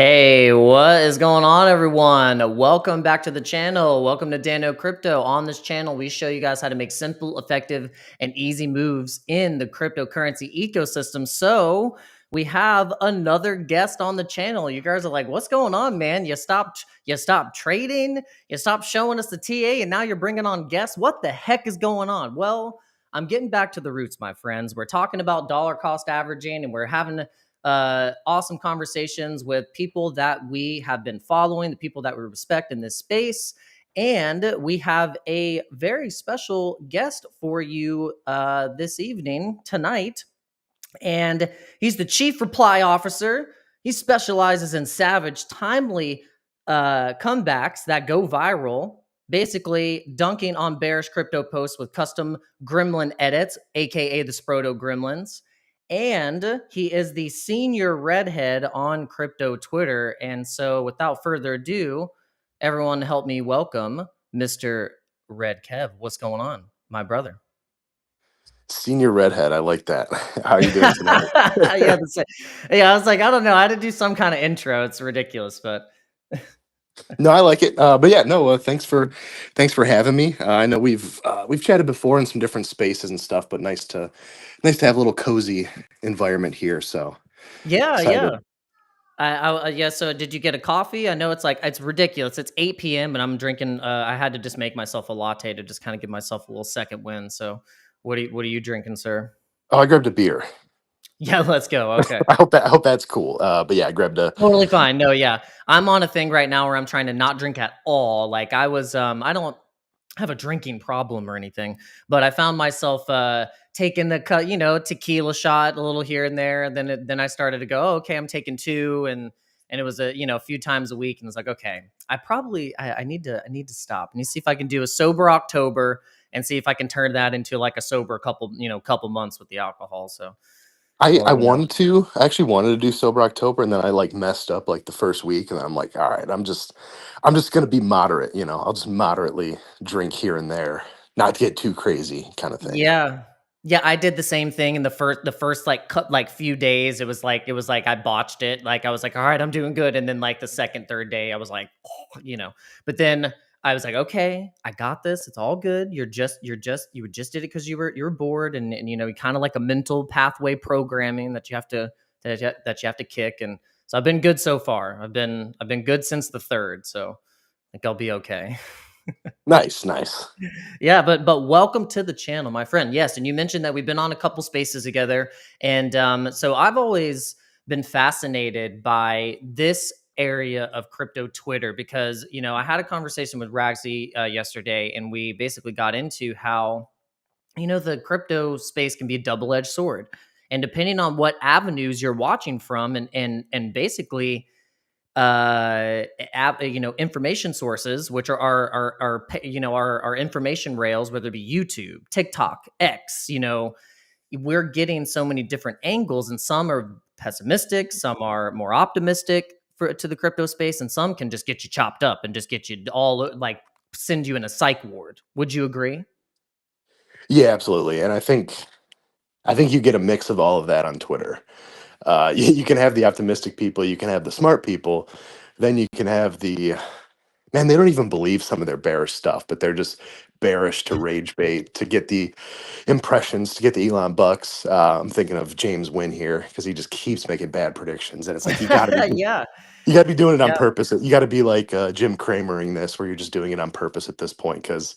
Hey, what is going on, everyone? Welcome back to the channel. Welcome to Dano Crypto. On this channel, we show you guys how to make simple, effective, and easy moves in the cryptocurrency ecosystem. So we have another guest on the channel. You guys are like, what's going on, man? You stopped trading, you stopped showing us the TA, and now you're bringing on guests. What the heck is going on? Well, I'm getting back to the roots, my friends. We're talking about dollar cost averaging, and we're having awesome conversations with people that we have been following, the people that we respect in this space. And we have a very special guest for you this evening, tonight. And he's the chief reply officer. He specializes in savage, timely comebacks that go viral, basically dunking on bearish crypto posts with custom gremlin edits, aka the Sproto Gremlins. And he is the senior redhead on crypto Twitter. And so, without further ado, everyone help me welcome Mr. Redkev. What's going on, my brother? Senior redhead, I like that. How are you doing tonight? yeah, yeah. I was like, I don't know. I had to do some kind of intro. It's ridiculous, but No, I like it. But yeah, no. Thanks for having me. I know we've chatted before in some different spaces and stuff, but nice to have a little cozy environment here. So yeah, excited. yeah. Yeah. So, did you get a coffee? I know it's ridiculous. It's 8 p.m. and I'm drinking. I had to just make myself a latte to just kind of give myself a little second win. So, what are you drinking, sir? Oh, I grabbed a beer. Yeah, let's go. Okay. I hope that's cool. But yeah, I grabbed a. Totally fine. No, yeah. I'm on a thing right now where I'm trying to not drink at all. Like I don't have a drinking problem or anything, but I found myself taking tequila shot a little here and there, and then I started to go, oh, okay, I'm taking two, and it was a few times a week, and it's like, okay, I need to stop. I need to see if I can do a sober October and see if I can turn that into like a sober couple months with the alcohol. So, I well, I actually wanted to do sober October, and then I like messed up like the first week, and then I'm like, all right, I'm just gonna be moderate. I'll just moderately drink here and there, not get too crazy, kind of thing. Yeah. Yeah, I did the same thing in the first like few days. It was like I botched it. Like I was like, all right, I'm doing good. And then like the second, third day, I was like, but then I was like, okay, I got this. It's all good. You just did it because you were bored and kind of like a mental pathway programming that you have to kick. And so I've been good so far. I've been good since the third. So I think I'll be okay. Nice, nice. Yeah, but welcome to the channel, my friend. Yes, and you mentioned that we've been on a couple spaces together, and so I've always been fascinated by this area of crypto Twitter because I had a conversation with Ragsy yesterday, and we basically got into how the crypto space can be a double-edged sword, and depending on what avenues you're watching from, and basically information sources, which are our information rails, whether it be YouTube, TikTok, X. We're getting so many different angles, and some are pessimistic, some are more optimistic to the crypto space, and some can just get you chopped up and just get you all like send you in a psych ward. Would you agree? Yeah, absolutely. And I think you get a mix of all of that on Twitter. You can have the optimistic people, you can have the smart people, then you can have the man. They don't even believe some of their bearish stuff, but they're just bearish to rage bait to get the impressions, to get the Elon bucks. I'm thinking of James Wynn here because he just keeps making bad predictions, and it's like Yeah, you got to be doing it on yeah. purpose. You got to be like Jim Cramering this, where you're just doing it on purpose at this point because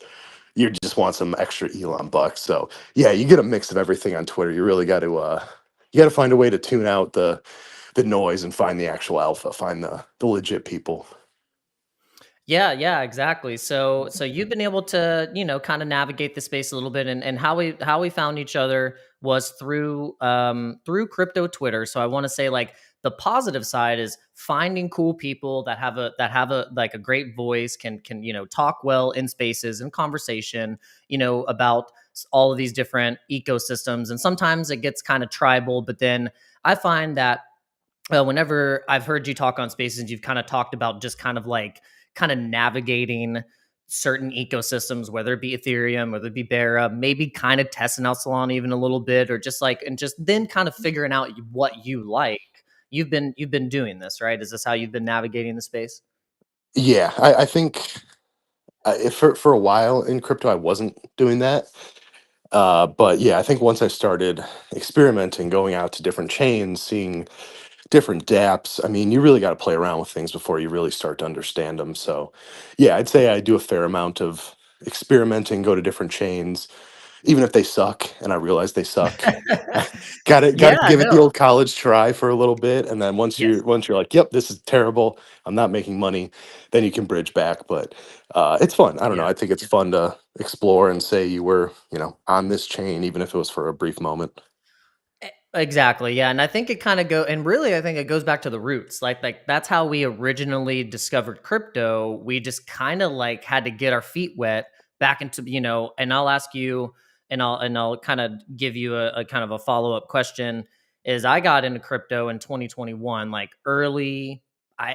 you just want some extra Elon bucks. So yeah, you get a mix of everything on Twitter. You got to find a way to tune out the noise and find the actual alpha, find the legit people. Yeah, yeah, exactly. So you've been able to, kind of navigate the space a little bit, and how we found each other was through crypto Twitter. So I want to say like the positive side is finding cool people that have a like a great voice, can talk well in spaces and conversation, about all of these different ecosystems. And sometimes it gets kind of tribal, but then I find that whenever I've heard you talk on spaces, you've kind of talked about just kind of navigating certain ecosystems, whether it be Ethereum, whether it be Bera, maybe kind of testing out Solana even a little bit, or just like, and just then kind of figuring out what you like, you've been doing this, right? Is this how you've been navigating the space? Yeah, I think for a while in crypto, I wasn't doing that. But yeah, I think once I started experimenting, going out to different chains, seeing different dApps, I mean, you really got to play around with things before you really start to understand them. So yeah, I'd say I do a fair amount of experimenting, go to different chains, even if they suck and I realize they suck. Gotta Yeah, give it the no. old college try for a little bit, and then Yes. once you're like, yep, this is terrible, I'm not making money, then you can bridge back. But it's fun. I don't know. Yeah. I think it's fun to explore and say you were, on this chain, even if it was for a brief moment. Exactly. Yeah. And I think it kind of and really I think it goes back to the roots. Like that's how we originally discovered crypto. We just kind of like had to get our feet wet back into, and I'll ask you and I'll kind of give you a kind of a follow-up question is I got into crypto in 2021, like early.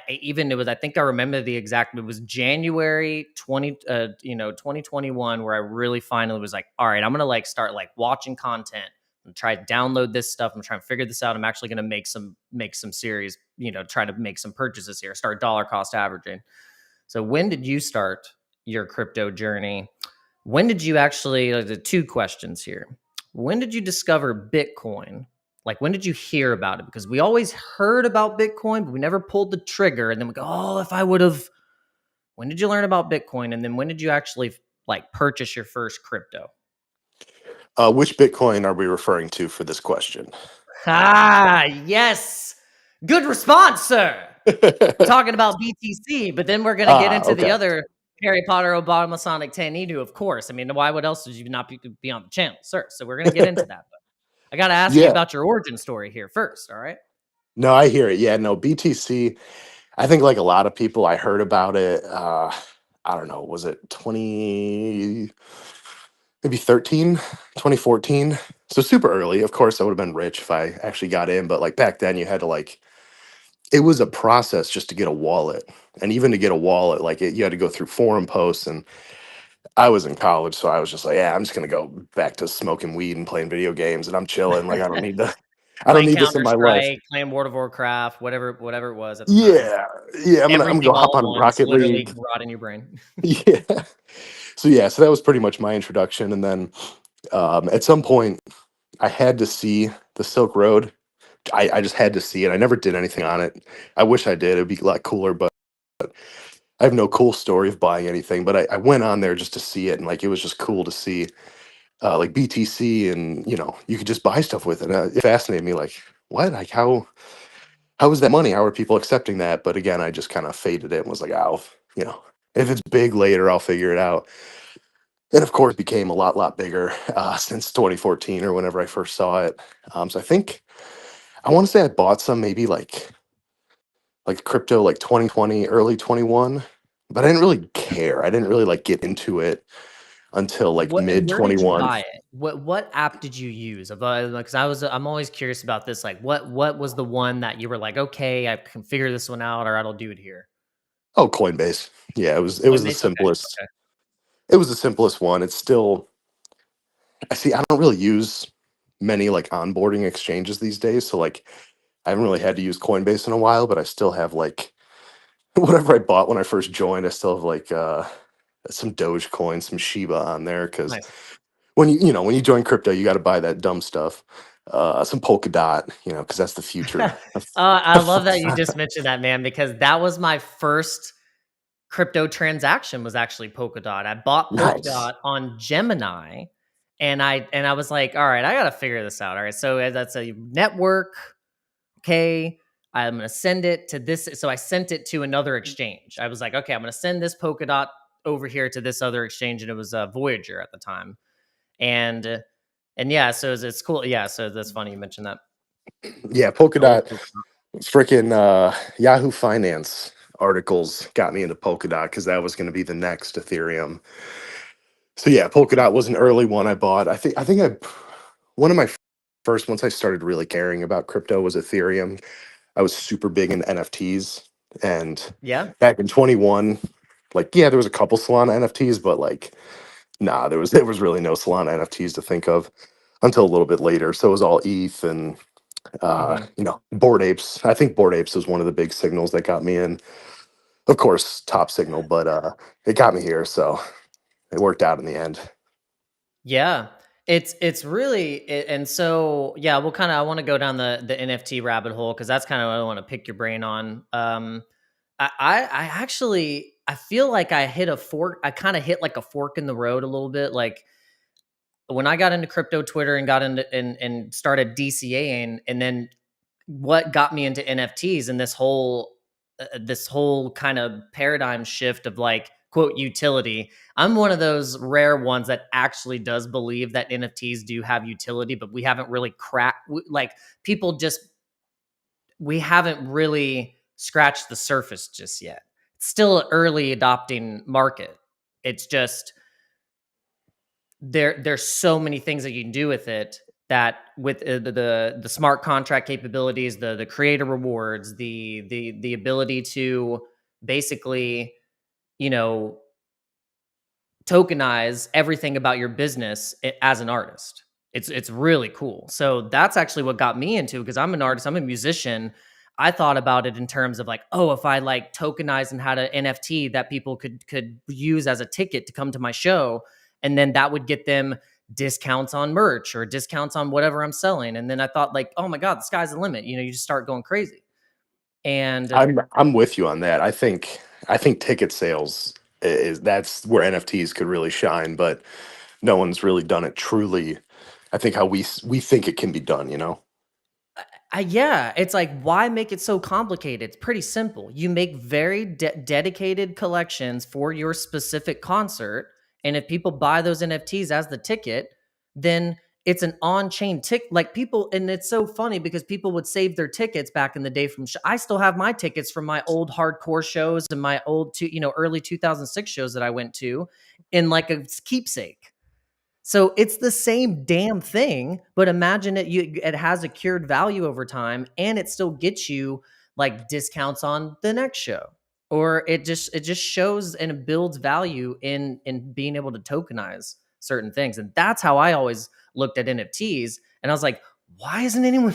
Even it was, I think I remember the exact, it was January 2021 where I really finally was like, all right, I'm going to like start like watching content and try to download this stuff. I'm trying to figure this out. I'm actually going to make some series, try to make some purchases here, start dollar cost averaging. So when did you start your crypto journey? When did you actually, the two questions here. When did you discover Bitcoin? Like, when did you hear about it? Because we always heard about Bitcoin, but we never pulled the trigger. And then we go, oh, if I would have, when did you learn about Bitcoin? And then when did you actually like purchase your first crypto? Which Bitcoin are we referring to for this question? Ah, yes. Good response, sir. We're talking about BTC, but then we're going to get into the Okay. other Harry Potter, Obama, Sonic, Tanidu, of course. I mean, why would else would you not be on the channel, sir? So we're going to get into that. But I got to ask you Yeah. about your origin story here first, all right? No, I hear it. Yeah, no, BTC. I think like a lot of people, I heard about it. I don't know, was it 20, maybe 13, 2014? So super early. Of course, I would have been rich if I actually got in, but like back then you had to like, it was a process just to get a wallet. And even to get a wallet, like you had to go through forum posts. And I was in college, so I was just like, yeah, I'm just gonna go back to smoking weed and playing video games, and I'm chilling. Like I don't Playing need this in Counter my life. Strike, playing World of Warcraft, whatever it was at the time. Yeah, yeah, I'm gonna Everything go all hop at on once, Rocket literally League. rot in your brain. Yeah. So that was pretty much my introduction, and then at some point I had to see the Silk Road. I just had to see it. I never did anything on it. I wish I did. It'd be a lot cooler, but I have no cool story of buying anything. But I went on there just to see it, and like it was just cool to see like BTC, and you could just buy stuff with it. It fascinated me. Like what? Like how is that money? How are people accepting that? But again, I just kind of faded it and was like, oh, if it's big later, I'll figure it out. And of course, it became a lot bigger since 2014 or whenever I first saw it. So I think I want to say I bought some maybe like crypto like 2020, early 21, but I didn't really care. I didn't really like get into it until like What and mid where did you 21. buy it? What app did you use? Because I'm always curious about this. Like, what was the one that you were like, okay, I can figure this one out, or I'll do it here. Oh, Coinbase. Yeah, it was the Coinbase. Okay. simplest. Okay. It was the simplest one. It's still I see I don't really use many like onboarding exchanges these days. So like I haven't really had to use Coinbase in a while, but I still have like whatever I bought when I first joined, I still have like some Dogecoin, some Shiba on there because Nice. when you join crypto, you got to buy that dumb stuff. Some Polkadot, because that's the future. I love that you just mentioned that, man, because that was my first crypto transaction was actually Polkadot. I bought Nice. Polkadot on Gemini, and I was like, all right, I got to figure this out. All right, so that's a network. Okay, I'm gonna send it to this. So I sent it to another exchange. I was like, okay, I'm gonna send this Polkadot over here to this other exchange, and it was Voyager at the time. And yeah, so it's cool. Yeah, so that's funny you mentioned that. Yeah, The old Polkadot, Polkadot. freaking Yahoo Finance articles got me into Polkadot because that was going to be the next Ethereum. So yeah, Polkadot was an early one I bought. I think one of my first once I started really caring about crypto was Ethereum. I was super big in NFTs, and Yeah. back in 21, like yeah, there was a couple Solana NFTs, but like nah, there was really no Solana NFTs to think of until a little bit later. So it was all ETH and Mhm. Bored apes. I think bored apes was one of the big signals that got me in. Of course, top signal, but it got me here, so it worked out in the end. Yeah. It's really and so yeah, we'll kind of I want to go down the NFT rabbit hole because that's kind of what I want to pick your brain on. I actually I feel like I hit a fork. I kind of hit like a fork in the road a little bit. Like when I got into crypto Twitter and got into and started DCAing, and then what got me into NFTs and this whole kind of paradigm shift of like quote utility. I'm one of those rare ones that actually does believe that NFTs do have utility, but we haven't really cracked like people just we haven't really scratched the surface just yet. It's still an early adopting market. It's just there's so many things that you can do with it that with the smart contract capabilities, the creator rewards, the ability to basically, you know, tokenize everything about your business as an artist. It's really cool. So that's actually what got me into because I'm an artist, I'm a musician. I thought about it in terms of like, oh, if I like tokenize and had an NFT that people could use as a ticket to come to my show, and then that would get them discounts on merch or discounts on whatever I'm selling. And then I thought like, oh my God, the sky's the limit. You know, you just start going crazy. And I'm with you on that. I think ticket sales is that's where NFTs could really shine, but no one's really done it truly. I think how we think it can be done, you know. yeah, it's like, why make it so complicated? It's pretty simple. You make very dedicated collections for your specific concert, and if people buy those NFTs as the ticket, then it's an on-chain tick. Like people, and it's so funny because people would save their tickets back in the day from. I still have my tickets from my old hardcore shows and my old, early 2006 shows that I went to, in like a keepsake. So it's the same damn thing, but imagine it has a cured value over time and it still gets you like discounts on the next show. Or it just shows and it builds value in being able to tokenize certain things. And that's how I always looked at NFTs. And I was like, why isn't anyone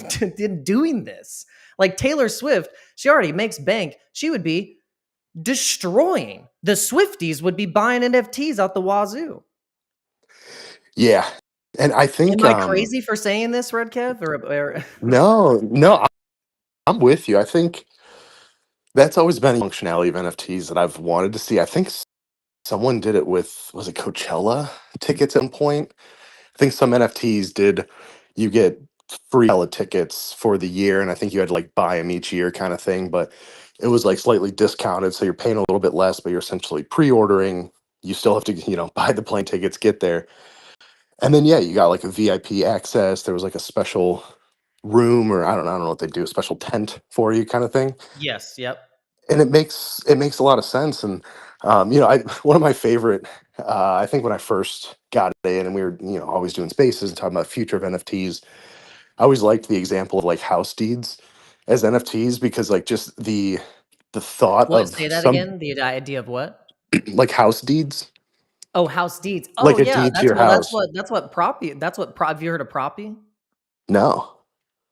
doing this? Like Taylor Swift, she already makes bank. She would be destroying. The Swifties would be buying NFTs out the wazoo. Yeah. And I Am think I crazy for saying this, Redkev? Or no, no, I'm with you. I think that's always been the functionality of NFTs that I've wanted to see. I think someone did it with, was it Coachella tickets at one point? I think some NFTs did, you get free Coachella tickets for the year, and I think you had to like buy them each year kind of thing, but it was like slightly discounted. So you're paying a little bit less, but you're essentially pre-ordering. You still have to, buy the plane tickets, get there. And then, yeah, you got like a VIP access. There was like a special room, or I don't know what they do, a special tent for you kind of thing. yes, yep. And it makes a lot of sense. And I one of my favorite, I think when I first got in and we were always doing spaces and talking about future of NFTs, I always liked the example of like house deeds as NFTs because like just the thought What? of Say that some again. The idea of what? like house deeds, Oh, house deeds. Oh, like a yeah. deed to your house. That's what propy. That's what prop. Have you heard of propy? No.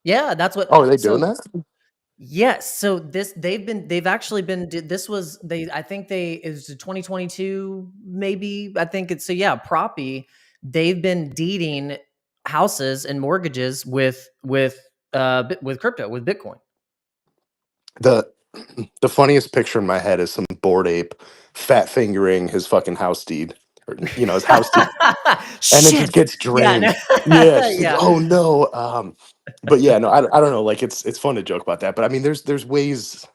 Yeah, that's what. Oh, are they doing So that? yes. So they've actually been. This was they. I think they is 2022 maybe. I think it's so yeah. Propy. They've been deeding houses and mortgages with crypto with Bitcoin. The the funniest picture in my head is some bored ape fat fingering his fucking house deed, or his house deed, and it just Shit. gets Yeah. drained. No. Yeah, she's like, Yeah. oh no. But yeah, no, I don't know. Like it's fun to joke about that, but I mean, there's ways.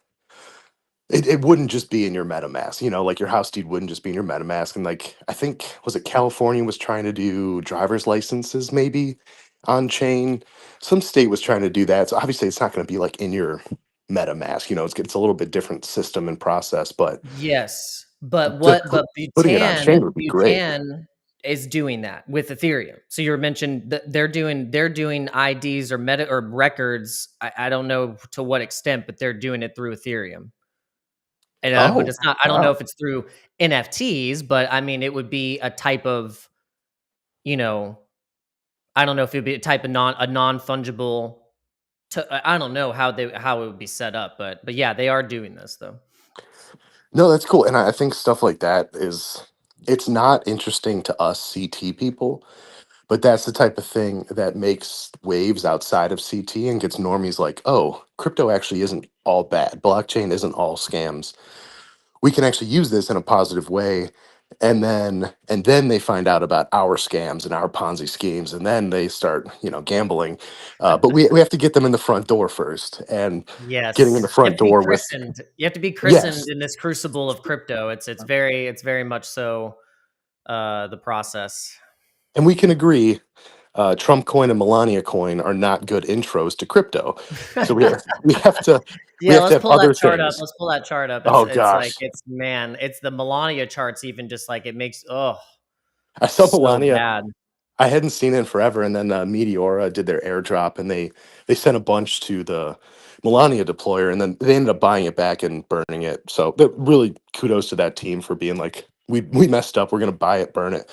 It wouldn't just be in your MetaMask, like your house deed wouldn't just be in your MetaMask. And like I think was it California was trying to do driver's licenses maybe on chain. Some state was trying to do that. So obviously it's not going to be like in your MetaMask. It's a little bit different system and process, but Yes, but to what but putting it on chain would be great. Butan is doing that with Ethereum. So you mentioned that they're doing IDs or meta or records. I don't know to what extent, but they're doing it through Ethereum. And but Oh, it's not. I don't know wow. if it's through NFTs, but I mean, it would be a type of you know. I don't know if it'd be a type of non fungible. I don't know how it would be set up, but yeah, they are doing this though. No, that's cool. And I think stuff like that is, it's not interesting to us CT people, but that's the type of thing that makes waves outside of CT and gets normies like, oh, crypto actually isn't all bad. Blockchain isn't all scams. We can actually use this in a positive way. And then they find out about our scams and our Ponzi schemes, and then they start, gambling. But we have to get them in the front door first, and getting in Yes, the front door with you have to be christened yes, in this crucible of crypto. It's very much so the process. and we can agree Trump coin and Melania coin are not good intros to crypto. So we Yeah, have to let's have pull that other chart up. things. Let's pull that chart up. Oh It's like gosh. it's man, it's the Melania charts even just like it makes I saw so Melania. bad. I hadn't seen it in forever, and then Meteora did their airdrop, and they sent a bunch to the Melania deployer, and then they ended up buying it back and burning it. So really kudos to that team for being like, we messed up, we're gonna buy it, burn it.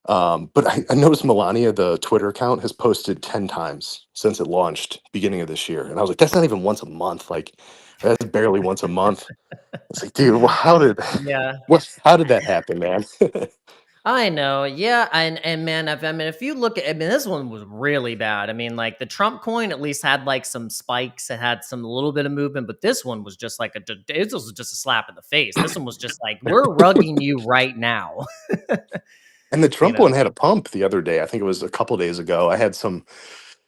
But I noticed Melania, the Twitter account, has posted 10 times since it launched beginning of this year. And I was like, that's not even once a month. Like, that's barely once a month. It's like, dude, well, Yeah. how did that happen, man? I know, yeah, and man, if you look at, I mean, this one was really bad. I mean, like the Trump coin at least had like some spikes, it had some little bit of movement, but this one was just like it was just a slap in the face. This one was just like we're rugging you right now, And the you Trump one know. had a pump the other day. I think it was a couple days ago. I had some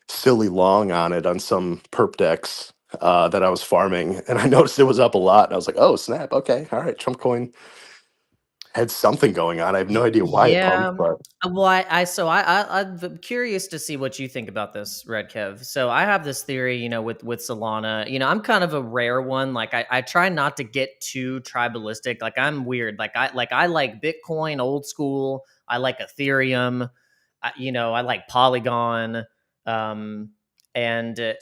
silly long on it on some perp decks that I was farming, and I noticed it was up a lot. And I was like, oh, snap. Okay. All right. Trump coin had something going on. I have no idea why it Yeah. pumped, but Well, I'm curious to see what you think about this, Red Kev. So I have this theory, with Solana. I'm kind of a rare one. Like I try not to get too tribalistic. Like I'm weird. Like I like Bitcoin, old school. I like Ethereum. I like Polygon. Um, and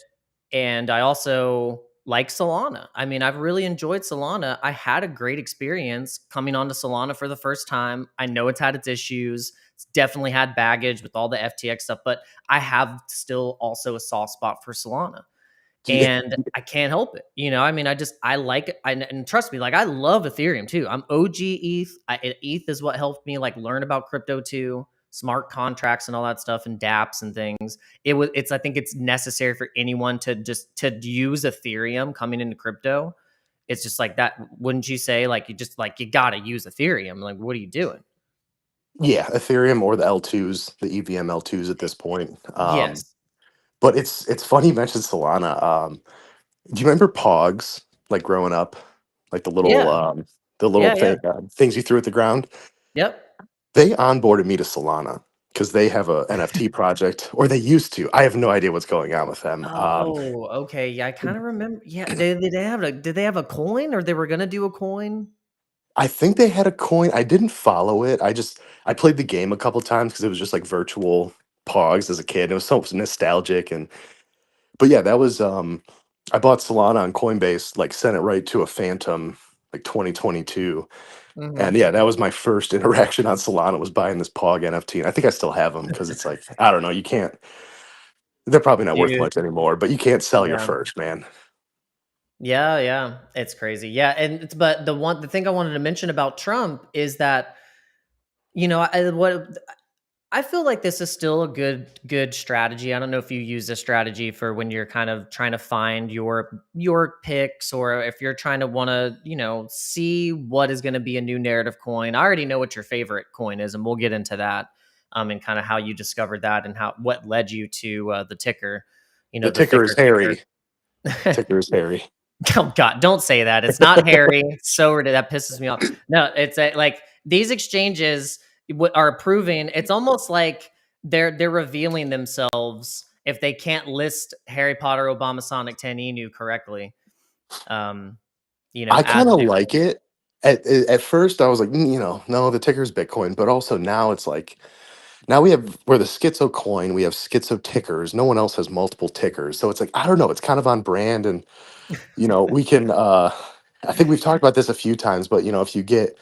and I also like Solana. I mean, I've really enjoyed Solana. I had a great experience coming onto Solana for the first time. I know it's had its issues. It's definitely had baggage with all the FTX stuff, but I have still also a soft spot for Solana. yeah, And I can't help it. I mean, I like it. And trust me, like I love Ethereum too. I'm OG ETH. ETH is what helped me like learn about crypto too, smart contracts and all that stuff, and dApps and things. I think it's necessary for anyone to use Ethereum coming into crypto. It's just like that. Wouldn't you say? Like you gotta use Ethereum. Like, what are you doing? yeah, Ethereum or the L2s, the EVM L2s at this point. Yes. But it's funny you mentioned Solana. Do you remember Pogs, like growing up, like Yeah. the little Yeah. Yeah. things you threw at the ground? Yep. They onboarded me to Solana because they have a NFT project, or they used to. I have no idea what's going on with them. Oh, okay. Yeah, I kind of remember. Yeah, did they have a coin, or they were gonna do a coin? I think they had a coin. I didn't follow it. I played the game a couple times because it was just like virtual Pogs as a kid. It was so nostalgic, and but yeah, that was I bought Solana on Coinbase, like sent it right to a Phantom like 2022. And Hmm. yeah, that was my first interaction on Solana, was buying this Pog NFT. And I think I still have them because it's like, I don't know, you can't, they're probably not worth Dude, much anymore, but you can't sell your yeah. first, man. Yeah, yeah. It's crazy. Yeah, and but the thing I wanted to mention about Trump is that, what I feel like this is still a good strategy. I don't know if you use this strategy for when you're kind of trying to find your picks, or if you're trying to want to, see what is going to be a new narrative coin. I already know what your favorite coin is, and we'll get into that, and kind of how you discovered that and what led you to the ticker, The the ticker is thicker Harry. ticker. Ticker is Harry. Oh God, don't say that. It's not Harry. It's so that pisses me off. No, it's like these exchanges are proving. It's almost like they're revealing themselves if they can't list Harry Potter Obama Sonic 10 Enu correctly. Um, I as kind of their like it. At first, I was like, no, the ticker is Bitcoin. But also now it's like, now we're the schizo coin, we have schizo tickers. No one else has multiple tickers. So it's like, I don't know, it's kind of on brand. And, we can, I think we've talked about this a few times, but, if you get,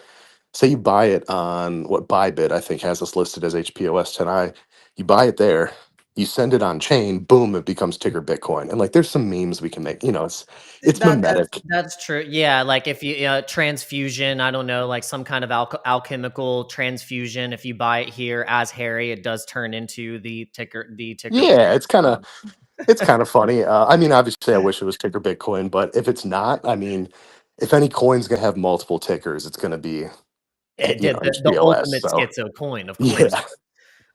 say you buy it on what Bybit, I think has us listed as HPOS 10I, you buy it there. You send it on chain, boom, it becomes ticker Bitcoin. And like, there's some memes we can make. It's That's mimetic. that's true. Yeah, like if you transfusion, I don't know, like some kind of alchemical transfusion. If you buy it here as Harry, it does turn into the ticker Yeah, Bitcoin. it's kind of funny. I mean, obviously, I wish it was ticker Bitcoin, but if it's not, I mean, if any coin's gonna have multiple tickers, it's gonna be It did the HJLS. ultimate So schizo coin, of course. yeah,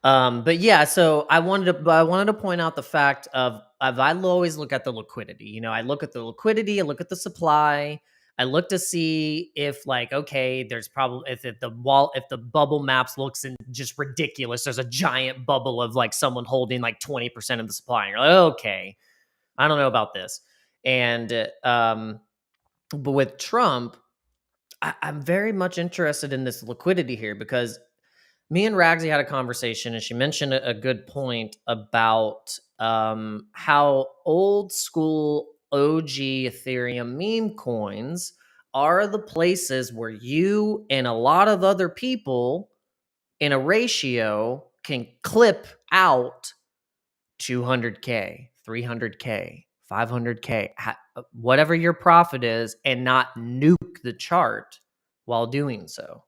But yeah, so I wanted to point out the fact of I always look at the liquidity. I look at the liquidity, I look at the supply, I look to see if like okay, there's probably if the bubble maps looks just ridiculous. There's a giant bubble of like someone holding like 20% of the supply, and you're like, okay, I don't know about this. And but with Trump, I'm very much interested in this liquidity here because me and Ragsy had a conversation, and she mentioned a good point about how old school OG Ethereum meme coins are the places where you and a lot of other people in a ratio can clip out 200K, 300K, 500K, whatever your profit is, and not nuke the chart while doing so.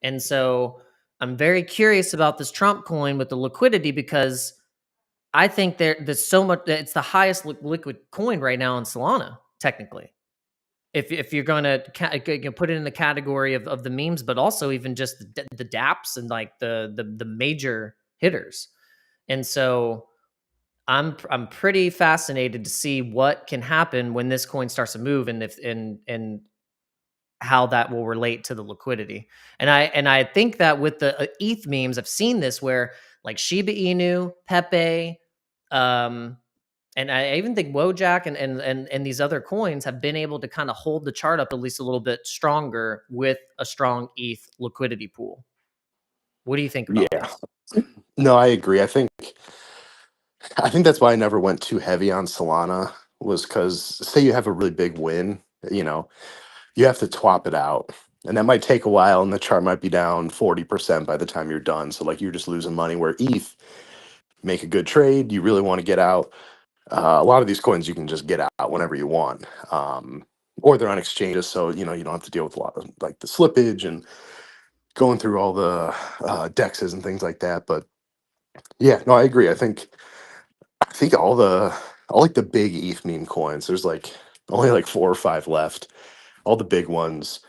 And so I'm very curious about this Trump coin with the liquidity because I think there's so much. It's the highest liquid coin right now in Solana, technically. If you're going to put it in the category of the memes, but also even just the DApps and like the major hitters. And so I'm pretty fascinated to see what can happen when this coin starts to move, and if and how that will relate to the liquidity. And I think that with the ETH memes, I've seen this where like Shiba Inu, Pepe, um, and I even think Wojak and these other coins have been able to kind of hold the chart up at least a little bit stronger with a strong ETH liquidity pool. What do you think about yeah. this? No, I agree. I think that's why I never went too heavy on Solana, was because say you have a really big win, you know, you have to twop it out. And that might take a while, and the chart might be down 40% by the time you're done. So, like, you're just losing money. Where ETH, make a good trade, you really want to get out. A lot of these coins you can just get out whenever you want. Or they're on exchanges, so, you don't have to deal with a lot of like the slippage and going through all the dexes and things like that. But yeah, no, I agree. I think all like the big ETH meme coins, there's like only like 4 or 5 left. All the big ones,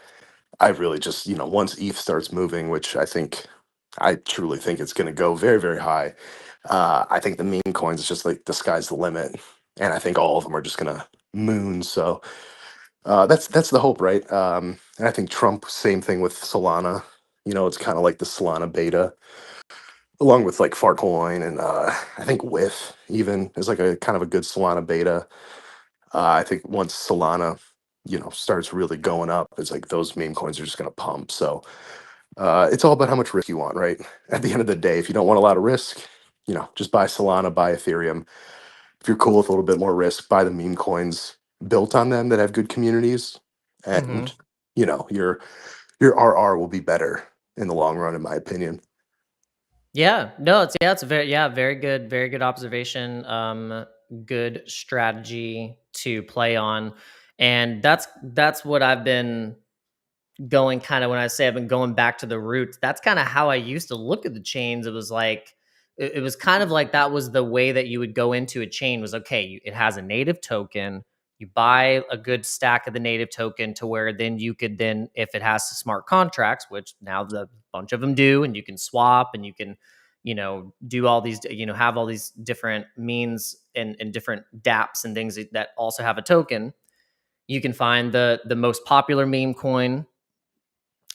I really just, once ETH starts moving, which I truly think it's going to go very, very high. I think the meme coins is just like the sky's the limit, and I think all of them are just going to moon. So that's the hope, right? And I think Trump, same thing with Solana. It's kind of like the Solana beta, along with like Farcoin, and I think With even is like a kind of a good Solana beta. I think once Solana, starts really going up, it's like those meme coins are just going to pump. So it's all about how much risk you want, right? At the end of the day, if you don't want a lot of risk, just buy Solana, buy Ethereum. If you're cool with a little bit more risk, buy the meme coins built on them that have good communities, and your RR will be better in the long run, in my opinion. Yeah, no, it's a very good observation. Good strategy to play on, and that's what I've been going kind of when I say I've been going back to the roots. That's kind of how I used to look at the chains. It was like it was kind of like that was the way that you would go into a chain was okay, it has a native token. You buy a good stack of the native token to where then you could then if it has smart contracts, which now the bunch of them do, and you can swap and you can do all these have all these different means and different dApps and things that also have a token. You can find the most popular meme coin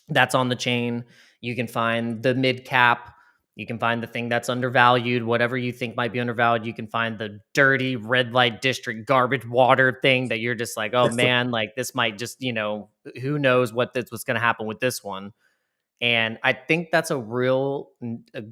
that's on the chain. You can find the mid cap. You can find the thing that's undervalued, whatever you think might be undervalued. You can find the dirty red light district garbage water thing that you're just like, oh man, like this might just, who knows what's going to happen with this one. And I think that's a real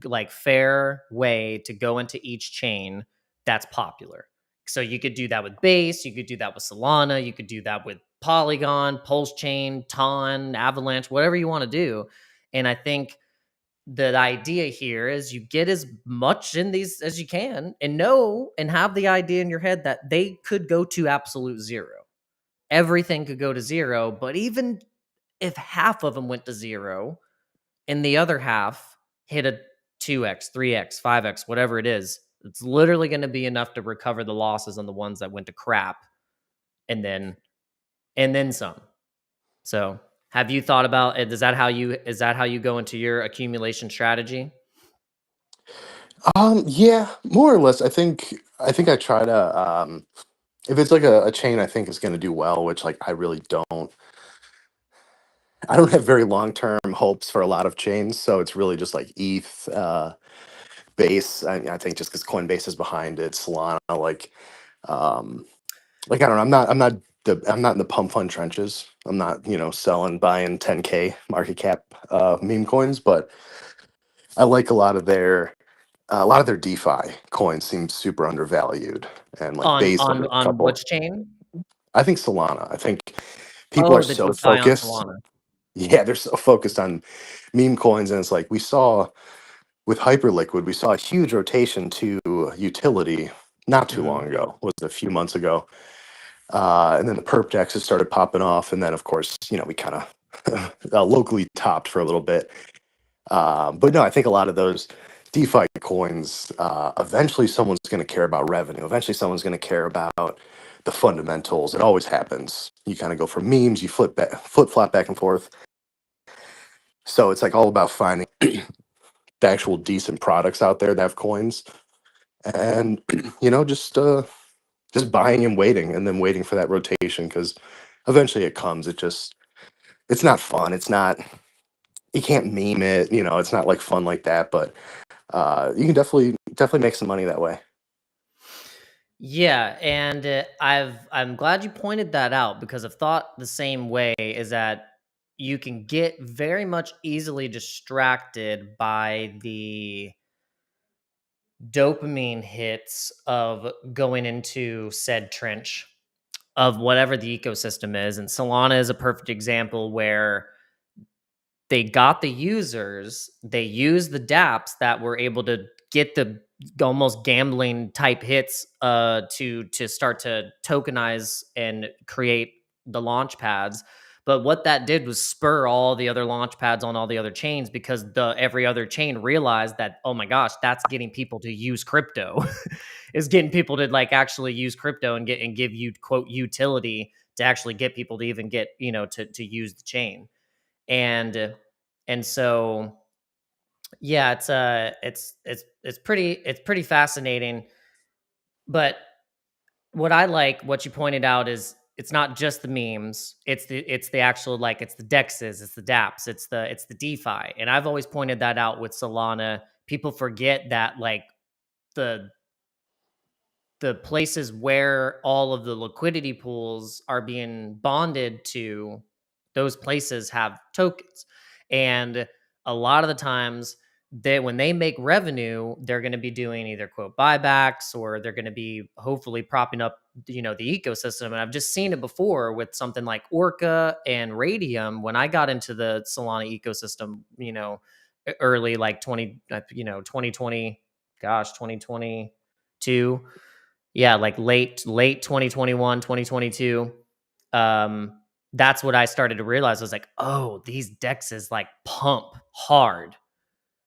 like fair way to go into each chain that's popular. So you could do that with Base, you could do that with Solana, you could do that with Polygon, Pulse Chain, Ton, Avalanche, whatever you want to do. And I think the idea here is you get as much in these as you can, and know and have the idea in your head that they could go to absolute zero. Everything could go to zero, but even if half of them went to zero and the other half hit a 2x, 3x, 5x, whatever it is, it's literally going to be enough to recover the losses on the ones that went to crap, and then some. So, have you thought about it? Is that how you go into your accumulation strategy? Yeah, more or less. I think I try to if it's like a chain I think is going to do well, which like I really don't. I don't have very long term hopes for a lot of chains, so it's really just like ETH base. I think just because Coinbase is behind it, Solana, um, like I don't know. I'm not in the pump fund trenches. I'm not selling buying 10K market cap meme coins, but I like a lot of their DeFi coins seem super undervalued and like based on a On couple. which chain? I think Solana. I think people are Oh, the so DeFi on focused. Solana. Yeah, they're so focused on meme coins, and it's like we saw with Hyperliquid, we saw a huge rotation to utility not too Mhm. long ago. Was it a few months ago? And then the perp dexes started popping off, and then of course, we kind of locally topped for a little bit. But no, I think a lot of those DeFi coins, eventually someone's going to care about revenue. Eventually, someone's going to care about the fundamentals. It always happens. You kind of go from memes, you flip flop back and forth. So it's like all about finding the actual decent products out there that have coins, and just buying and then waiting for that rotation because eventually it comes. It's not fun. It's not. You can't meme it. It's not like fun like that, but you can definitely make some money that way. Yeah, and I'm glad you pointed that out, because I've thought the same way. Is that you can get very much easily distracted by the dopamine hits of going into said trench of whatever the ecosystem is, and Solana is a perfect example where they got the users, they used the dApps that were able to get the almost gambling type hits to start to tokenize and create the launch pads. But what that did was spur all the other launch pads on all the other chains, because the every other chain realized that, oh my gosh, that's getting people to use crypto. Is getting people to like actually use crypto and give you quote utility to actually get people to even get, to use the chain. And so yeah, it's pretty fascinating. But what you pointed out is it's not just the memes, it's the actual, like, it's the dexes, it's the dApps, it's the DeFi. And I've always pointed that out with Solana. People forget that, like, the the places where all of the liquidity pools are being bonded to, those places have tokens. And a lot of the times, when they make revenue, they're going to be doing either quote buybacks, or they're going to be hopefully propping up the ecosystem. And I've just seen it before with something like Orca and Radium. When I got into the Solana ecosystem, early, like 2020, gosh, 2022, yeah, like late 2021, 2022. That's what I started to realize. I was like, oh, these dexes like pump hard.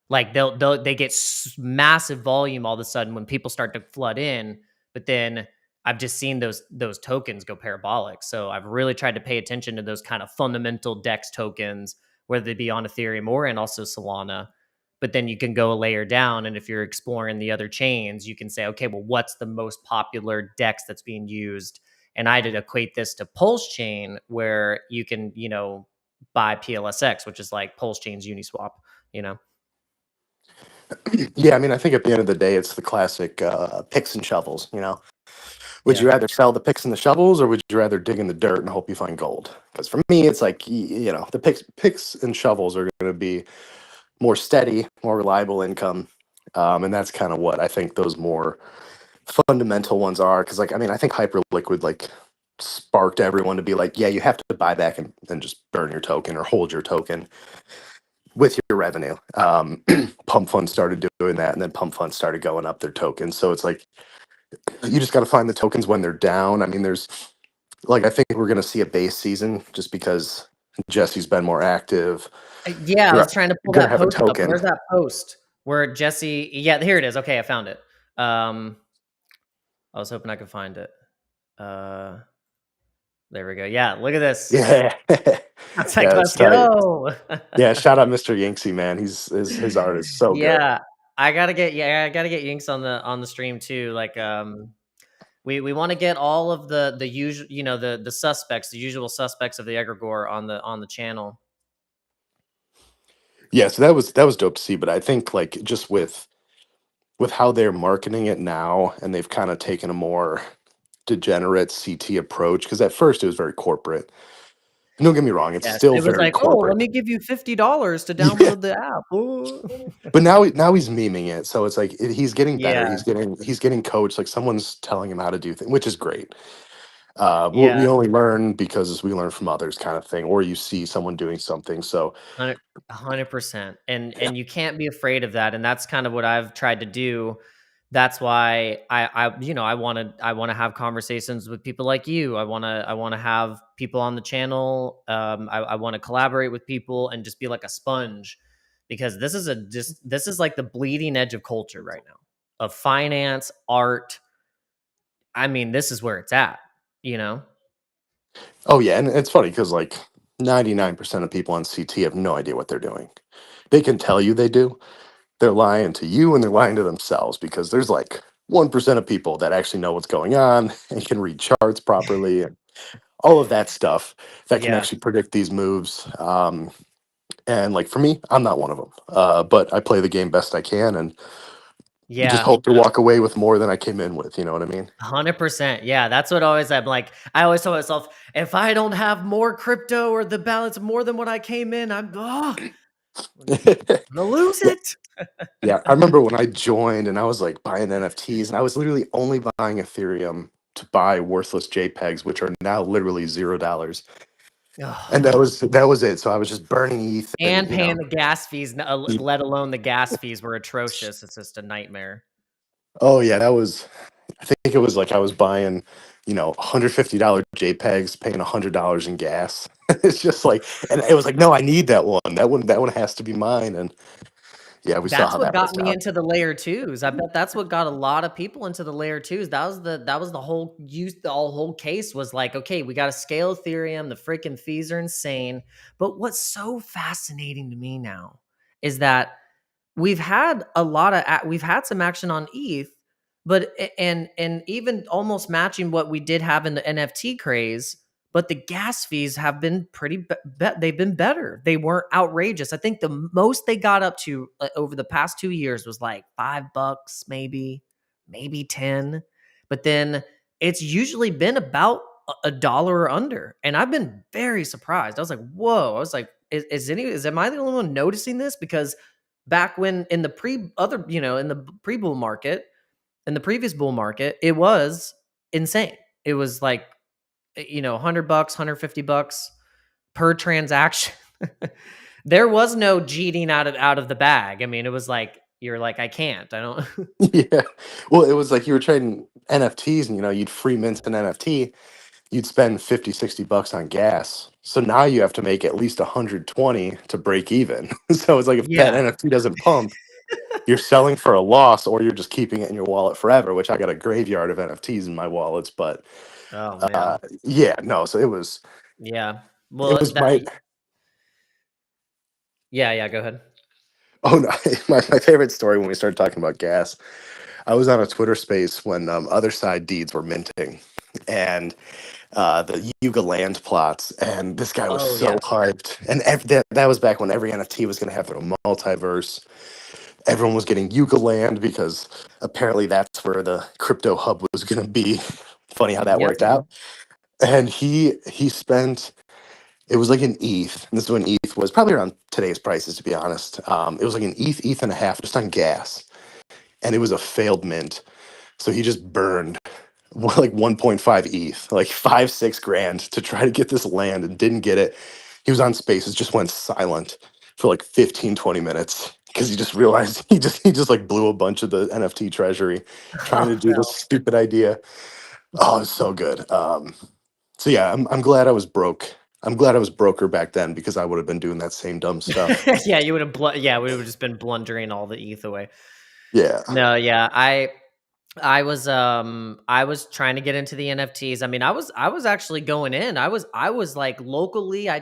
Like they get massive volume all of a sudden when people start to flood in. But then I've just seen those tokens go parabolic. So I've really tried to pay attention to those kind of fundamental dex tokens, whether they be on Ethereum or and also Solana. But then you can go a layer down, and if you're exploring the other chains, you can say, okay, well, what's the most popular dex that's being used? And I did equate this to Pulse Chain, where you can buy PLSX, which is like Pulse Chain's Uniswap. You know. Yeah, I mean, I think at the end of the day, it's the classic picks and shovels. Would Yeah. you rather sell the picks and the shovels, or would you rather dig in the dirt and hope you find gold? Because for me, it's like the picks and shovels are going to be more steady, more reliable income, and that's kind of what I think those more fundamental ones are. Because like I mean, I think Hyperliquid like sparked everyone to be like, yeah, you have to buy back and just burn your token or hold your token. with your revenue. Pump funds started doing that, and then pump funds started going up their tokens. So it's like you just got to find the tokens when they're down. I mean, there's like I think we're gonna see a base season just because Jesse's been more active. Yeah, I You're was trying to pull gonna that have a post up. token. Where's that post where Jesse? Yeah, here it is. Okay, I found it. I was hoping I could find it. Uh, there we go. Yeah, look at this. Yeah, It's like, yeah, let's it's tight. go. Yeah, shout out Mr. Yinksy, man. His art is so good. Yeah, I gotta get Yinks on the stream too. Like, we want to get all of the usual, you know, the suspects, the usual suspects of the egregore on the channel. Yeah, so that was dope to see. But I think like just with how they're marketing it now, and they've kind of taken a more degenerate CT approach because at first it was very corporate. And don't get me wrong, it's Yes, still it was very like, oh, let corporate. me give you $50 to Yeah, download the app. Ooh. but now he's memeing it, so it's like he's getting better. Yeah, He's getting coached. Like someone's telling him how to do things, which is great. We yeah. only learn because we learn from others, kind of thing, or you see someone doing something. So 100%. yeah, And you can't be afraid of that. And that's kind of what I've tried to do. That's why you know, I want to have conversations with people like you. I want to have people on the channel. I want to collaborate with people and just be like a sponge, because this is like the bleeding edge of culture right now, of finance, art. I mean, this is where it's at, you know? oh yeah, and it's funny because like 99% of people on CT have no idea what they're doing. They can tell you they do. They're lying to you and they're lying to themselves because there's like 1% of people that actually know what's going on and can read charts properly and all of that stuff that can Yeah. actually predict these moves. And like for me, I'm not one of them. But I play the game best I can and just Yeah. hope to walk away with more than I came in with. You know what I mean? 100%. Yeah, that's what always I'm like. I always tell myself, if I don't have more crypto or the balance more than what I came in, I'm gonna lose Yeah. it. Yeah. I remember when I joined and I was like buying NFTs and I was literally only buying Ethereum to buy worthless JPEGs, which are now literally $0. And Ugh. that was it. So I was just burning ETH and And paying the gas fees, let alone the gas fees were atrocious. It's just a nightmare. oh yeah, that was I think it was like I was buying, $150 JPEGs, paying $100 in gas. It's just like, and it was like, no, I need that one. That one has to be mine. And yeah, we saw That's how what that got worked me out. into the layer twos. I bet that's what got a lot of people into the layer twos. That was the whole whole case was like, okay, we got to scale Ethereum. The freaking fees are insane. But what's so fascinating to me now is that we've had some action on ETH, but and even almost matching what we did have in the NFT craze, but the gas fees have been they've been better. They weren't outrageous. I think the most they got up to over the past 2 years was like $5 maybe 10. But then it's usually been about a dollar or under. And I've been very surprised. I was like, "Whoa." I was like, am I the only one noticing this?" Because back when in the in the pre-bull market, in the previous bull market, it was insane. It was like, $100, $150 per transaction. There was no cheating out of the bag. I mean, it was like you're like, I can't. I don't. Yeah. Well, it was like you were trading NFTs and, you'd free mint an NFT, you'd spend 50, $60 on gas. So now you have to make at least 120 to break even. So it's like if that Yeah. NFT doesn't pump, you're selling for a loss or you're just keeping it in your wallet forever, which I got a graveyard of NFTs in my wallets. But Oh man. yeah, no, so Yeah. it Well, was my yeah, yeah. Go ahead. oh no, my favorite story when we started talking about gas. I was on a Twitter space when other side deeds were minting and the Yuga land plots, and this guy was Oh so yeah. hyped. And that was back when every NFT was going to have their own multiverse. Everyone was getting Yuga land because apparently that's where the crypto hub was going to be. Funny how that Yep. worked out. And he spent it was like an ETH. And this is when ETH was probably around today's prices, to be honest. It was like an ETH and a half just on gas, and it was a failed mint. So he just burned like 1.5 ETH, like 5, 6 grand to try to get this land and didn't get it. He was on Spaces, just went silent for like 15, 20 minutes because he just realized he just like blew a bunch of the NFT treasury trying to Oh, do this stupid idea. Oh, it's so good. So yeah, I'm glad I was broke. I'm glad I was broker back then because I would have been doing that same dumb stuff. yeah, you would have yeah, we would have just been blundering all the ETH away. Yeah. No, yeah, I was trying to get into the NFTs. I mean, I was actually going in. I was like locally, I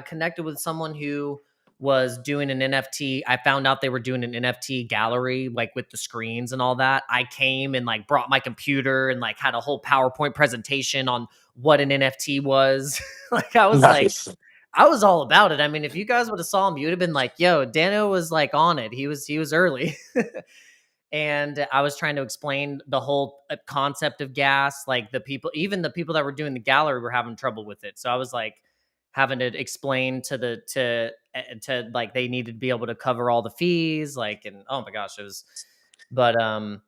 connected with someone who was doing an NFT. I found out they were doing an NFT gallery like with the screens and all that. I came and like brought my computer and like had a whole PowerPoint presentation on what an NFT was. like Nice. I was all about it. I mean, if you guys would have saw him, you'd have been like, "Yo, Dano was like on it. He was early." and I was trying to explain the whole concept of gas. Like even the people that were doing the gallery were having trouble with it. So I was like having to explain to like they needed to be able to cover all the fees. Like, and oh my gosh, it was. But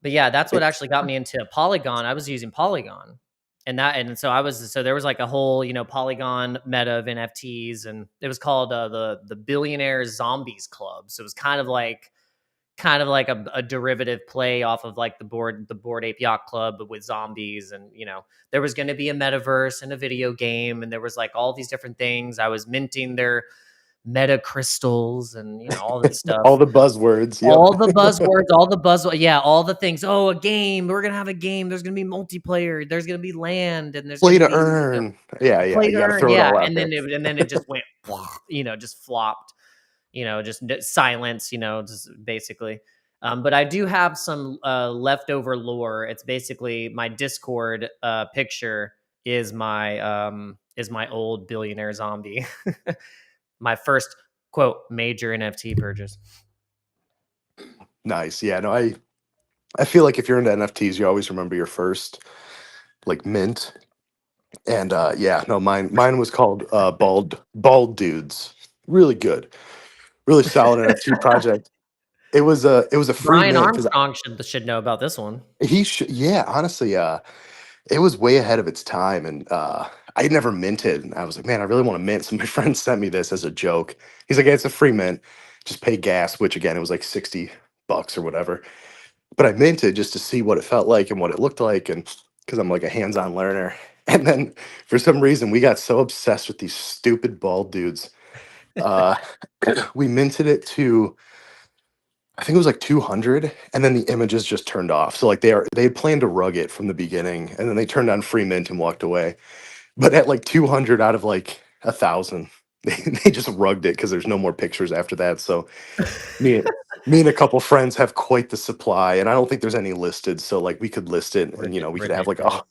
yeah, that's what It- actually got me into Polygon. I was using Polygon, and so there was like a whole Polygon meta of NFTs, and it was called the Billionaire Zombies Club. So it was kind of like a derivative play off of like the board ape yacht club, but with zombies. And there was going to be a metaverse and a video game, and there was like all these different things. I was minting their meta crystals and all this all stuff, the buzzwords. Yep. all the buzzwords, yeah, all the things. Oh, a game, we're gonna have a game, there's gonna be multiplayer, there's gonna be land, and there's Play gonna to be earn. Yeah, yeah. play You to got to earn, throw it yeah. all out and there. then it, and then it just went just flopped, just silence, just basically. But I do have some leftover lore. It's basically my Discord picture is my old billionaire zombie. My first quote major NFT purchase. Nice. Yeah. No, I feel like if you're into NFTs, you always remember your first like mint. And yeah, no, mine was called Bald Dudes. Really good, really solid NFT project. It was a free Brian mint because Armstrong should know about this one. he should. Yeah, honestly, it was way ahead of its time, and I had never minted. And I was like, man, I really want to mint. So my friend sent me this as a joke. He's like, hey, it's a free mint, just pay gas. Which again, it was like $60 or whatever. But I minted just to see what it felt like and what it looked like, and because I'm like a hands-on learner. And then for some reason, we got so obsessed with these stupid bald dudes. Uh, we minted it to, I think it was like 200, and then the images just turned off. So like they had planned to rug it from the beginning, and then they turned on free mint and walked away. But at like 200 out of like 1,000, they just rugged it because there's no more pictures after that. So me me and a couple friends have quite the supply, and I don't think there's any listed. So like we could list it, and we could have like Ridiculous.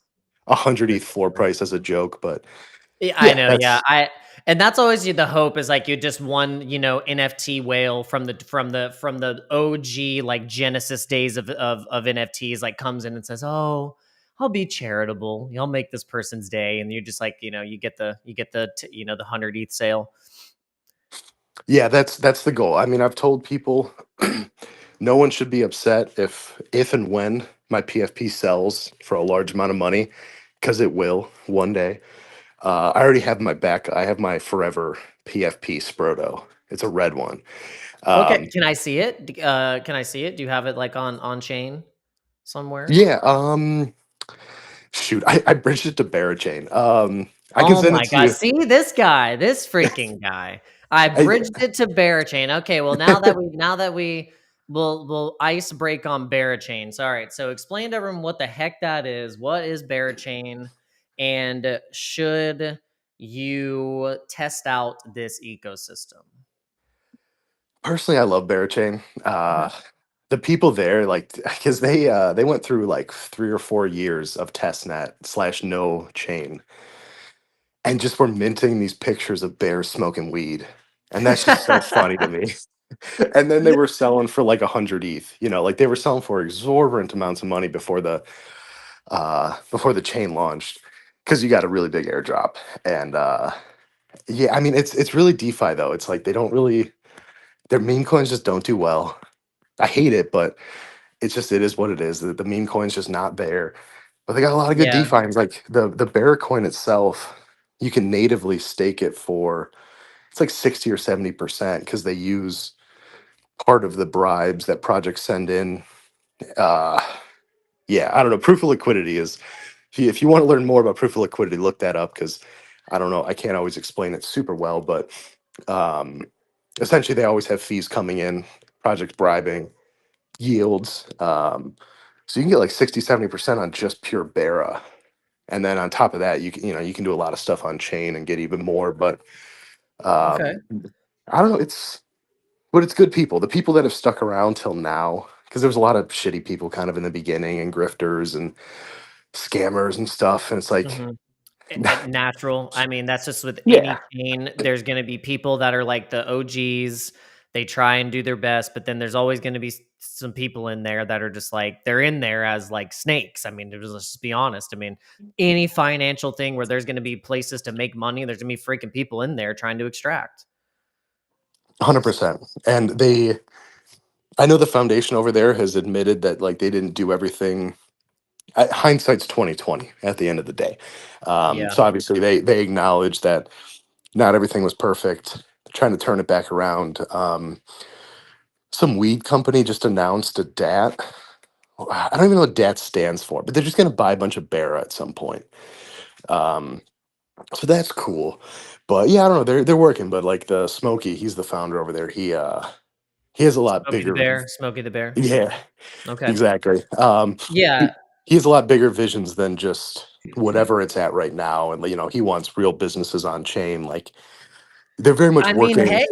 a hundred ETH floor Ridiculous. price as a joke. But Yeah, I yeah, know. Yeah, that's and that's always the hope is like you just one NFT whale from the OG like Genesis days of NFTs like comes in and says, "Oh, I'll be charitable. I'll make this person's day," and you're just like the 100 ETH sale. yeah, that's the goal. I mean, I've told people no one should be upset if and when my PFP sells for a large amount of money, because it will one day. I already have my back. I have my forever PFP Sproto. It's a red one. Okay, Um, can I see it? Can I see it? Do you have it like on chain somewhere? yeah. Shoot, I bridged it to Barachain. I can Oh send it my to god, you. see this guy, this freaking guy. I I, bridged it to Barachain. Okay, well now that we will ice break on Barachain. All right, so explain to everyone what the heck that is. What is Barachain, and should you test out this ecosystem? personally, I love Barachain. Okay. The people there, like, because they went through like 3 or 4 years of testnet slash no chain, and just were minting these pictures of bears smoking weed, and that's just so funny to me. And then they were selling for like 100 ETH. Like they were selling for exorbitant amounts of money before the chain launched, because you got a really big airdrop. And yeah, I mean it's really DeFi though. It's like they don't really, their meme coins just don't do well. I hate it, but it is what it is. The meme coin's just not there. But they got a lot of good Yeah. DeFi. Like the Bear coin itself, you can natively stake it for, it's like 60 or 70% because they use part of the bribes that projects send in. Uh, yeah, I don't know. Proof of liquidity is, if you want to learn more about proof of liquidity, look that up because I don't know. I can't always explain it super well, but um, essentially they always have fees coming in, projects bribing, yields. So you can get like 60, 70% on just pure Bera. And then on top of that, you can do a lot of stuff on chain and get even more. But Okay. um, I don't know. But it's good people. The people that have stuck around till now, because there was a lot of shitty people kind of in the beginning and grifters and scammers and stuff. And it's like, Mhm. Natural. I mean, that's just with yeah, any chain. There's going to be people that are like the OGs. They try and do their best, but then there's always going to be some people in there that are just like they're in there as like snakes. I mean, let's just be honest. I mean, any financial thing where there's going to be places to make money, there's going to be freaking people in there trying to extract. 100%. And I know the foundation over there has admitted that like they didn't do everything. Hindsight's 2020 at the end of the day. Yeah. So obviously they acknowledge that not everything was perfect. They're trying to turn it back around. Some weed company just announced a DAT. I don't even know what DAT stands for, but they're just going to buy a bunch of Bera at some point. Um, so that's cool. But yeah, I don't know. They're working, but like the Smokey, he's the founder over there. He has a lot Smokey the bigger. Bear. Smokey the Bear. Yeah, Okay. exactly. Yeah. He has a lot bigger visions than just whatever it's at right now, and he wants real businesses on chain. Like they're very much I mean, working. hey,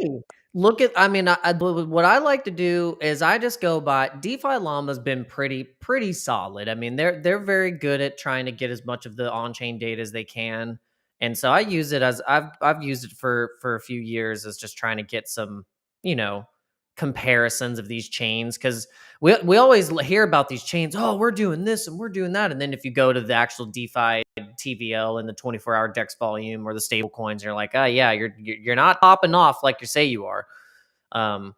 look at I mean, what I like to do is I just go by DeFi Llama's been pretty solid. I mean, they're very good at trying to get as much of the on-chain data as they can. And so I use it as I've used it for a few years as just trying to get some, you know, comparisons of these chains because we always hear about these chains. Oh, we're doing this and we're doing that. And then if you go to the actual DeFi TVL and the 24-hour DEX volume or the stable coins, you're like, oh yeah, you're not popping off like you say you are. Um,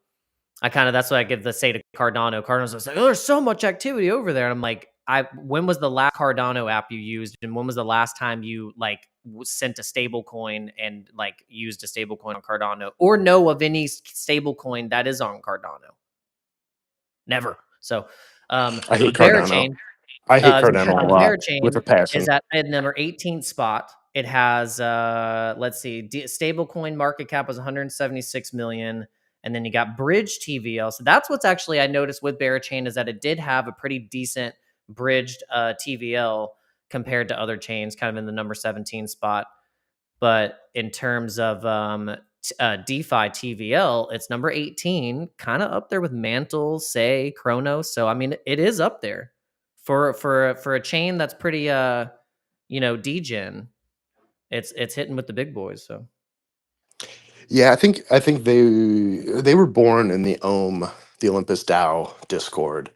I kind of that's what I give the say to Cardano. Cardano's just like, oh, there's so much activity over there. And I'm like, when was the last Cardano app you used, and when was the last time you like sent a stable coin and like used a stable coin on Cardano, or know of any stable coin that is on Cardano? Never. So, I hate with Cardano. Berachain, I hate Cardano a lot with Berachain a passion. is at number 18th spot. It has let's see, stablecoin market cap was 176 million, and then you got bridge TVL. So that's what's actually I noticed with Berachain is that it did have a pretty decent bridged TVL compared to other chains, kind of in the number 17 spot. But in terms of DeFi TVL, it's number 18, kind of up there with Mantle, Say, Chronos. So I mean, it is up there for a chain that's pretty degen. It's hitting with the big boys. So Yeah, I think they were born in the Olympus DAO Discord,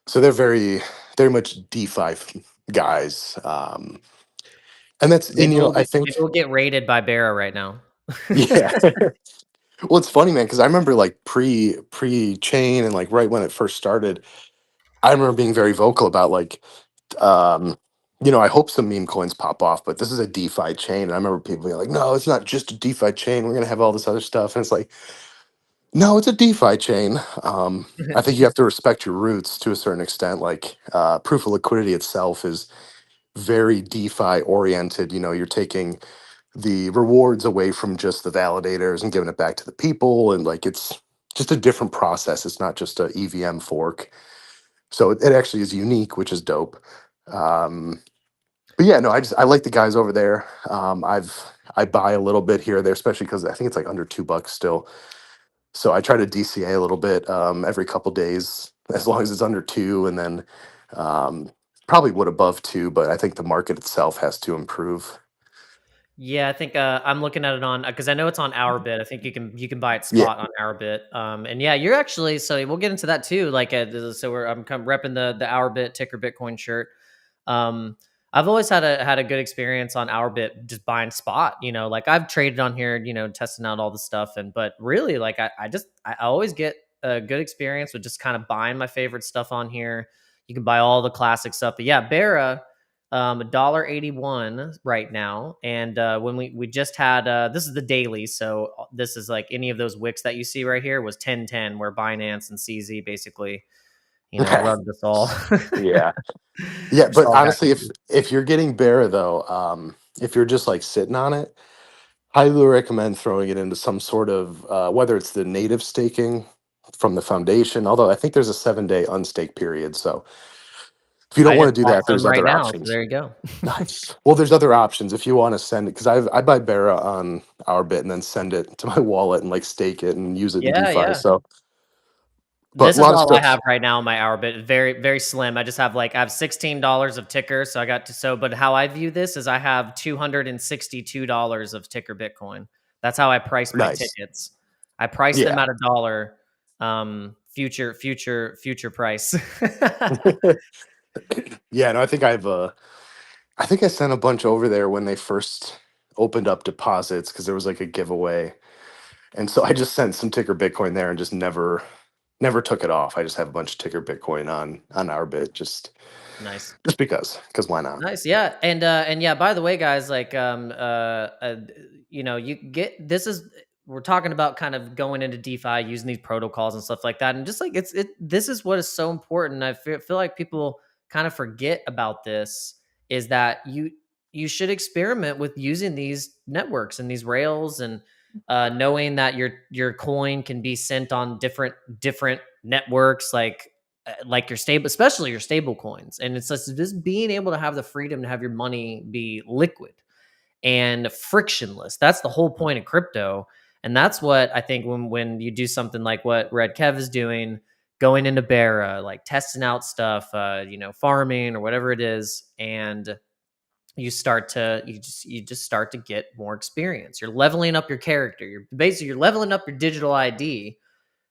so they're very much DeFi guys. And that's and I think maybe we'll get raided by Barra right now. yeah. Well, it's funny, man, because I remember like pre chain and like right when it first started, I remember being very vocal about like um I hope some meme coins pop off, but this is a DeFi chain. And I remember people being like, no, it's not just a DeFi chain. We're gonna have all this other stuff. And it's like, no, it's a DeFi chain. I think you have to respect your roots to a certain extent. Like proof of liquidity itself is very DeFi oriented. You're taking the rewards away from just the validators and giving it back to the people. And like it's just a different process. It's not just a EVM fork. So it actually is unique, which is dope. Um, but yeah, no, I like the guys over there. I buy a little bit here or there, especially because I think it's like under $2 still. So I try to DCA a little bit every couple days, as long as it's under two, and then um, probably would above two. But I think the market itself has to improve. Yeah, I think I'm looking at it on because I know it's on OurBit. I think you can buy it Yeah, spot on OurBit. And yeah, you're actually so we'll get into that too. Like so I'm kind of repping the OurBit ticker Bitcoin shirt. Um, I've always had a good experience on OurBit just buying spot. Like I've traded on here, testing out all the stuff, but really like I always get a good experience with just kind of buying my favorite stuff on here. You can buy all the classic stuff, but yeah, Barra. $1.81 right now. And when we just had this is the daily, so this is like any of those wicks that you see right here was 10.10, where Binance and CZ basically, rugged us all. Yeah. Yeah, Just but all got honestly, if you're getting Bear though, if you're just like sitting on it, highly recommend throwing it into some sort of whether it's the native staking from the foundation. Although I think there's a 7-day unstake period, so if you don't I want just to do bought that, some there's right other now, so options. there you go. Nice. Well, there's other options if you want to send it because I buy Bera on OURBIT and then send it to my wallet and like stake it and use it in Yeah, DeFi. yeah. So, but This a is lot of all I stuff. have right now in my Ourbit. Very, very slim. I just have I have $16 of ticker. So I got to but how I view this is I have $262 of ticker Bitcoin. That's how I price my Nice. tickets. I price them Yeah. at $1. Future price. Yeah. No, I think I think I sent a bunch over there when they first opened up deposits because there was like a giveaway, and so I just sent some ticker Bitcoin there and just never took it off. I just have a bunch of ticker Bitcoin on OURBIT Nice. just because why not? Nice, yeah, and yeah. By the way, guys, you get this is we're talking about kind of going into DeFi, using these protocols and stuff like that, and just like this is what is so important. I feel like people kind of forget about this is that you should experiment with using these networks and these rails and knowing that your coin can be sent on different networks like your stable, especially your stable coins. And it's just being able to have the freedom to have your money be liquid and frictionless. That's the whole point of crypto. And that's what I think when you do something like what Redkev is doing, going into Bera, like testing out stuff, farming or whatever it is, and you just start to get more experience. You're leveling up your character. You're leveling up your digital ID.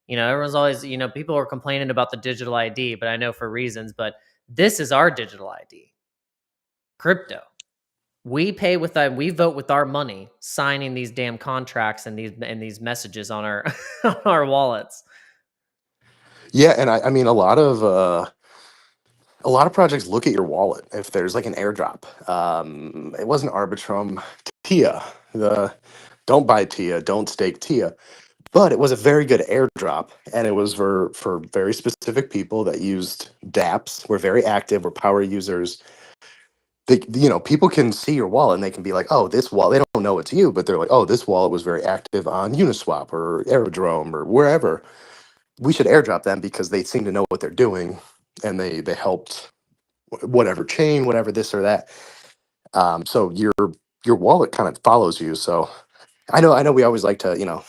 Everyone's always, people are complaining about the digital ID, but I know for reasons, but this is our digital ID. Crypto. We pay with that, we vote with our money, signing these damn contracts and these messages on our on our wallets. Yeah, and I mean a lot of projects look at your wallet if there's like an airdrop. It wasn't Arbitrum, Tia. The don't buy Tia, don't stake Tia. But it was a very good airdrop, and it was for very specific people that used DApps, were very active, were power users. People can see your wallet and they can be like, oh, this wallet. They don't know it's you, but they're like, oh, this wallet was very active on Uniswap or Aerodrome or wherever. We should airdrop them because they seem to know what they're doing, and they helped whatever chain, whatever this or that. So your wallet kind of follows you. So I know we always like to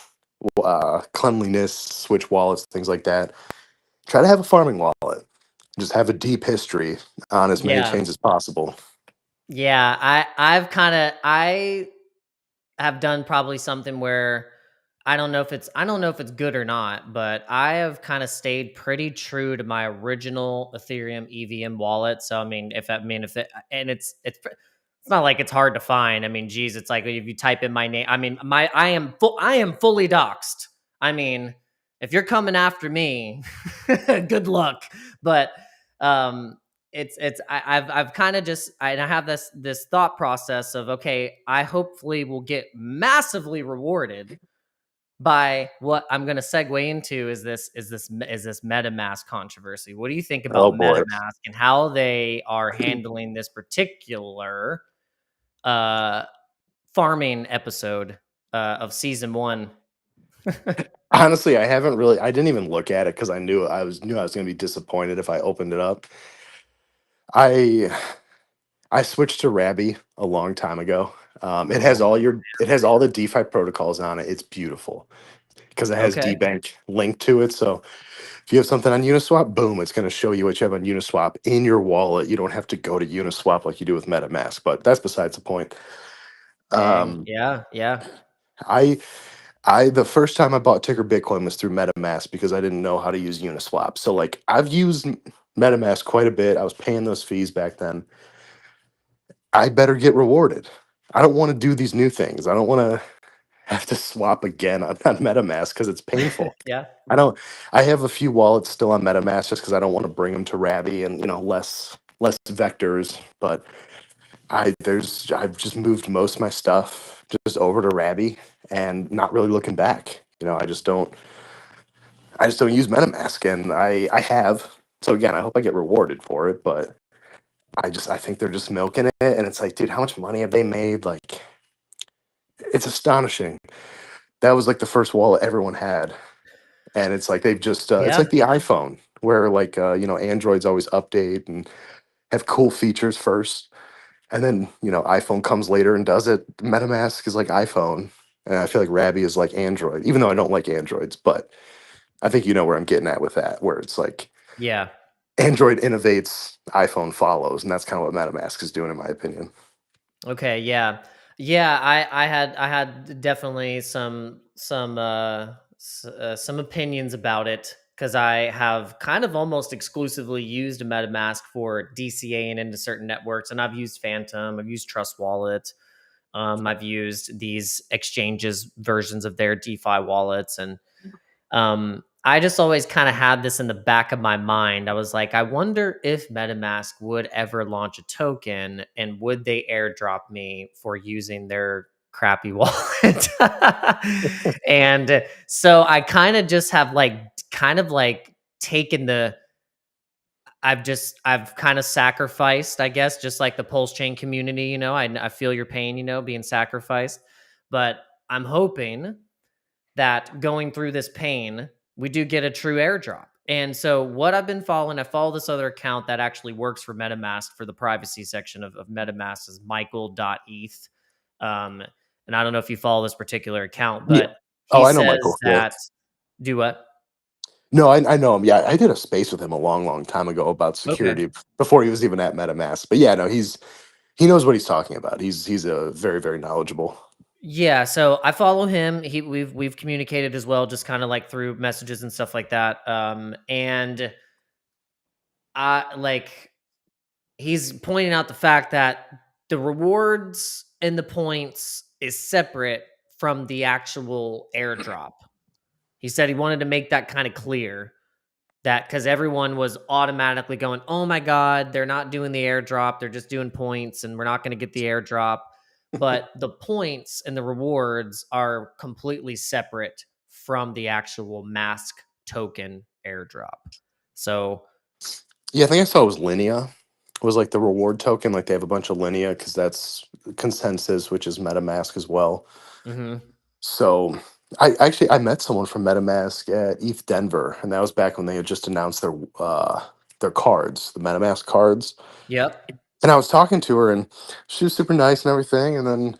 cleanliness, switch wallets, things like that. Try to have a farming wallet. Just have a deep history on as many Yeah. chains as possible. Yeah. I have done probably something where I don't know if it's good or not, but I have kind of stayed pretty true to my original Ethereum EVM wallet. So I mean, if it, and it's not like it's hard to find. I mean, geez, it's like if you type in my name, I mean, I am fully doxxed. I mean, if you're coming after me, good luck. But um I've kind of just I have this thought process of, okay, I hopefully will get massively rewarded by what I'm going to segue into is this MetaMask controversy. What do you think Oh about boy. MetaMask and how they are handling this particular uh farming episode of season 1? Honestly, I didn't even look at it because I was gonna be disappointed if I opened it up. I I switched to Rabby a long time ago. Oh, it has all the DeFi protocols on it. It's beautiful because it has okay. DBank linked to it. So if you have something on Uniswap, boom, it's going to show you what you have on Uniswap in your wallet. You don't have to go to Uniswap like you do with MetaMask, but that's besides the point. Dang. Um, Yeah, yeah. I the first time I bought Ticker Bitcoin was through MetaMask because I didn't know how to use Uniswap. So like I've used MetaMask quite a bit. I was paying those fees back then. I better get rewarded. I don't want to do these new things. I don't want to have to swap again on MetaMask because it's painful. Yeah. I don't. I have a few wallets still on MetaMask just because I don't want to bring them to Rabby and less less vectors. But I've just moved most of my stuff just over to Rabby and not really looking back. I just don't use MetaMask, and I have. So again, I hope I get rewarded for it, but I think they're just milking it, and it's like, dude, how much money have they made? Like, it's astonishing. That was like the first wallet everyone had, and it's like they've just it's Yeah. like the iPhone, where like Androids always update and have cool features first, and then iPhone comes later and does it. MetaMask is like iPhone, and I feel like Rabby is like Android, even though I don't like Androids, but I think you know where I'm getting at with that, where it's like Yeah. Android innovates, iPhone follows, and that's kind of what MetaMask is doing, in my opinion. Okay, yeah. Yeah, I had definitely some opinions about it because I have kind of almost exclusively used MetaMask for DCAing into certain networks, and I've used Phantom, I've used Trust Wallet, I've used these exchanges versions of their DeFi wallets, and I just always kind of had this in the back of my mind. I was like, I wonder if MetaMask would ever launch a token and would they airdrop me for using their crappy wallet? And so I kind of just have like taken I've kind of sacrificed, I guess, just like the Pulse Chain community, I feel your pain, being sacrificed. But I'm hoping that going through this pain, we do get a true airdrop. And so what I've been following, I follow this other account that actually works for MetaMask for the privacy section of MetaMask is Michael.eth. And I don't know if you follow this particular account, Yeah. but Oh, he I know says Michael. Yeah. that do what? No, I know him. Yeah, I did a space with him a long, long time ago about Okay. security before he was even at MetaMask. But yeah, no, he knows what he's talking about. He's a very, very knowledgeable. Yeah, so I follow him. We've communicated as well, just kind of like through messages and stuff like that. And I like he's pointing out the fact that the rewards and the points is separate from the actual airdrop. He said he wanted to make that kind of clear that because everyone was automatically going, oh my God, they're not doing the airdrop. They're just doing points and we're not going to get the airdrop. But the points and the rewards are completely separate from the actual mask token airdrop. So, Yeah, I think I saw it was Linea. Was like the reward token. Like they have a bunch of Linea because that's consensus, which is MetaMask as well. mhm. So I met someone from MetaMask at ETH Denver, and that was back when they had just announced their cards, the MetaMask cards. Yep. And I was talking to her, and she was super nice and everything. And then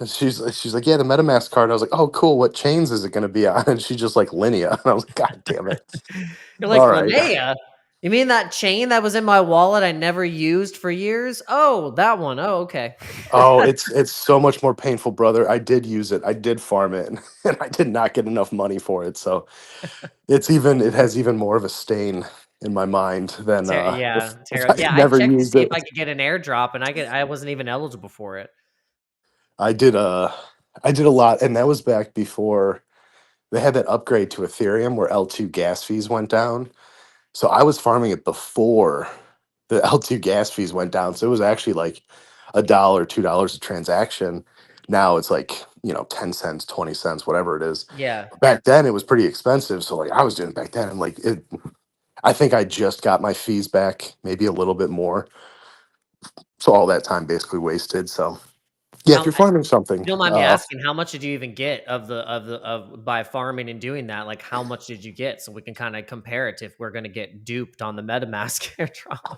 she's like, "Yeah, the MetaMask card." I was like, "Oh, cool. What chains is it going to be on?" And she's just like, "Linea." And I was like, "God damn it! You're All like, right." Linnea? You mean that chain that was in my wallet I never used for years? Oh, that one. Oh, okay. Oh, it's so much more painful, brother. I did use it. I did farm it, and I did not get enough money for it. So it has even more of a stain in my mind than Yeah, if Tara. I Yeah, had I never checked to used see if it. I could get an airdrop, and I wasn't even eligible for it. I did I did a lot, and that was back before they had that upgrade to Ethereum where L2 gas fees went down. So I was farming it before the L2 gas fees went down. So it was actually like $1, $2 a transaction. Now it's like, 10 cents, 20 cents, whatever it is. Yeah. Back then it was pretty expensive. So like I was doing it back then. And like I think I just got my fees back, maybe a little bit more. So all that time basically wasted. So yeah, if How you're farming you something, don't mind me asking, how much did you even get of by farming and doing that? Like, how much did you get so we can kind of compare it if we're gonna get duped on the MetaMask airdrop?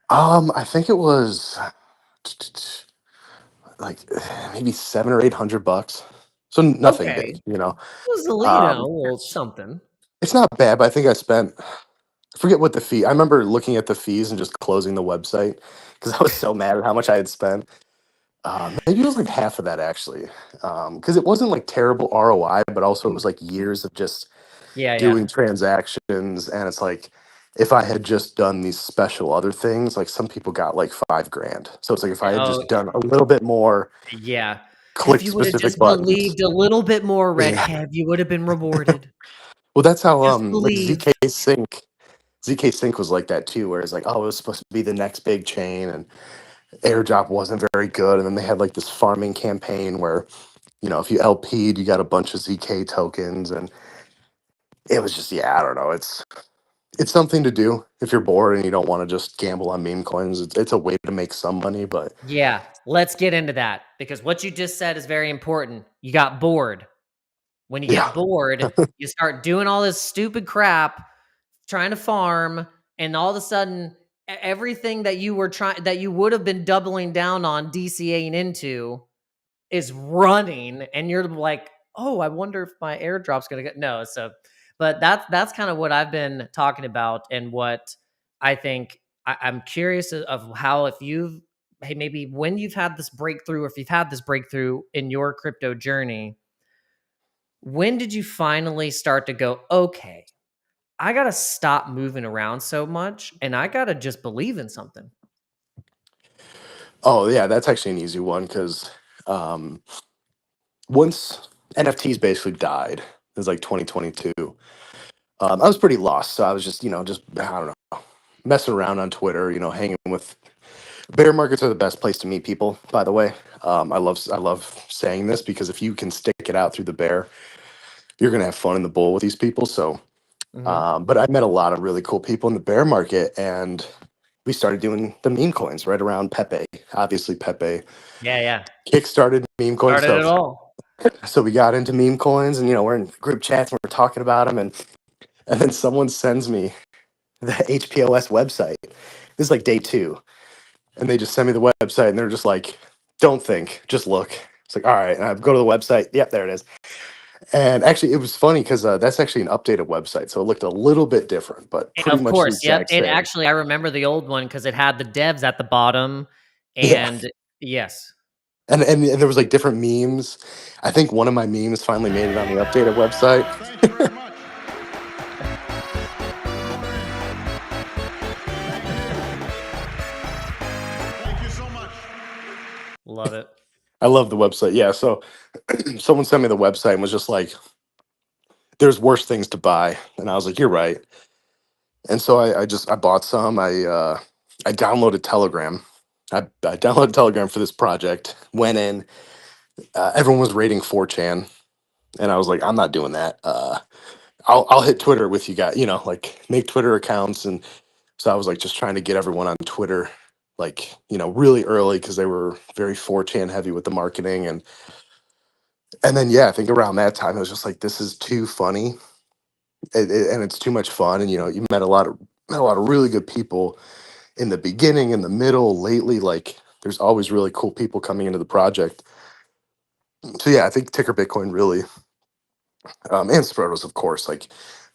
I think it was like maybe 700 or 800 bucks. So nothing Okay. big, you know. It was a Um, well, something. it's not bad, but I think I forget what the fee. I remember looking at the fees and just closing the website because I was so mad at how much I had spent. Maybe it was like half of that actually, because it wasn't like terrible ROI, but also it was like years of just Yeah, yeah. doing transactions, and it's like if I had just done these special other things, like some people got like 5 grand. So it's like if I had Oh, just done a little bit more, yeah. If clicked you would have specific just buttons. believed a little bit more, Yeah. Redkev, you would have been rewarded. Well, that's how Just like believe. ZK Sync. ZK Sync was like that too, where it's like, oh, it was supposed to be the next big chain, and airdrop wasn't very good. And then they had like this farming campaign where, if you LP'd, you got a bunch of ZK tokens, and it was just, yeah, I don't know. It's something to do if you're bored and you don't want to just gamble on meme coins. It's a way to make some money, but Yeah, let's get into that because what you just said is very important. You got bored. When you yeah. get bored, you start doing all this stupid crap, trying to farm, and all of a sudden, everything that you would have been doubling down on DCAing into is running, and you're like, oh, I wonder if my airdrop's gonna get no. So, but that's kind of what I've been talking about, and what I think I'm curious of how if you've hey maybe when you've had this breakthrough, or if you've had this breakthrough in your crypto journey, when did you finally start to go, okay, I gotta stop moving around so much, and I gotta just believe in something. Oh, yeah, that's actually an easy one because um, once NFTs basically died, it was like 2022. I was pretty lost, so I was just I don't know, messing around on Twitter, hanging with bear markets are the best place to meet people. By the way, I love saying this because if you can stick it out through the bear, you're gonna have fun in the bull with these people. So, Hmm. but I met a lot of really cool people in the bear market, and we started doing the meme coins right around Pepe. Obviously, Pepe Yeah, yeah. kickstarted meme coins. Started So it all. so we got into meme coins, and we're in group chats and we're talking about them, and then someone sends me the HPOS website. This is like day two, and they just send me the website, and they're just like, "Don't think, just look." It's like, all right, and I go to the website. Yep, there it is. And actually, it was funny because that's actually an updated website, so it looked a little bit different, but pretty Of much the course, yep. exact It same. actually I remember the old one because it had the devs at the bottom, Yeah, and yes. and there was like different memes. I think one of my memes finally made it on the updated website. Thank you very much. Thank you so much. Love it. I love the website. Yeah, so someone sent me the website and was just like, "There's worse things to buy," and I was like, "You're right." And so I bought some. I downloaded Telegram. I downloaded Telegram for this project. Went in. Everyone was rating 4chan, and I was like, I'm not doing that. I'll hit Twitter with you guys. Like make Twitter accounts, and so I was like just trying to get everyone on Twitter, like really early because they were very 4chan heavy with the marketing, and then yeah, I think around that time it was just like this is too funny, and it's too much fun, and you met a lot of really good people in the beginning, in the middle, lately. Like there's always really cool people coming into the project. So yeah, I think Ticker Bitcoin really, and Sprotos, of course, like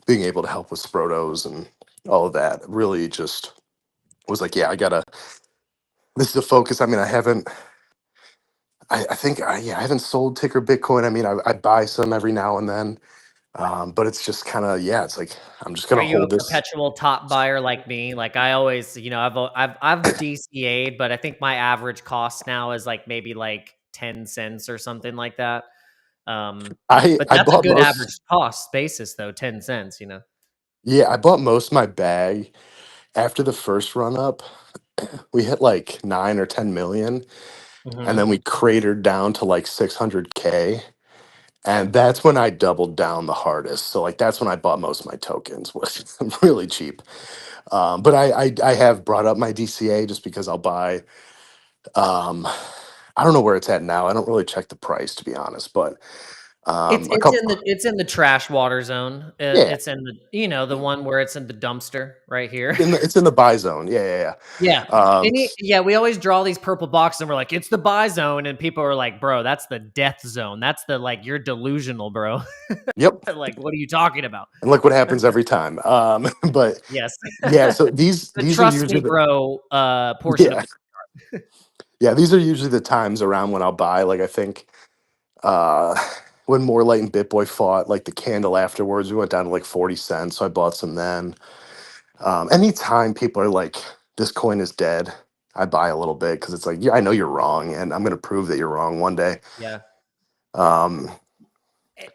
being able to help with Sprotos and all of that really just was like, yeah, this is a focus. I mean, I think, I haven't sold Ticker Bitcoin. I mean, I buy some every now and then, but it's just kind of, yeah, it's like, I'm just going Are to you a hold this. perpetual top buyer like me? Like I always, I've DCA'd, but I think my average cost now is like maybe like 10 cents or something like that. But I that's a bought good average most, cost basis though, 10 cents. yeah, I bought most of my bag after the first run up. We hit like 9 or 10 million, and Mhm. then we cratered down to like 600K. And that's when I doubled down the hardest. So like that's when I bought most of my tokens, was really cheap. But I have brought up my DCA just because I'll buy. Um, I don't know where it's at now. I don't really check the price to be honest, but It's a it's in couple. the trash water zone. Yeah, It's in the one where it's in the dumpster right here. it's in the buy zone. Yeah, yeah, Yeah. yeah. Yeah, we always draw these purple boxes and we're like, it's the buy zone. And people are like, bro, that's the death zone. That's the like, you're delusional, bro. Yep. Like, what are you talking about? And look what happens every time. But Yes. yeah, so these The these are trust me, usually bro, portion of yeah, yeah, these are usually the times around when I'll buy. Like I think uh when Morelight and Bitboy fought, like the candle afterwards, we went down to like 40 cents. So I bought some then. Anytime people are like, this coin is dead, I buy a little bit because it's like, yeah, I know you're wrong, and I'm gonna prove that you're wrong one day. yeah. Um,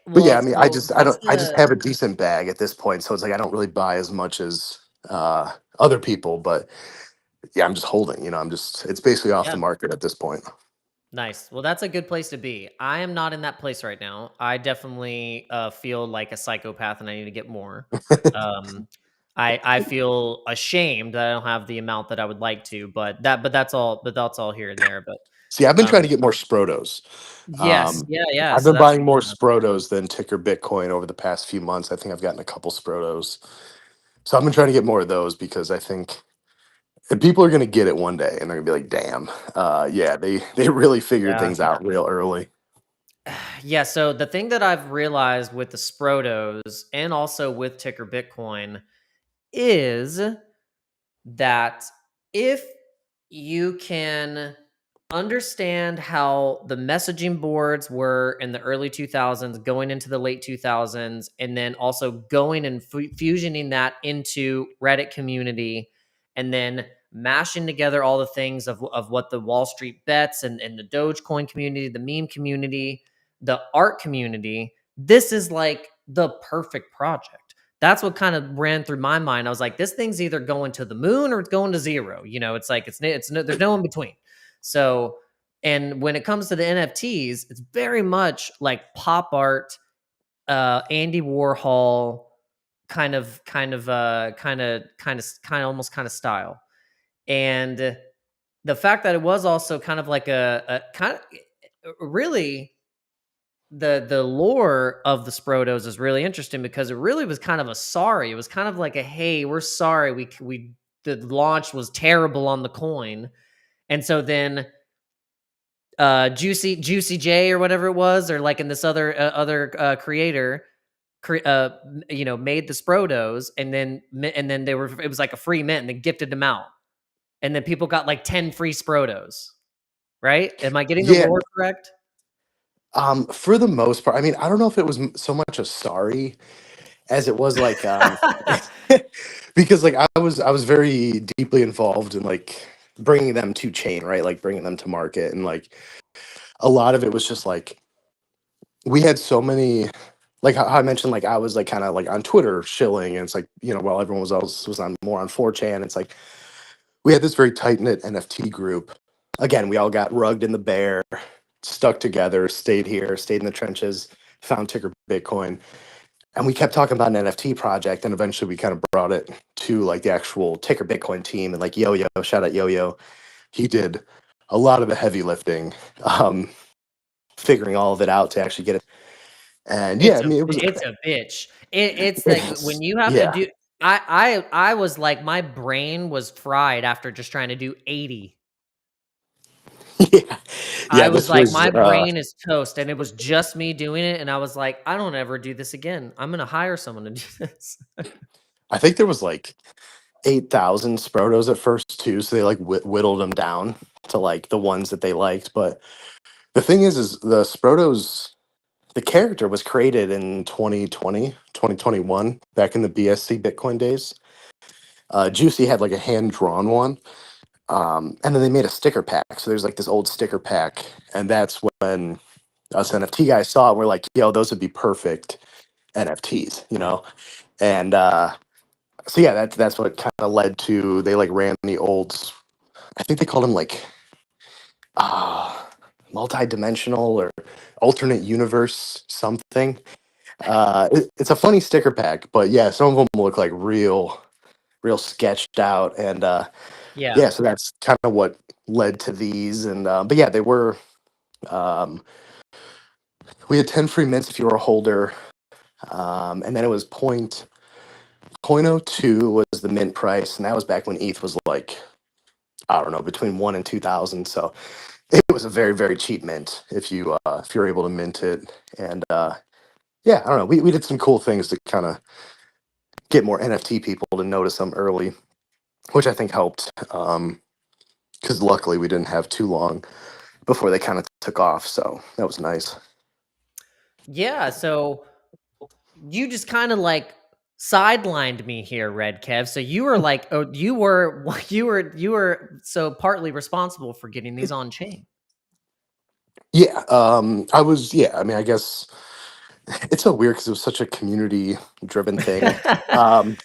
but yeah, I Well, mean, well, I what's just the have a decent bag at this point, so it's like I don't really buy as much as other people, but yeah, I'm just holding. It's basically off the Yeah. market at this point. Nice. Well, that's a good place to be. I am not in that place right now. I definitely feel like a psychopath, and I need to get more. Um, I feel ashamed that I don't have the amount that I would like to, but that's all. But that's all here and there. But See, I've been trying um, to get more Sprotos. yes, yeah. I've So been that's buying more Sprotos than Ticker Bitcoin over the past few months. I think I've gotten a couple Sprotos. So I've been trying to get more of those because I think and people are going to get it one day and they're going to be like, damn, yeah, they really figured yeah. things out real early. Yeah, so the thing that I've realized with the Sprotos and also with Ticker Bitcoin is that if you can understand how the messaging boards were in the early 2000s, going into the late 2000s, and then also going and fusioning that into Reddit community, and then mashing together all the things of what the Wall Street bets and the Dogecoin community, the meme community, the art community, this is like the perfect project. That's what kind of ran through my mind. I was like, this thing's either going to the moon or it's going to zero. It's like it's no, there's no in between. So, and when it comes to the NFTs, it's very much like pop art, Andy Warhol almost kind of style. And the fact that it was also kind of like a kind of really the lore of the Sprotos is really interesting because it really was kind of a sorry. It was kind of like a hey, we're sorry. We the launch was terrible on the coin, and so then Juicy J or whatever it was, or like in this other creator, made the Sprotos, and then it was like a free mint, and they gifted them out, and then people got like 10 free Sprotos. Right? Am I getting the Yeah. lore correct? For the most part, I mean, I don't know if it was so much a sorry as it was like, because like I was very deeply involved in like bringing them to chain, right? Like bringing them to market. And like a lot of it was just like, we had so many, like how I mentioned, like I was like kind of like on Twitter shilling, and it's like, while everyone else was on more on 4chan, it's like we had this very tight knit NFT group. Again, we all got rugged in the bear, stuck together, stayed here, stayed in the trenches, found Ticker Bitcoin, and we kept talking about an NFT project. And eventually we kind of brought it to like the actual Ticker Bitcoin team, and like Yo-Yo, shout out Yo-Yo, he did a lot of the heavy lifting, figuring all of it out to actually get it. And yeah, I mean, it was It's a bitch. It's like when you have to yeah. do. I was like, my brain was fried after just trying to do 80. Yeah, I yeah, was this like, was my brain is toast, and it was just me doing it, and I was like, I don't ever do this again. I'm gonna hire someone to do this. I think there was like 8,000 Sprotos at first too, so they like whittled them down to like the ones that they liked. But the thing is the Sprotos, the character was created in 2020, 2021, back in the BSC Bitcoin days. Juicy had like a hand drawn one. And then they made a sticker pack. So there's like this old sticker pack. And that's when us NFT guys saw it. And we're like, yo, those would be perfect NFTs. And so yeah, that's what kind of led to, they like ran the old, I think they called them like uh multi-dimensional or alternate universe something. It's a funny sticker pack, but yeah, some of them look like real sketched out. And Yeah, yeah, so that's kind of what led to these. And but yeah, they were um we had 10 free mints if you were a holder. And then it was 0.02 was the mint price, and that was back when ETH was like, I don't know, between 1 and 2,000. So it was a very, very cheap mint if you're able to mint it. And yeah, I don't know. We did some cool things to kind of get more NFT people to notice them early, which I think helped. Because luckily we didn't have too long before they kind of took off. So that was nice. yeah. So you just kind of like sidelined me here, Redkev. So you were like, oh, you were so partly responsible for getting these on chain. Yeah, I was. Yeah, I mean, I guess it's so weird because it was such a community driven thing. Um,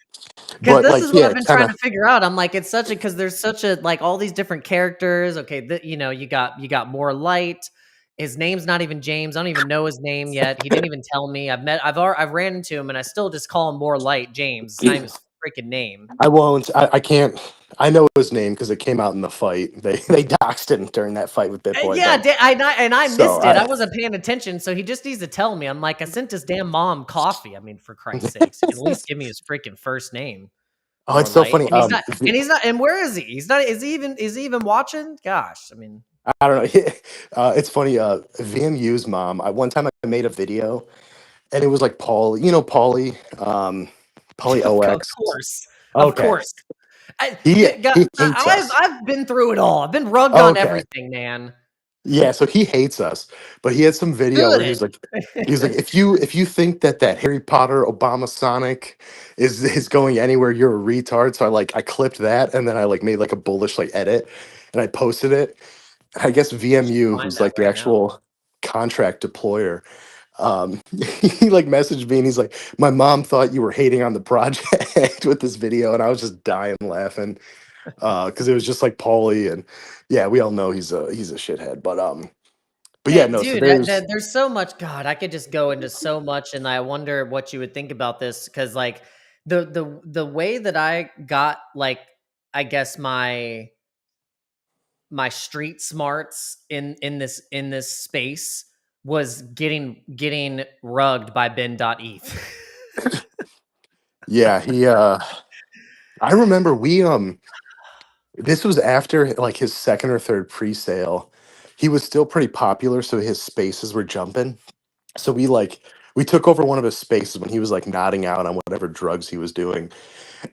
Because But this like, is what yeah, I've been kind trying of. to figure out. I'm like, it's such a because there's such a like all these different characters. Okay, you got more light. His name's not even James. I don't even know his name yet. He didn't even tell me. I've ran into him and I still just call him more light James. It's not even his freaking name. I won't. I can't. I know his name because it came out in the fight. They doxed him during that fight with Bitboy. Yeah, But I so missed it. I wasn't paying attention, so he just needs to tell me. I'm like, I sent his damn mom coffee. I mean, for Christ's sakes, he can at least give me his freaking first name. oh, More it's so light, funny. and he's not, and where is he? He's not. Is he even watching? Gosh, I mean, I don't know. It's funny. VMU's mom. One time I made a video, and it was like Paul. You know, Paulie. Paulie of OX. course, of Okay. course. He he hates I've us. been through it all. I've been rugged on Okay. everything, man. Yeah, so he hates us, but he had some video where Good. he was like, if you think that Harry Potter Obama Sonic is going anywhere, you're a retard. So I clipped that and then I like made like a bullish like edit and I posted it. I guess VMU, Find who's that like the right now. actual contract deployer, he like messaged me and he's like, my mom thought you were hating on the project with this video, and I was just dying laughing because it was just like Paulie, and yeah, we all know he's a shithead, but yeah, no. So Dude, there's there's so much. God, I could just go into so much, and I wonder what you would think about this because, like, the way that I got, like, I guess my street smarts in this space was getting rugged by Ben.eth. yeah, I remember this was after like his second or third pre-sale. He was still pretty popular, so his spaces were jumping. So we took over one of his spaces when he was like nodding out on whatever drugs he was doing.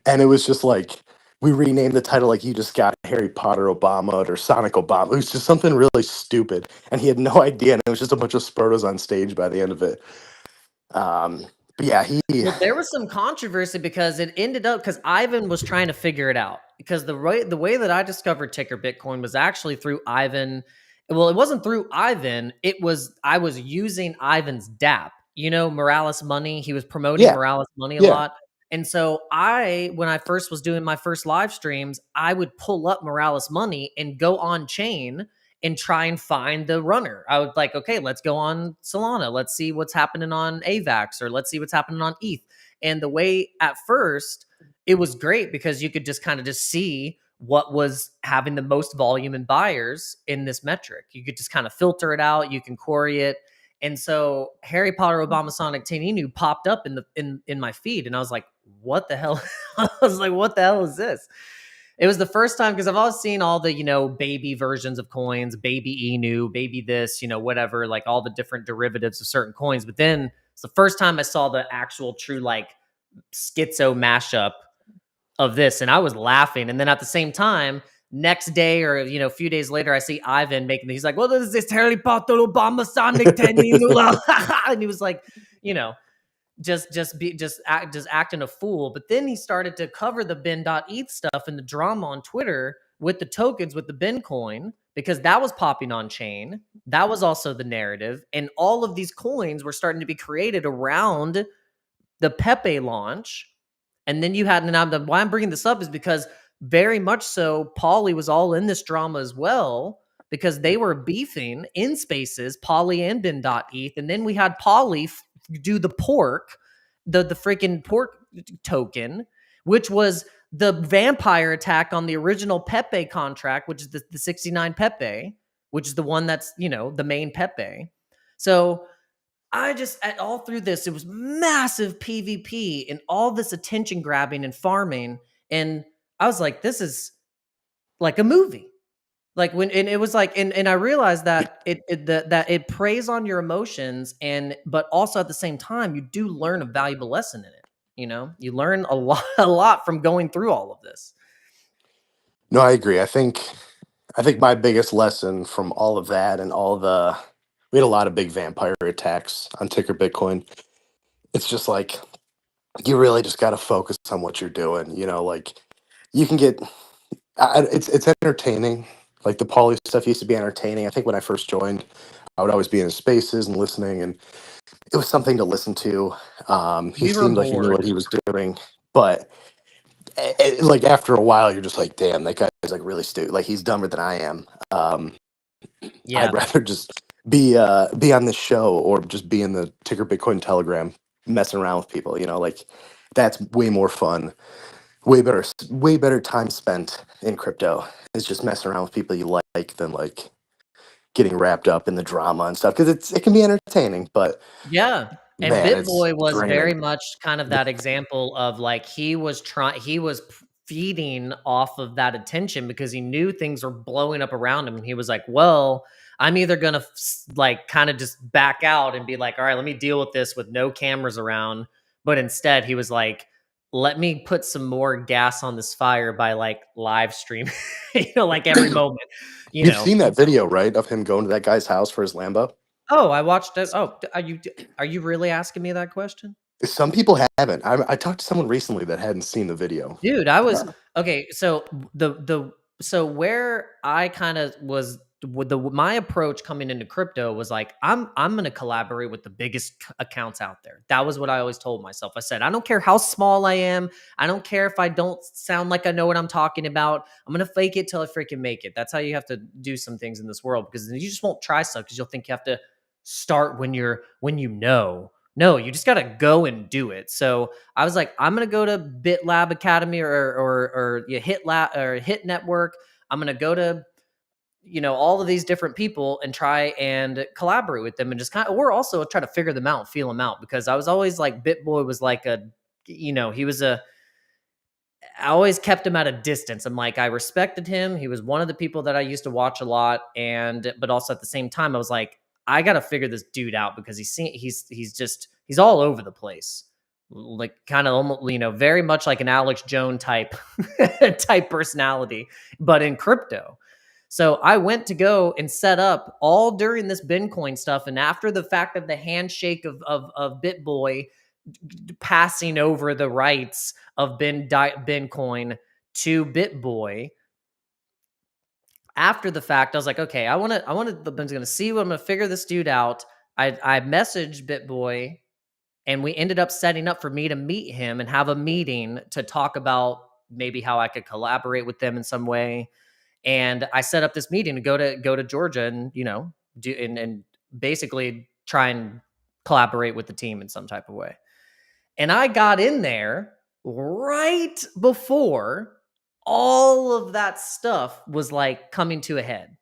And it was just like we renamed the title like you just got Harry Potter Obama or Sonic Obama. It was just something really stupid. And he had no idea. And it was just a bunch of Spurtos on stage by the end of it. But yeah, Well, there was some controversy because it ended up because Ivan was trying to figure it out because the way that I discovered Ticker Bitcoin was actually through Ivan. Well, it wasn't through Ivan. I was using Ivan's DApp. You know, Morales Money. He was promoting yeah, Morales Money a yeah. lot. And so when I first was doing my first live streams, I would pull up Morales Money and go on chain and try and find the runner. I would like, okay, let's go on Solana. Let's see what's happening on AVAX or let's see what's happening on ETH. And the way at first, it was great because you could just kind of just see what was having the most volume and buyers in this metric. You could just kind of filter it out. You can query it. And so Harry Potter Obama Sonic Teninu popped up in my feed. And I was like, what the hell? I was like, what the hell is this? It was the first time because I've always seen all the, baby versions of coins, baby Inu, baby this, whatever, like all the different derivatives of certain coins. But then it's the first time I saw the actual true like schizo mashup of this. And I was laughing. And then at the same time, next day or, a few days later, I see Ivan making, he's like, well, this is this Harry Potter Obama Sonic Teninu. And he was like, just acting a fool. But then he started to cover the Ben.eth stuff and the drama on Twitter with the tokens with the Ben coin because that was popping on chain. That was also the narrative, and all of these coins were starting to be created around the Pepe launch. And then you had, and why I'm bringing this up is because very much so Paulie was all in this drama as well because they were beefing in spaces, Paulie and Ben.eth. And then we had Paulie do the the freaking pork token, which was the vampire attack on the original Pepe contract, which is the 69 Pepe, which is the one that's, the main Pepe. So I just, all through this, it was massive PvP and all this attention grabbing and farming. And I was like, this is like a movie. Like and it was like, and I realized that that it preys on your emotions, but also at the same time, you do learn a valuable lesson in it. You learn a lot from going through all of this. No, I agree. I think my biggest lesson from all of that and we had a lot of big vampire attacks on Ticker Bitcoin. It's just like you really just got to focus on what you're doing. Like you can get it's entertaining. Like the Pauly stuff used to be entertaining. I think when I first joined, I would always be in his spaces and listening, and it was something to listen to. He We were seemed like he knew bored. what he was doing, but like after a while, you're just like, damn, that guy is like really stupid. Like he's dumber than I am. Yeah. I'd rather just be on this show or just be in the Ticker Bitcoin Telegram messing around with people. You know, like that's way more fun, way better time spent in crypto is just messing around with people you like than like getting wrapped up in the drama and stuff because it can be entertaining, but Yeah. And man, it's BitBoy was very draining. much kind of that example of like he was feeding off of that attention because he knew things were blowing up around him. And he was like, well, I'm either going to like kind of just back out and be like, all right, let me deal with this with no cameras around. But instead, he was like, let me put some more gas on this fire by like live stream, like every moment, You've seen that video, right, of him going to that guy's house for his Lambo? Oh, I watched it. Oh, are you really asking me that question? Some people haven't. I talked to someone recently that hadn't seen the video. Dude, I was okay. So so where I kind of was with my approach coming into crypto was like I'm going to collaborate with the biggest accounts out there. That was what I always told myself. I said I don't care how small I am. I don't care if I don't sound like I know what I'm talking about. I'm going to fake it till I freaking make it. That's how you have to do some things in this world because you just won't try stuff because you'll think you have to start when you know. No, you just got to go and do it. So I was like, I'm gonna go to BitLab Academy or Hit Lab or Hit Network. I'm gonna go to all of these different people and try and collaborate with them and just kind of, or also try to figure them out, feel them out because I was always like BitBoy was like he was I always kept him at a distance. I'm like, I respected him. He was one of the people that I used to watch a lot. But also at the same time, I was like, I got to figure this dude out because he's all over the place. Like kind of almost, very much like an Alex Jones type, type personality, but in crypto. So I went to go and set up all during this Bitcoin stuff. And after the fact of the handshake of BitBoy passing over the rights of Bitcoin to BitBoy. After the fact, I was like, okay, I'm going to see what I'm going to figure this dude out. I messaged BitBoy and we ended up setting up for me to meet him and have a meeting to talk about maybe how I could collaborate with them in some way. And I set up this meeting to go to Georgia and, do and basically try and collaborate with the team in some type of way. And I got in there right before all of that stuff was like coming to a head.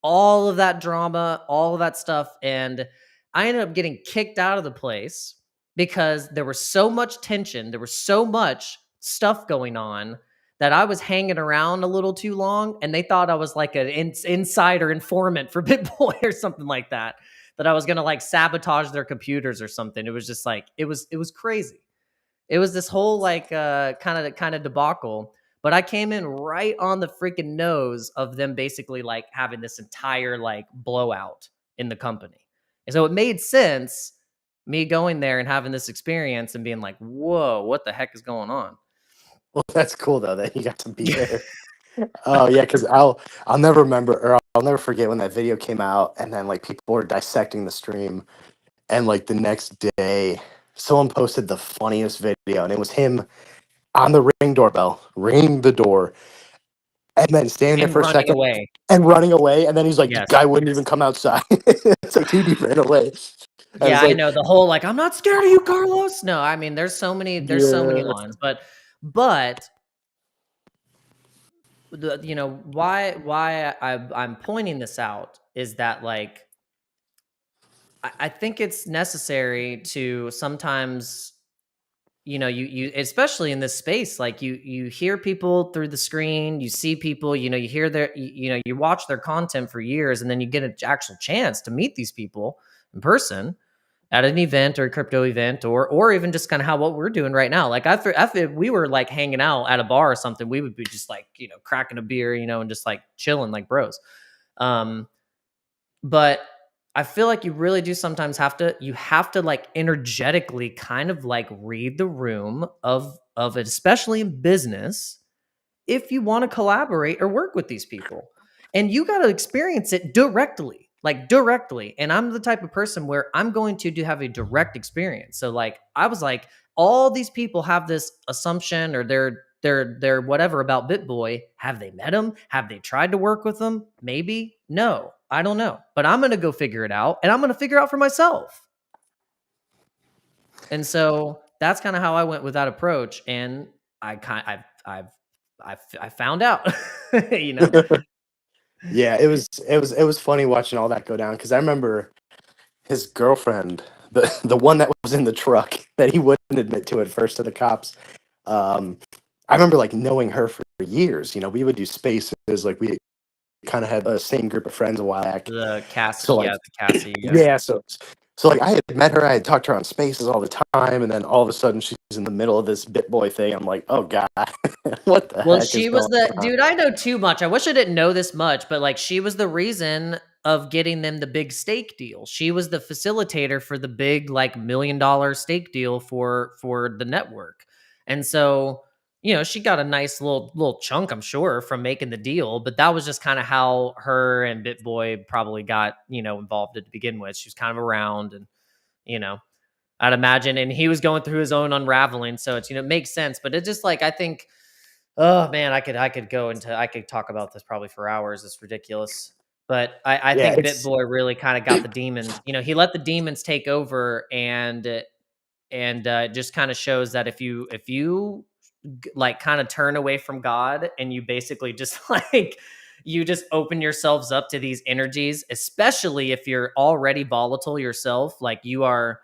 All of that drama, all of that stuff. And I ended up getting kicked out of the place because there was so much tension. There was so much stuff going on that I was hanging around a little too long. And they thought I was like an insider informant for BitBoy or something like that. That I was going to like sabotage their computers or something. It was just like, it was crazy. It was this whole like kind of debacle, but I came in right on the freaking nose of them basically like having this entire like blowout in the company. And so it made sense me going there and having this experience and being like, "Whoa, what the heck is going on?" Well, that's cool though that you got to be there. Oh yeah, because I'll never remember or I'll never forget when that video came out and then like people were dissecting the stream and like the next day someone posted the funniest video and it was him on the ring doorbell, ringing the door, and then standing there And for a running second away. and running away, and then he's like, the Yes. guy wouldn't even come outside. It's like he ran away. And Yeah, it's I like, know the whole like I'm not scared of you, Carlos. No, I mean there's so many yeah. lines, but why I'm pointing this out is that like I think it's necessary to sometimes you especially in this space like you hear people through the screen, you see people, you hear you watch their content for years and then you get an actual chance to meet these people in person at an event or a crypto event or even just kind of what we're doing right now. Like if we were like hanging out at a bar or something, we would be just like, cracking a beer, and just like chilling like bros. But I feel like you really do sometimes have to like energetically kind of like read the room of it, especially in business, if you want to collaborate or work with these people. And you got to experience it directly, like directly. And I'm the type of person where I'm going to have a direct experience. So like I was like, all these people have this assumption or they're whatever about BitBoy. Have they met him? Have they tried to work with him? Maybe. No, I don't know. But I'm gonna go figure it out, and I'm gonna figure out for myself. And so that's kind of how I went with that approach, and I found out, you know. Yeah, it was funny watching all that go down because I remember his girlfriend, the one that was in the truck that he wouldn't admit to at first to the cops. I remember like knowing her for years. You know, we would do spaces, like we kind of had the same group of friends a while back. The Cassie, So like, the Cassie, yeah, so like I had met her, I had talked to her on spaces all the time, and then all of a sudden she's in the middle of this BitBoy thing. I'm like, oh god, what the Well, heck is she was going the on? dude. I know too much. I wish I didn't know this much, but like she was the reason of getting them the big stake deal. She was the facilitator for the big like $1 million stake deal for the network. And so, you know, she got a nice little chunk, I'm sure, from making the deal, but that was just kind of how her and BitBoy probably got, you know, involved to begin with. She was kind of around, and you know, I'd imagine, and he was going through his own unraveling, so it's, you know, it makes sense, but it just like I think, oh man, I could talk about this probably for hours. It's ridiculous. But I Yeah, think it's BitBoy really kind of got the demons. You know, he let the demons take over, and it just kind of shows that if you like kind of turn away from God, and you basically just like you just open yourselves up to these energies, especially if you're already volatile yourself, like you're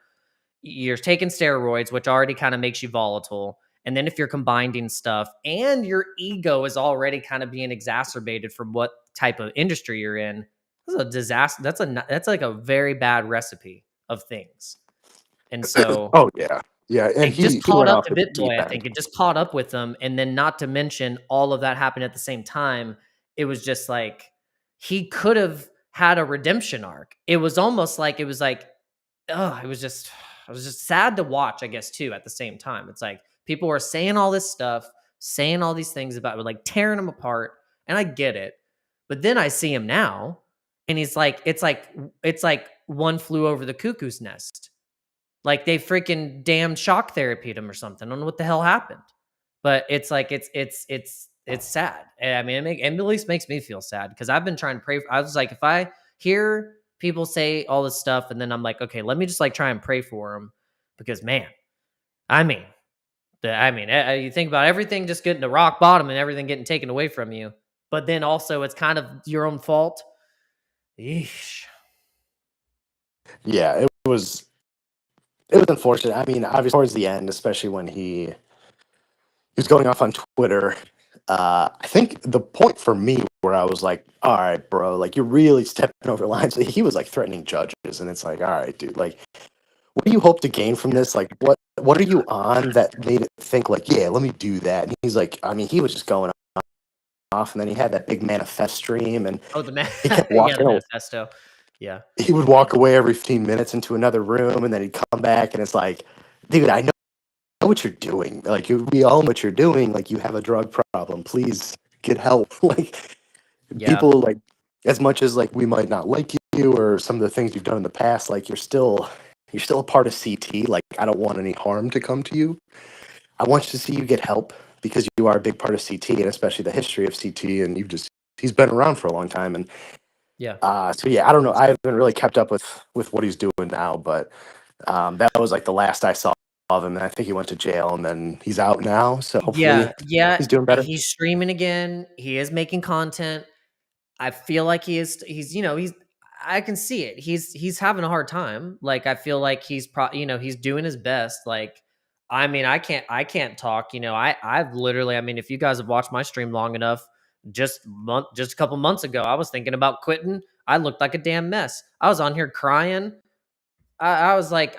taking steroids, which already kind of makes you volatile. And then if you're combining stuff and your ego is already kind of being exacerbated from what type of industry you're in, that's a disaster. That's like a very bad recipe of things. And so oh yeah, yeah, and it just he caught went up off to the deep BitBoy. I end. think it just caught up with them. And then not to mention all of that happened at the same time. It was just like he could have had a redemption arc. It was almost like it was just sad to watch, I guess, too, at the same time. It's like people were saying all this stuff, saying all these things about like tearing him apart, and I get it. But then I see him now, and he's like, it's like one flew over the cuckoo's nest. Like they freaking damn shock therapied him or something. I don't know what the hell happened. But it's like it's sad. And I mean, it at least makes me feel sad because I've been trying to pray. I was like, if I hear people say all this stuff, and then I'm like, okay, let me just like try and pray for them, because man, I mean, you think about everything just getting to rock bottom and everything getting taken away from you, but then also it's kind of your own fault. Yeesh. Yeah, it was unfortunate. I mean, obviously towards the end, especially when he was going off on Twitter. I think the point for me where I was like, all right, bro, like you're really stepping over lines. He was like threatening judges, and it's like, all right, dude, like what do you hope to gain from this? Like what are you on that made it think like, yeah, let me do that? And he's like, I mean, he was just going off, and then he had that big manifest stream, and Oh, the he kept yeah, the walking manifesto. Yeah. he would walk away every 15 minutes into another room, and then he'd come back, and it's like, dude, I know what you're doing. Like we all know what you're doing. Like you have a drug problem. Please get help. Like Yeah. people, like as much as like we might not like you or some of the things you've done in the past, like you're still a part of CT. Like I don't want any harm to come to you. I want you to see you get help because you are a big part of CT, and especially the history of CT. And he's been around for a long time. And Yeah. so yeah, I don't know. I haven't really kept up with what he's doing now, but that was like the last I saw of him, and I think he went to jail, and then he's out now. So hopefully Yeah, he's doing better. he's streaming again. He is making content. I feel like he's, you know, I can see it. He's having a hard time. Like I feel like you know, he's doing his best. Like I mean, I can't talk, you know. I've literally, I mean, if you guys have watched my stream long enough, just a couple months ago, I was thinking about quitting. I looked like a damn mess. I was on here crying. I was like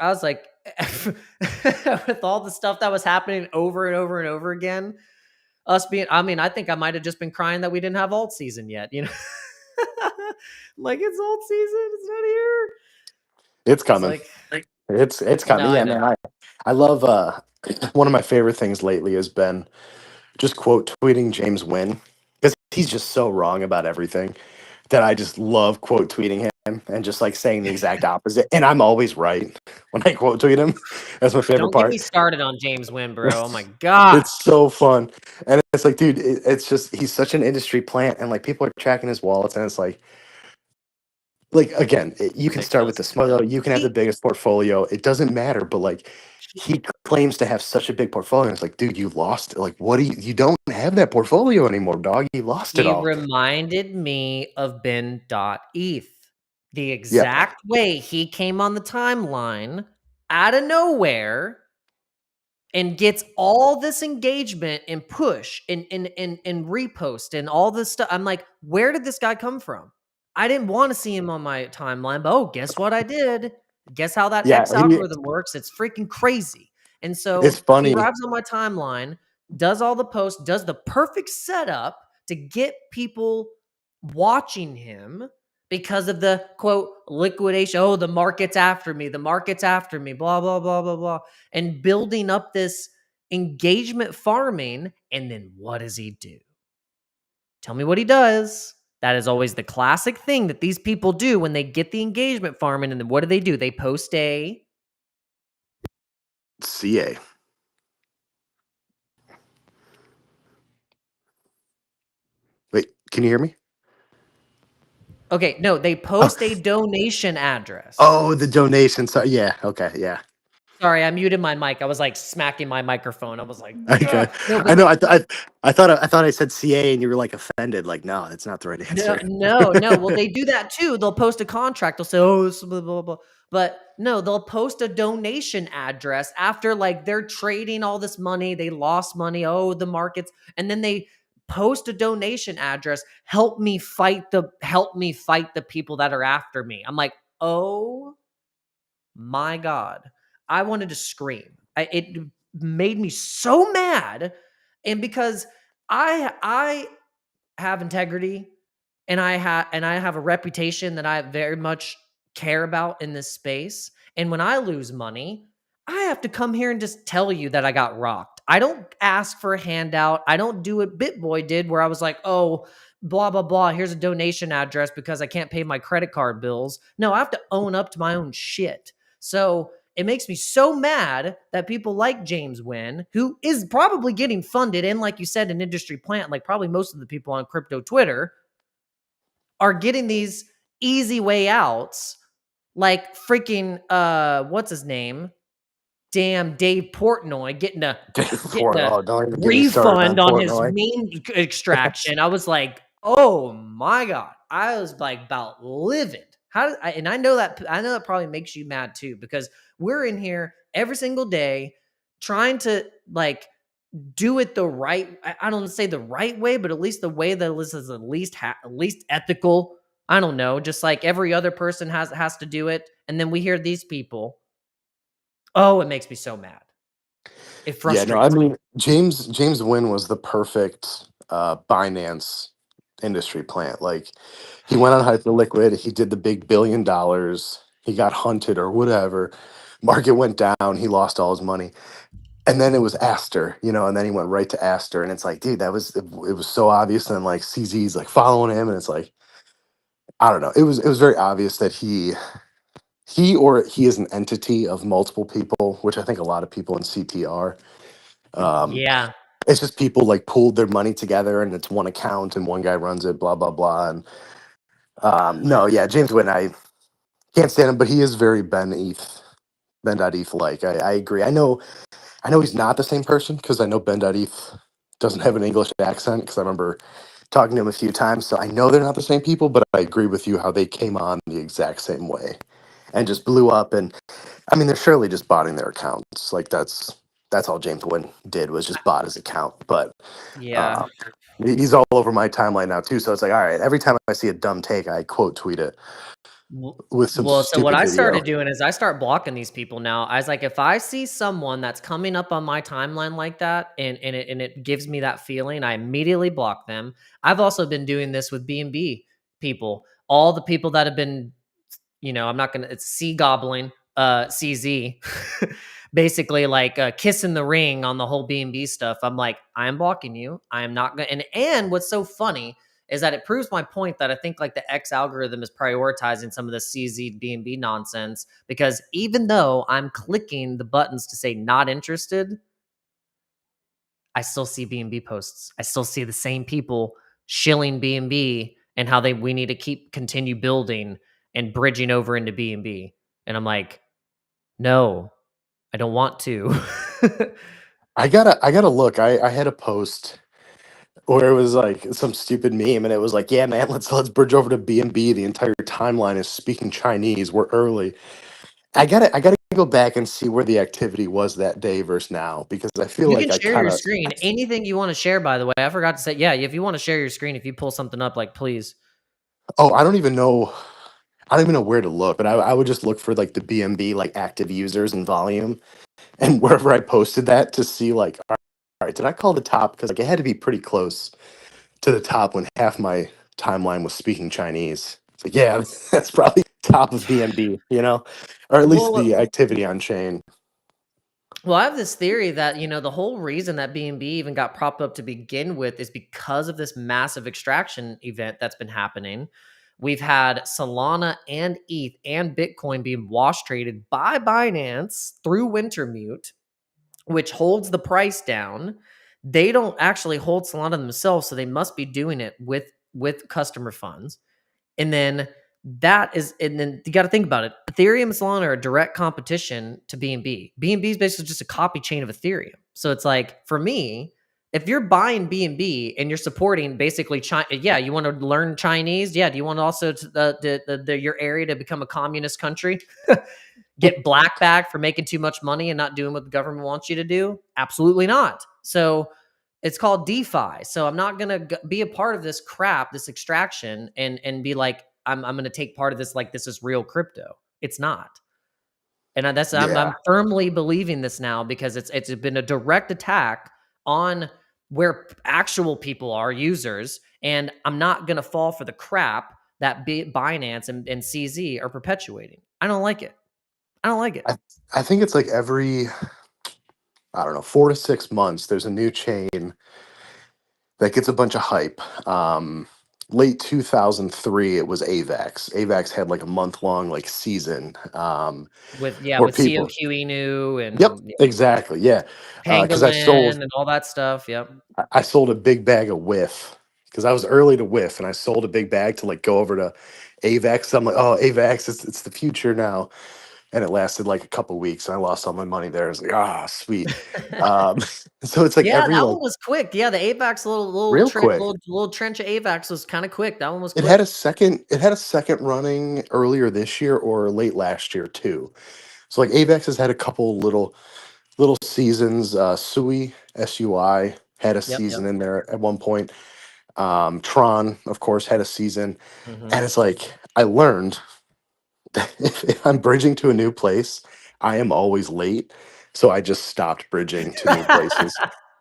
with all the stuff that was happening over and over and over again, I mean, I think I might have just been crying that we didn't have alt season yet, you know. Like it's alt season, it's not here. It's It's coming. like It's no, coming. I Yeah, know. man. I love one of my favorite things lately has been just quote tweeting James Wynn because he's just so wrong about everything that I just love quote tweeting him and just like saying the exact opposite. And I'm always right when I quote tweet him. That's my favorite Don't get me part. started on James Wynn, bro. Oh my god. It's so fun. And it's like, dude, it's just he's such an industry plant, and like people are tracking his wallets, and it's like again, you can start with Ridiculous. the small, you can have the He, biggest portfolio. It doesn't matter, but like he claims to have such a big portfolio. And it's like, dude, you lost it. Like, what do you don't have that portfolio anymore, dog. You lost it he all. reminded me of Ben.eth. The Yeah. exact way he came on the timeline out of nowhere and gets all this engagement and push and repost and all this stuff. I'm like, where did this guy come from? I didn't want to see him on my timeline, but oh, guess what I did? Guess how that Yeah. X algorithm works? It's freaking crazy. And It's so he funny. arrives on my timeline, does all the posts, does the perfect setup to get people watching him because of the quote liquidation. Oh, the market's after me. The market's after me. Blah, blah, blah, blah, blah. And building up this engagement farming. And then what does he do? Tell me what he does. That is always the classic thing that these people do when they get the engagement farming. And then what do? They post a CA. Wait, can you hear me? okay, no, they Oh, post a donation address. oh, the donation. So yeah, okay, yeah. Sorry, I muted my mic. I was like smacking my microphone. I was like, Okay. no, I but know. I thought I said CA, and you were like offended. Like, no, that's not the right no, answer. no, no. Well, they do that too. They'll post a contract. They'll say, "Oh, this blah blah blah," but no, they'll post a donation address after like they're trading all this money. They lost money. Oh, the markets, and then they post a donation address. Help me fight the people that are after me. I'm like, oh my god, I wanted to scream. It made me so mad, and because I have integrity and I have a reputation that I very much care about in this space. And when I lose money, I have to come here and just tell you that I got rocked. I don't ask for a handout. I don't do what BitBoy did where I was like, "Oh, blah blah blah, here's a donation address because I can't pay my credit card bills." No, I have to own up to my own shit. So, it makes me so mad that people like James Wynn, who is probably getting funded and like you said an industry plant like probably most of the people on crypto Twitter are getting these easy way outs like freaking what's his name? Damn Dave Portnoy getting a Oh, don't even get me started on refund on his Portnoy. meme extraction. I was like, "Oh my god." I was like about livid. And I know that probably makes you mad too because we're in here every single day trying to like do it the right I don't say the right way, but at least the way that this is at least ethical. I don't know, just like every other person has to do it. And then we hear these people. Oh, it makes me so mad. It Yeah, no, I frustrates me. mean James Wynn was the perfect Binance industry plant. Like he went on Hyperliquid, he did the big $1 billion, he got hunted or whatever. Market went down, he lost all his money. And then it was Aster, and then he went right to Aster. And it's like, dude, it was so obvious. And like CZ's like following him, and it's like, I don't know. It was very obvious that he is an entity of multiple people, which I think a lot of people in CT are. Um, Yeah. it's just people like pooled their money together, and it's one account, and one guy runs it. Blah blah blah. And no, yeah, James Witten, I can't stand him, but he is very Ben.eth like. I agree. I know he's not the same person because I know Ben.eth doesn't have an English accent because I remember talking to him a few times. So I know they're not the same people, but I agree with you how they came on the exact same way and just blew up. And I mean, they're surely just botting their accounts. Like that's all James Wynn did was just bought his account. But Yeah. uh, he's all over my timeline now too. So it's like, all right, every time I see a dumb take, I quote tweet it with some Well, so what stupid I video. started doing is I start blocking these people now. I was like, if I see someone that's coming up on my timeline like that, and it gives me that feeling, I immediately block them. I've also been doing this with B&B people. All the people that have been, I'm not gonna. It's sea gobbling, CZ, basically like kissing the ring on the whole B&B stuff. I'm like, I am blocking you. I am not gonna. And what's so funny is that it proves my point that I think like the X algorithm is prioritizing some of the CZ BNB nonsense, because even though I'm clicking the buttons to say not interested, I still see BNB posts. I still see the same people shilling BNB and how we need to continue building and bridging over into BNB. And I'm like, no, I don't want to. I gotta look. I had a post where it was like some stupid meme, and it was like, "Yeah, man, let's bridge over to BNB. The entire timeline is speaking Chinese. We're early." I gotta go back and see where the activity was that day versus now, because I feel You like can I share your kind of. screen. Anything you want to share, by the way. I forgot to say, yeah, if you want to share your screen, if you pull something up, like, please. Oh, I don't even know. I don't even know where to look, but I would just look for like the BNB like active users and volume, and wherever I posted that to see like, all right, did I call the top? Because like it had to be pretty close to the top when half my timeline was speaking Chinese. It's like, yeah, that's probably top of BNB, or at least Well, the activity on chain. Well, I have this theory that, the whole reason that BNB even got propped up to begin with is because of this massive extraction event that's been happening. We've had Solana and ETH and Bitcoin being wash traded by Binance through Wintermute, which holds the price down. They don't actually hold Solana themselves, so they must be doing it with customer funds. And then you got to think about it. Ethereum and Solana are a direct competition to BNB. BNB is basically just a copy chain of Ethereum. So it's like, for me, if you're buying BNB and you're supporting basically China, yeah, you want to learn Chinese, yeah. Do you want also your area to become a communist country? Get black bag for making too much money and not doing what the government wants you to do? Absolutely not. So it's called DeFi. So I'm not gonna be a part of this crap, this extraction, and be like, I'm gonna take part of this like this is real crypto. It's not. And I'm Yeah, firmly believing this now, because it's been a direct attack on where actual people are, users, and I'm not gonna fall for the crap that Binance and CZ are perpetuating. I don't like it. I don't like it. I think it's like every, I don't know, 4 to 6 months, there's a new chain that gets a bunch of hype. Late 2003, it was AVAX. AVAX had like a month long like season, With where with people. COQ Inu Yep, and exactly. Yeah, because Pangolin and all that stuff. Yep. I sold a big bag of whiff because I was early to whiff, and I sold a big bag to like go over to AVAX. I'm like, oh, AVAX, it's the future now, and it lasted like a couple weeks, and I lost all my money there. I was like, ah, sweet. Um, so it's like Yeah, every that like one was quick. Yeah, the AVAX real quick. little trench of AVAX was kind of quick. That one was It had a quick. second. It had a second running earlier this year or late last year too. So like AVAX has had a couple little seasons. Sui had a Yep, yep. season in there at one point. Tron, of course, had a season, Mhm. and it's like I learned that if I'm bridging to a new place, I am always late. So I just stopped bridging to new places.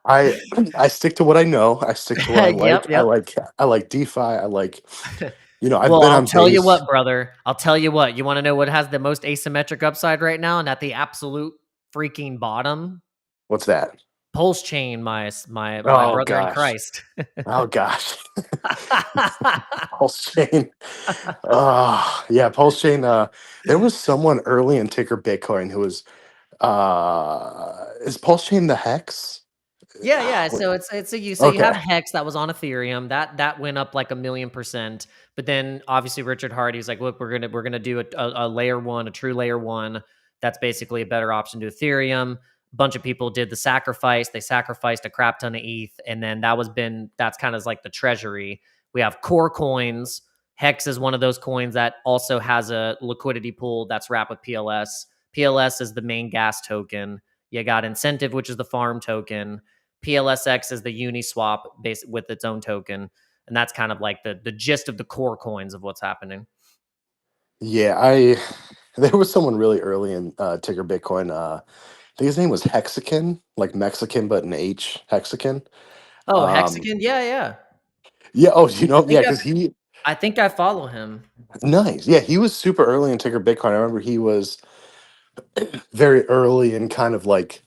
I I stick to what I know. I stick to what I like. Yep, yep. I like DeFi. I like, I've Well, been I'll on tell you base. what, brother. I'll tell you what. You wanna know what has the most asymmetric upside right now and at the absolute freaking bottom? What's that? Pulse Chain, my Oh brother in gosh. Christ. Oh gosh. Pulse chain. Yeah, Pulse chain. There was someone early in ticker Bitcoin who was is Pulse chain the hex? Yeah, yeah. So you Okay. have Hex that was on Ethereum that went up like 1,000,000%. But then obviously Richard Hardy's like, look, we're gonna do a layer one, a true layer one. That's basically a better option to Ethereum. A bunch of people did the sacrifice. They sacrificed a crap ton of ETH, and then that's kind of like the treasury. We have core coins. Hex is one of those coins that also has a liquidity pool that's wrapped with PLS. PLS is the main gas token. You got incentive, which is the farm token. PLSX is the Uniswap based with its own token. And that's kind of like the gist of the core coins of what's happening. Yeah, I there was someone really early in ticker Bitcoin. I think his name was Hexakin, like Mexican but an H, Hexakin. Oh, Um, Hexagon. Yeah, yeah. yeah, oh, I yeah, think because he I think I follow him. nice. Yeah, he was super early in ticker Bitcoin. I remember he was very early and kind of like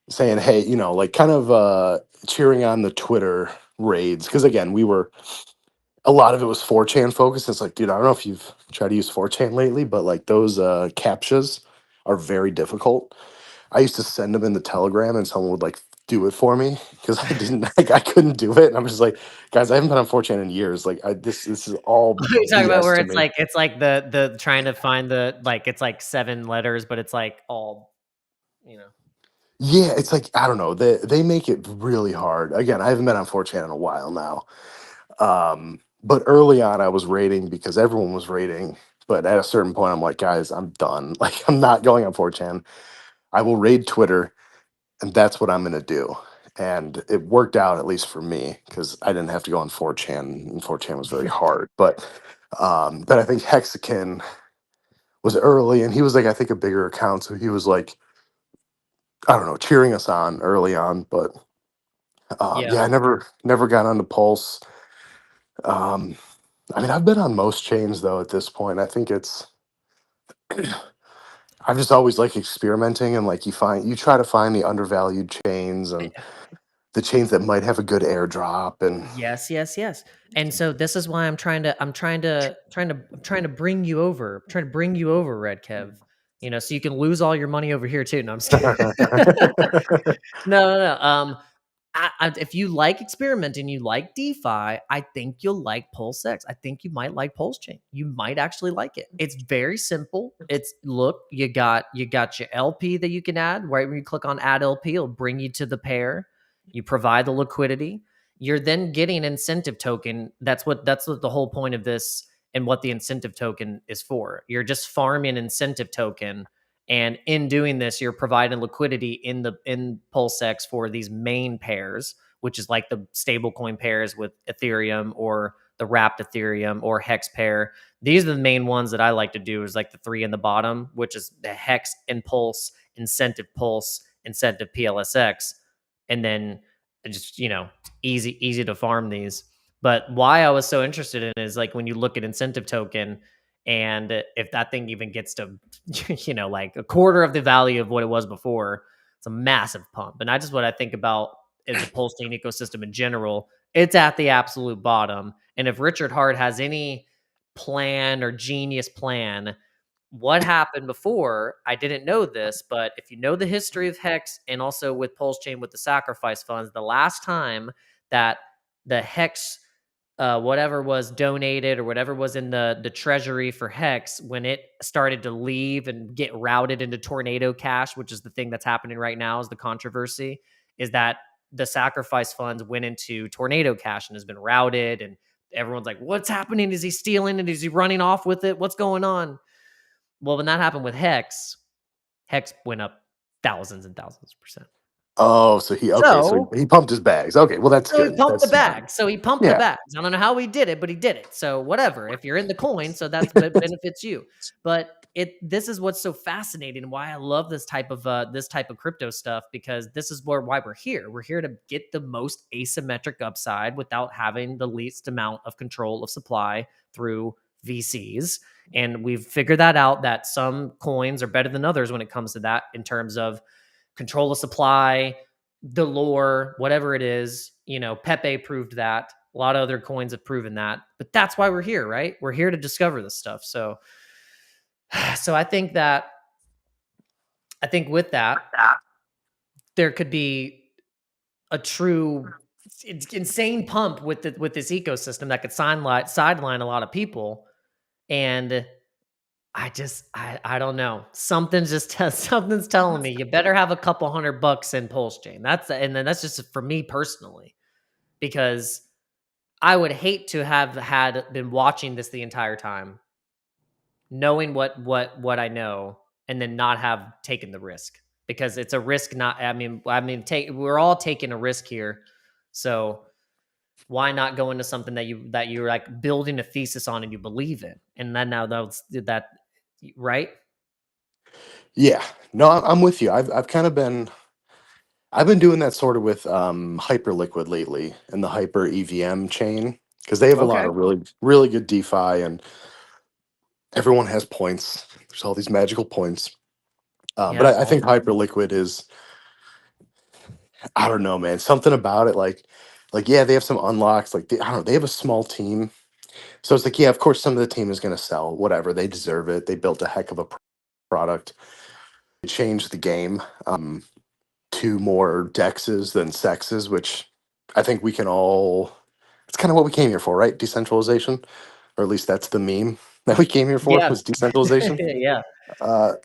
saying, hey, like kind of cheering on the Twitter raids. Because again, we were a lot of it was 4chan focused. It's like, dude, I don't know if you've tried to use 4chan lately, but like those captchas are very difficult. I used to send them in the Telegram, and someone would like do it for me because I didn't like I couldn't do it. And I'm just like, guys, I haven't been on 4chan in years. Like this is all You're talking about BS where to me. it's like the trying to find the like it's like 7 letters, but it's like all, you know. Yeah, it's like I don't know. They make it really hard. Again, I haven't been on 4chan in a while now. But early on, I was rating because everyone was rating. But at a certain point, I'm like, guys, I'm done. Like, I'm not going on 4chan. I will raid Twitter, and that's what I'm going to do. And it worked out, at least for me, because I didn't have to go on 4chan, and 4chan was very hard. But I think Hexakin was early, and he was like, I think a bigger account. So he was like, I don't know, cheering us on early on. But Yeah. yeah, I never got onto Pulse. Um, I mean, I've been on most chains though at this point. I think it's I've just always like experimenting and like you try to find the undervalued chains and the chains that might have a good airdrop and Yes, yes, yes. And so this is why I'm trying to bring you over. I'm trying to bring you over, Redkev. You know, so you can lose all your money over here too. No, I'm just kidding. No. If you like experimenting, you like DeFi, I think you'll like Pulse X. I think you might like Pulse Chain. You might actually like it. It's very simple. It's look, you got your LP that you can add. Right when you click on Add LP, it'll bring you to the pair. You provide the liquidity. You're then getting an incentive token. That's what the whole point of this and what the incentive token is for. You're just farming incentive token, and in doing this, you're providing liquidity in PulseX for these main pairs, which is like the stablecoin pairs with Ethereum or the wrapped Ethereum or Hex pair. These are the main ones that I like to do, is like the 3 in the bottom, which is the Hex and Pulse, Pulse, incentive PLSX. And then just, easy to farm these. But why I was so interested in it is like when you look at incentive token, and if that thing even gets to, like a quarter of the value of what it was before, it's a massive pump. And that's just what I think about in the Pulse chain ecosystem in general. It's at the absolute bottom. And if Richard Hart has any plan or genius plan, what happened before, I didn't know this, but if you know the history of Hex and also with Pulse Chain with the sacrifice funds, the last time that the Hex whatever was donated or whatever was in the treasury for Hex, when it started to leave and get routed into Tornado Cash, which is the thing that's happening right now, is the controversy, is that the sacrifice funds went into Tornado Cash and has been routed, and everyone's like, what's happening? Is he stealing it? Is he running off with it? What's going on? Well, when that happened with Hex, Hex went up thousands and thousands of percent. oh, so he pumped his bags. Okay, well that's So he good. pumped the That's bags. So he pumped the yeah. bags. I don't know how he did it, but he did it. So whatever. If you're in the coin, so that's what benefits you. But this is what's so fascinating, and why I love this type of crypto stuff, because this is why we're here. We're here to get the most asymmetric upside without having the least amount of control of supply through VCs. And we've figured that out, that some coins are better than others when it comes to that in terms of control of supply, the lore, whatever it is. Pepe proved that. A lot of other coins have proven that. But that's why we're here, right? We're here to discover this stuff. So I think with that, there could be a true insane pump with this ecosystem that could sideline a lot of people. And I don't know. Something's telling me you better have a couple $100 in Pulse Chain. And then that's just for me personally, because I would hate to have been watching this the entire time, knowing what I know, and then not have taken the risk, because it's a risk. We're all taking a risk here. So why not go into something that you're like building a thesis on and you believe in? And then now that right? Yeah. No, I'm with you. I've been doing that sort of with Hyperliquid lately and the Hyper EVM chain, because they have a lot Okay. of really good DeFi, and everyone has points. There's all these magical points. But Yep. I think Hyperliquid is, I don't know, man, something about it. Like yeah, they have some unlocks. Like I don't know, they have a small team. So it's like, yeah, of course, some of the team is going to sell, whatever. They deserve it. They built a heck of a product. It changed the game to more dexes than sexes, which I think we can all, it's kind of what we came here for, right? Decentralization, or at least that's the meme that we came here for, Yeah. was decentralization. Yeah.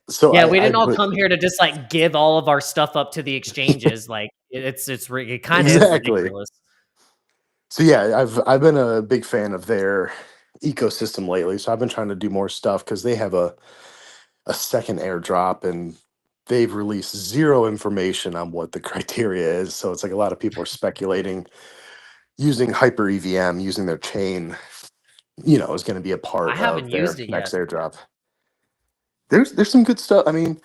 So Yeah, we I didn't all but come here to just, like, give all of our stuff up to the exchanges, like, it kinda is exactly. ridiculous. So yeah, I've been a big fan of their ecosystem lately. So I've been trying to do more stuff because they have a second airdrop, and they've released zero information on what the criteria is. So it's like a lot of people are speculating using hyper EVM, using their chain, is going to be a I part haven't of their used it next yet. airdrop. There's some good stuff. I mean,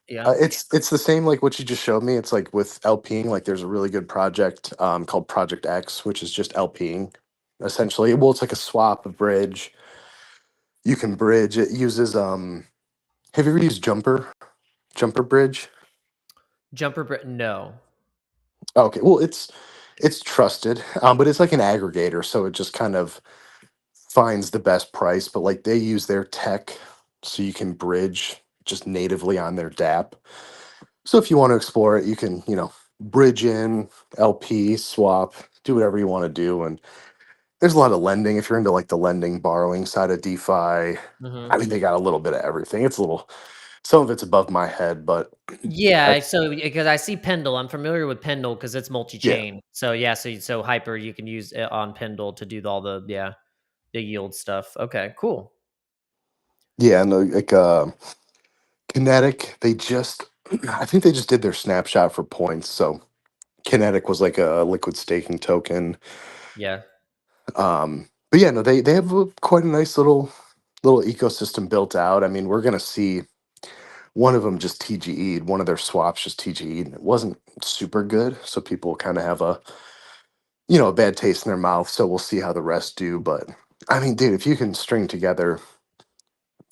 Yeah. it's the same like what you just showed me. It's like with LPing, like there's a really good project called Project X, which is just LPing essentially. Well, it's like a swap, a bridge. You can bridge. It uses have you ever used Jumper Bridge? No. Okay, well, it's trusted, but it's like an aggregator, so it just kind of finds the best price. But like they use their tech, so you can bridge just natively on their DApp. So if you want to explore it, you can bridge in, LP, swap, do whatever you want to do, and there's a lot of lending if you're into like the lending, borrowing side of DeFi. Mhm. I mean, they got a little bit of everything. It's a little, some of it's above my head, but Yeah, that's so because I see Pendle, I'm familiar with Pendle because it's yeah, multi-chain. So, yeah, so Hyper, you can use it on Pendle to do all the yeah, the yield stuff. Okay, cool. yeah, and like Kinetic, they just I think they just did their snapshot for points. So Kinetic was like a liquid staking token. Yeah. But yeah, no, they have quite a nice little ecosystem built out. I mean, we're gonna see one of them just TGE'd, one of their swaps just TGE'd, and it wasn't super good. So people kind of have a bad taste in their mouth. So we'll see how the rest do. But I mean, dude, if you can string together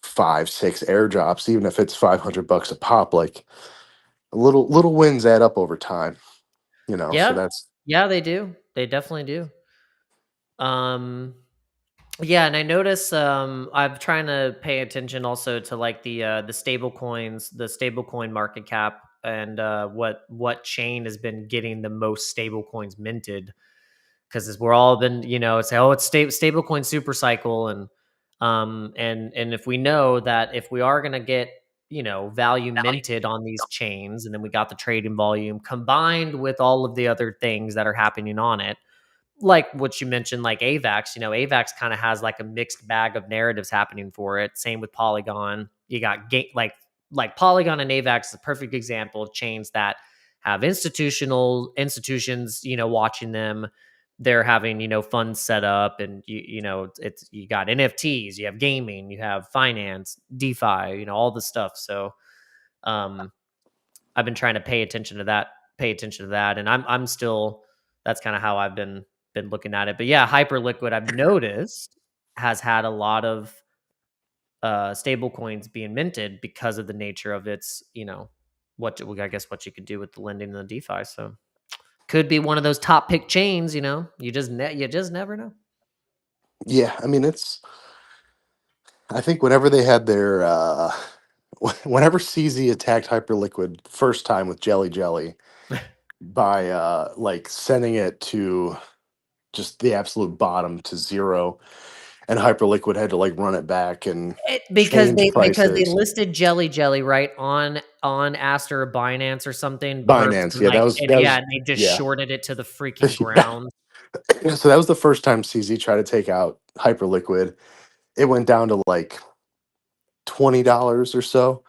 5, 6 airdrops, even if it's $500 a pop, like little wins add up over time. So Yeah. that's Yeah, they do. They definitely do. Um, yeah, and I notice I'm trying to pay attention also to like the stable coins, the stable coin market cap, and what chain has been getting the most stable coins minted, because we're all been say, oh, it's stable coin super cycle, and if we know that if we are going to get value minted on these chains, and then we got the trading volume combined with all of the other things that are happening on it, like what you mentioned, like AVAX, AVAX kind of has like a mixed bag of narratives happening for it. Same with Polygon. You got like Polygon and AVAX is a perfect example of chains that have institutions, watching them. They're having, funds set up, and you got NFTs, you have gaming, you have finance, DeFi, all the stuff. So um I've been trying to pay attention to that, and I'm still, that's kind of how I've been looking at it. But yeah, Hyperliquid, I've noticed, has had a lot of stable coins being minted because of the nature of its, I guess what you could do with the lending and the DeFi. So could be one of those top pick chains, you just never know. yeah. I mean, I think whenever they had their whenever CZ attacked Hyperliquid first time with Jelly by like sending it to just the absolute bottom to zero, and Hyperliquid had to like run it back and Because change they prices. listed Jelly right on Aster or Binance or something, perps, Binance, and yeah, like, and that yeah, was and they just yeah. shorted it to the freaking Yeah. ground. So that was the first time CZ tried to take out Hyperliquid. It went down to like $20 or so.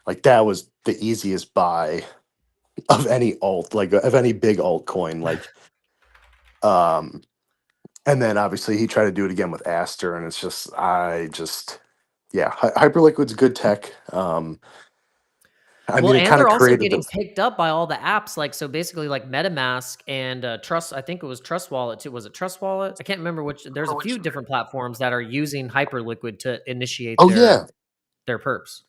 Like that was the easiest buy of any alt, like of any big altcoin. Like, um, and then obviously he tried to do it again with Aster, and it's just, yeah, Hyperliquid's good tech. I Well, mean, it and kind they're of also created the, getting picked up by all the apps, like, so basically like MetaMask and Trust. I think it was Trust Wallet too. Was it Trust Wallet? I can't remember which. There's a few different platforms that are using Hyperliquid to initiate oh their yeah, perps.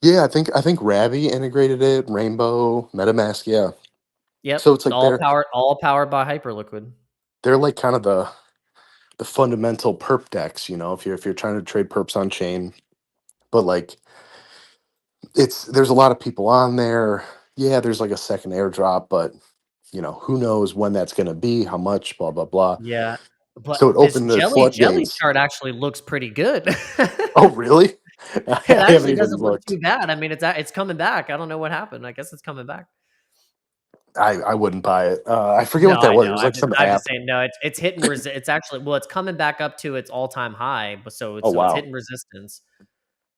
yeah. I think Ravi integrated it, Rainbow, MetaMask, yeah. Yep, So it's like all powered by Hyperliquid. they're like kind of the the fundamental perp decks, if you're trying to trade perps on chain, but like there's a lot of people on there. Yeah, there's like a second airdrop, but who knows when that's going to be, how much, blah blah blah. Yeah, So it but this opened the jelly floodgates. chart actually looks pretty good. Oh, really? It I haven't actually even doesn't look looked. too bad. I mean, it's coming back. I don't know what happened. I guess it's coming back. I wouldn't buy it. I forget No, what that I was. It know. was like some I'm just app. saying. No, it's hitting. It's actually it's coming back up to its all time high. But Oh, it's wow. hitting resistance.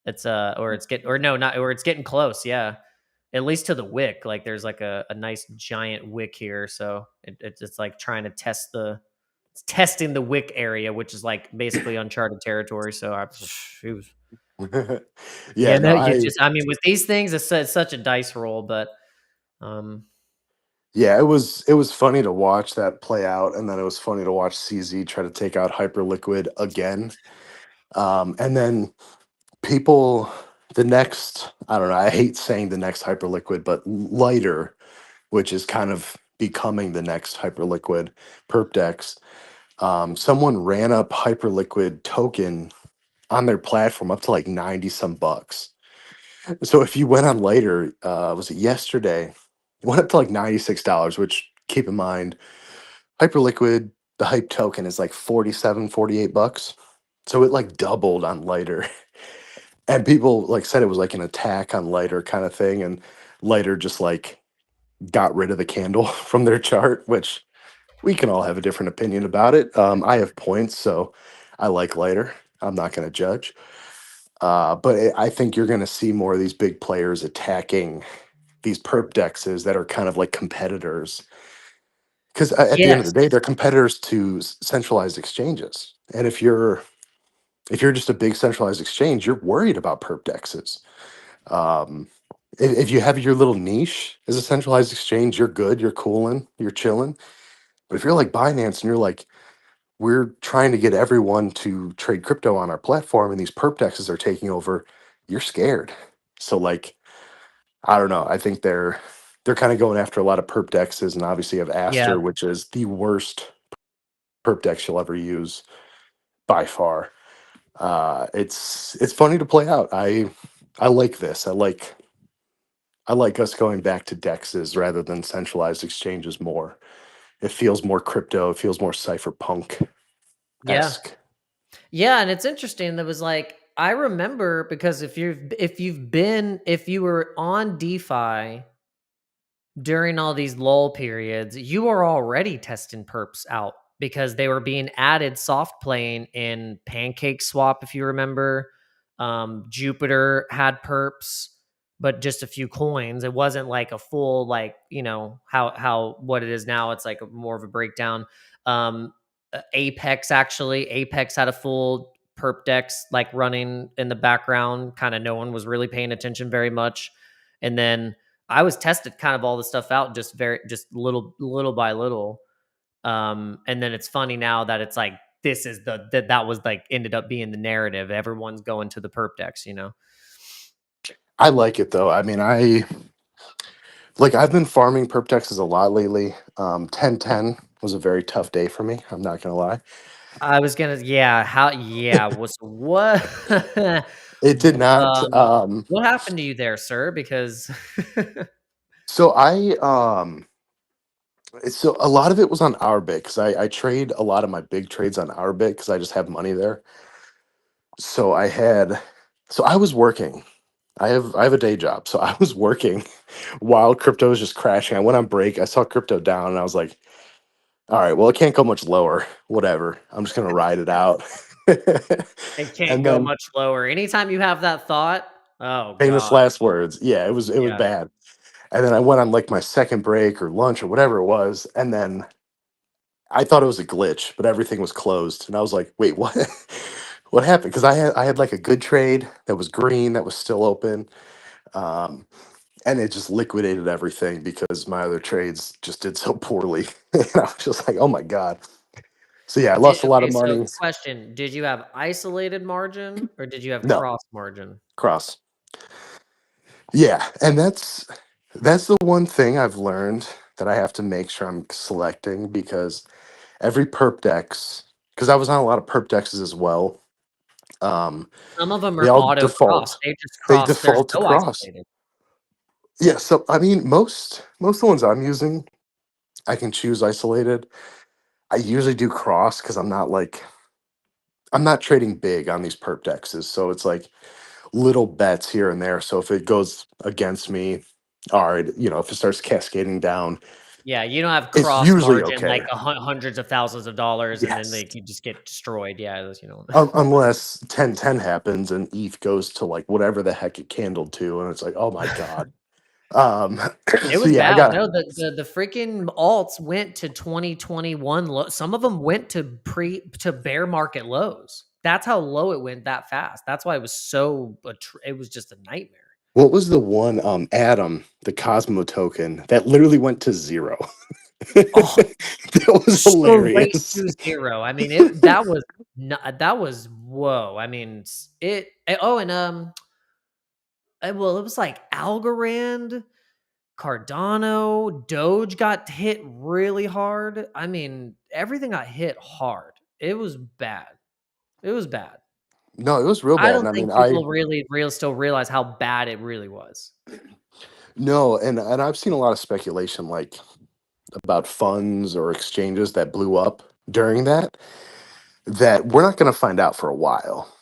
It's or it's getting or no, not or it's getting close. Yeah, at least to the wick. Like there's like a nice giant wick here. So it's like trying to it's testing the wick area, which is like basically uncharted territory. So Yeah, yeah, no, no, you just I mean with these things, it's such a dice roll, but um yeah, it was funny to watch that play out, and then it was funny to watch CZ try to take out Hyperliquid again. And then people, the next, I don't know, I hate saying the next Hyperliquid, but Lighter, which is kind of becoming the next Hyperliquid perp dex. Someone ran up Hyperliquid token on their platform up to like 90 some bucks. So if you went on later, was it yesterday? It went up to like $96, which keep in mind, Hyperliquid, the hype token is like 47, 48 bucks. So it like doubled on lighter. And people like said it was like an attack on lighter kind of thing. And lighter just like got rid of the candle from their chart, which we can all have a different opinion about it. I have points, so I like lighter. I'm not going to judge. I think you're going to see more of these big players attacking these perp dexes that are kind of like competitors. Because at the end of the yes. day, they're competitors to centralized exchanges. And if you're just a big centralized exchange, you're worried about perp dexes. Um, if you have your little niche as a centralized exchange, you're good, you're cooling, you're chilling. But if you're like Binance and you're like, we're trying to get everyone to trade crypto on our platform and these perp dexes are taking over, you're scared. So like, I don't know. I think they're kind of going after a lot of perp dexes, and obviously you have Yeah. Aster, which is the worst perp dex you'll ever use by far. It's funny to play out. I like this. I like us going back to dexes rather than centralized exchanges more. It feels more crypto. It feels more cypherpunk Yeah. esque. Yeah, and it's interesting. That was like I remember because if you were on DeFi during all these lull periods, you are already testing perps out because they were being added soft playing in Pancake Swap, if you remember. Jupiter had perps, but just a few coins. It wasn't like a full like, how what it is now. It's like more of a breakdown. Apex had a full perp dex like running in the background. Kind of no one was really paying attention very much. And then I was tested kind of all the stuff out just little by little. And then it's funny now that it's like this is that was like ended up being the narrative. Everyone's going to the perp decks. I like it though. I mean, I've been farming perp dexes a lot lately. 10-10 was a very tough day for me. I'm not gonna lie. I was gonna was what It did not. what happened to you there, sir? Because So so a lot of it was on OURBIT because I trade a lot of my big trades on OURBIT because I just have money there. So I was working. I have a day job, so I was working while crypto was just crashing. I went on break. I saw crypto down, and I was like, "All right, well, it can't go much lower. Whatever. I'm just gonna ride it out." it can't And go then much lower. Anytime you have that thought, oh famous god. last words. Yeah, it was Yeah. bad. And then I went on like my second break or lunch or whatever it was, and then I thought it was a glitch, but everything was closed, and I was like, "Wait, what? What happened?" Because I had like a good trade that was green that was still open, um, and it just liquidated everything because my other trades just did so poorly. And I was just like, "Oh my god!" So yeah, I lost a lot of So money. question, did you have isolated margin or did you have No, cross margin? cross. Yeah, and that's the one thing I've learned that I have to make sure I'm selecting because every perp dex because I was on a lot of perp dexes as well. Some of them They are all auto cross. default. They just They cross. There's default to no cross. isolated. Yeah, so I mean, most of the ones I'm using, I can choose isolated. I usually do cross because I'm not trading big on these perp dexes, so it's like little bets here and there. So if it goes against me, all right, if it starts cascading down, Yeah, you don't have it's cross usually margin like okay. hundreds of thousands of dollars, and then Yes. like you just get destroyed. Yeah, Unless 10-10 happens and ETH goes to like whatever the heck it candled to, and it's like, oh my god. Um, It so was yeah, I bad. got No, the freaking alts went to 2021 low. Some of them went to bear market lows. That's how low it went that fast. That's why it was it was just a nightmare. what was the one Atom, the Cosmo token that literally went to zero. Oh, That was straight hilarious. to zero. I mean, that was whoa. I mean, oh, and well, it was like Algorand, Cardano, Doge got hit really hard. I mean, everything got hit hard. It was bad. It was bad. No, it was real I bad. don't And I think mean, people really still realize how bad it really was. no, and I've seen a lot of speculation like about funds or exchanges that blew up during that we're not going to find out for a while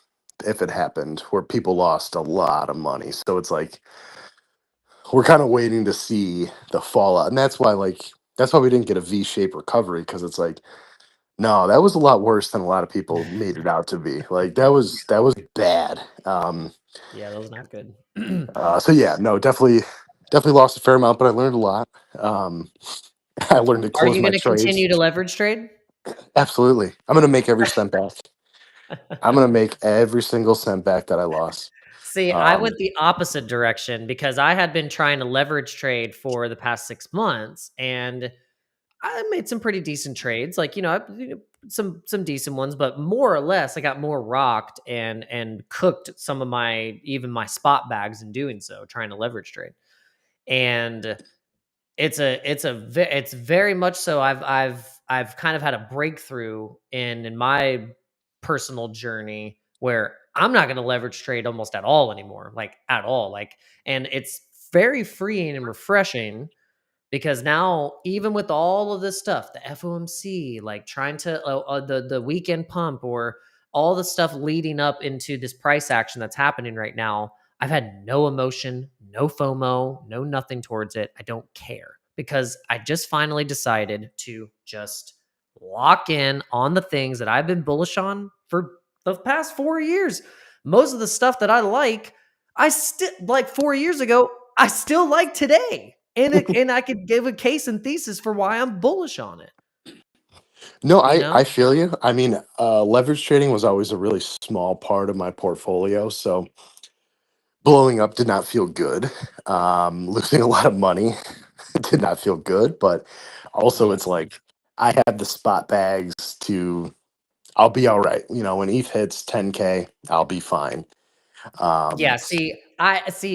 if it happened where people lost a lot of money. So it's like we're kind of waiting to see the fallout. And that's why we didn't get a V-shaped recovery, because it's like, no, that was a lot worse than a lot of people made it out to be. Like that was bad. Yeah, that was not good. So yeah, no, definitely lost a fair amount, but I learned a lot. Um, I learned to Are close you my going to trades. continue to leverage trade? Absolutely, I'm gonna make every cent back. I'm gonna make every single cent back that I lost. See, I Um, went the opposite direction because I had been trying to leverage trade for the past 6 months, and I made some pretty decent trades. Like, some decent ones, but more or less I got more rocked and cooked some of my spot bags in doing so, trying to leverage trade. And it's very much so. I've kind of had a breakthrough in my personal journey where I'm not going to leverage trade almost at all anymore, like at all. Like, and it's very freeing and refreshing because now, even with all of this stuff, the FOMC, like trying to the weekend pump, or all the stuff leading up into this price action that's happening right now, I've had no emotion, no FOMO, no nothing towards it. I don't care because I just finally decided to just lock in on the things that I've been bullish on for the past 4 years. Most of the stuff that I like, I still like 4 years ago. I still like today. And I could give a case and thesis for why I'm bullish on it, no, you I know? feel you. I mean, leverage trading was always a really small part of my portfolio, so blowing up did not feel good. Losing a lot of money did not feel good, but also Yeah. it's like I have the spot bags to. I'll be all right. When ETH hits 10K, I'll be fine. Yeah, Um, see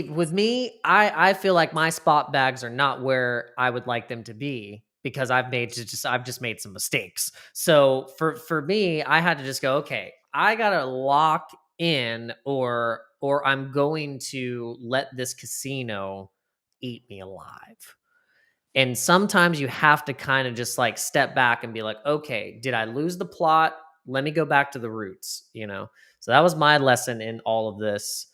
with me, I feel like my spot bags are not where I would like them to be because I've just made some mistakes. So for me, I had to just go, okay, I got to lock in or I'm going to let this casino eat me alive. And sometimes you have to kind of just like step back and be like, okay, did I lose the plot? Let me go back to the roots. So that was my lesson in all of this.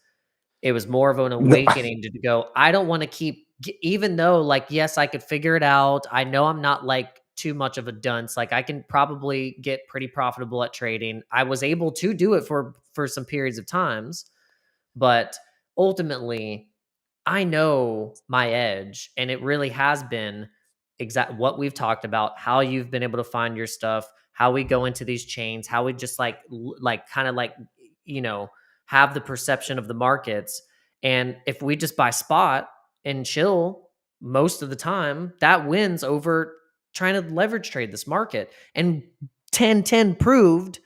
It was more of an no, awakening to go, I don't want to even though, like, yes, I could figure it out. I know I'm not like too much of a dunce. Like, I can probably get pretty profitable at trading. I was able to do it for some periods of times, but ultimately, I know my edge, and it really has been exact what we've talked about, how you've been able to find your stuff, how we go into these chains, how we just like kind of like you know have the perception of the markets. And if we just buy spot and chill most of the time, that wins over trying to leverage trade this market. And 1010 proved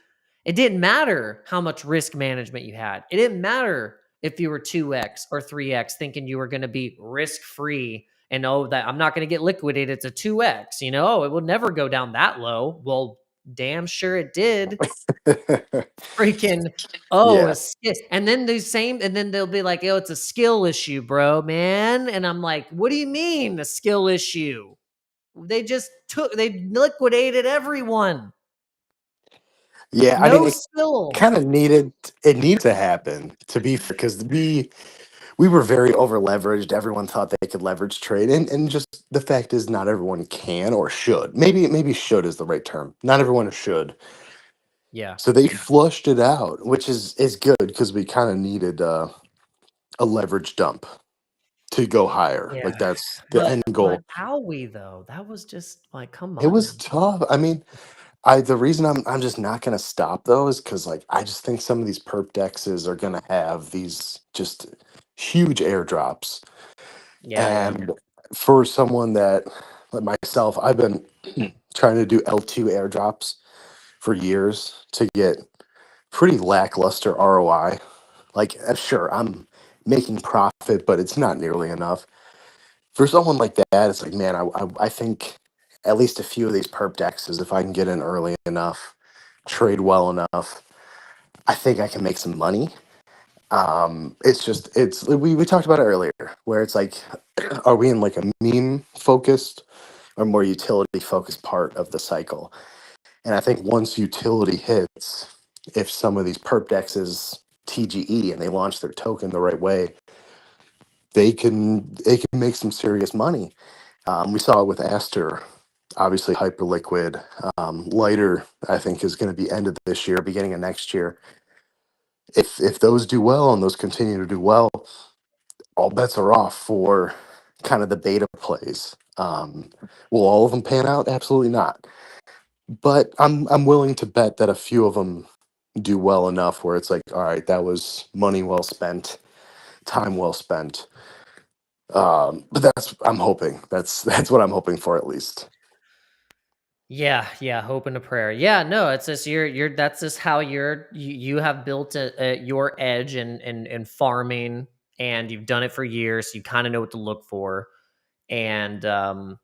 it didn't matter how much risk management you had. It didn't matter if you were 2x or 3x thinking you were going to be risk free and that I'm not going to get liquidated. It's a 2x, it will never go down that low. Well, Damn sure it did. Freaking, Yeah. and then they'll be like, "Yo, it's a skill issue, bro, man." And I'm like, "What do you mean a skill issue? They liquidated everyone. Yeah, I mean, No it skill." kind of needed to happen, to be fair, because we were very over leveraged. Everyone thought they could leverage trade, and just the fact is, not everyone can or should. Maybe should is the right term. Not everyone should. Yeah. So they flushed it out, which is good because we kind of needed a leverage dump to go higher. Yeah. Like that's the But end goal. Howie though, that was just like, come It on was now. tough. I mean, the reason I'm just not gonna stop though is because like I just think some of these perp dexes are gonna have these just huge airdrops. Yeah, yeah. And for someone that like myself, I've been trying to do L2 airdrops for years to get pretty lackluster ROI. Like, sure, I'm making profit, but it's not nearly enough. For someone like that, it's like, man, I think at least a few of these perp dexes, if I can get in early enough, trade well enough, I think I can make some money. It's just we talked about it earlier, where it's like, are we in like a meme focused or more utility focused part of the cycle? And I think once utility hits, if some of these perp dexes TGE and they launch their token the right way, they can make some serious money. We saw it with Aster, obviously hyperliquid. Lighter, I think, is going to be end of this year, beginning of next year. If those do well and those continue to do well, all bets are off for kind of the beta plays. Will all of them pan out? Absolutely not. But I'm willing to bet that a few of them do well enough where it's like, all right, that was money well spent, time well spent. But that's I'm hoping. That's what I'm hoping for at least. Yeah, yeah, hope and a prayer. Yeah, no, it's just you're that's just how you have built your edge in farming, and you've done it for years. So you kind of know what to look for, and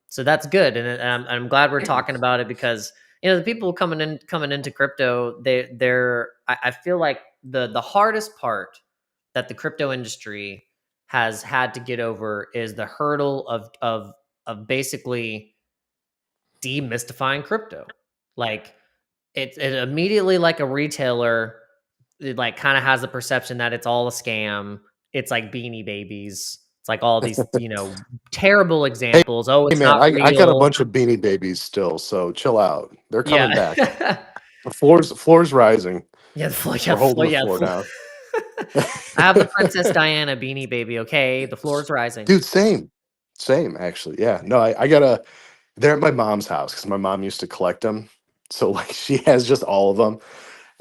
so that's good. And I'm glad we're talking about it because the people coming into crypto, I feel like the hardest part that the crypto industry has had to get over is the hurdle of basically demystifying crypto. Like it immediately, like a retailer, it like kind of has the perception that it's all a scam. It's like Beanie Babies. It's like all these, terrible Hey, examples. Oh, hey it's man, not I got a real. bunch of Beanie Babies still, so chill out. They're coming back. Yeah. The floor's rising. Yeah, the floor, We're yeah, the holding floor, the yeah, the floor floor. down. I have the Princess Diana Beanie Baby. Okay, the floor is rising. Dude, same actually. Yeah, no, I gotta. They're at my mom's house because my mom used to collect them. So like she has just all of them,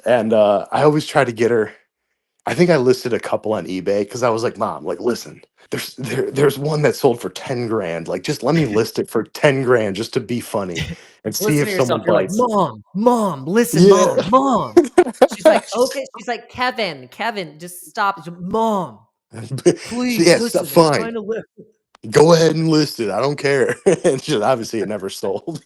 and I always try to get her. I think I listed a couple on eBay because I was like, Mom, like, listen, there's one that sold for 10 grand. Like, just let me list it for 10 grand just to be funny and see Listen if to yourself. someone You're like, bites. mom, listen, Yeah. mom. She's like, okay. She's like, Kevin, just stop. Mom, So, please yeah, listen. I'm trying fine. to live. Go ahead and list it. I don't care. And just, obviously, it never sold.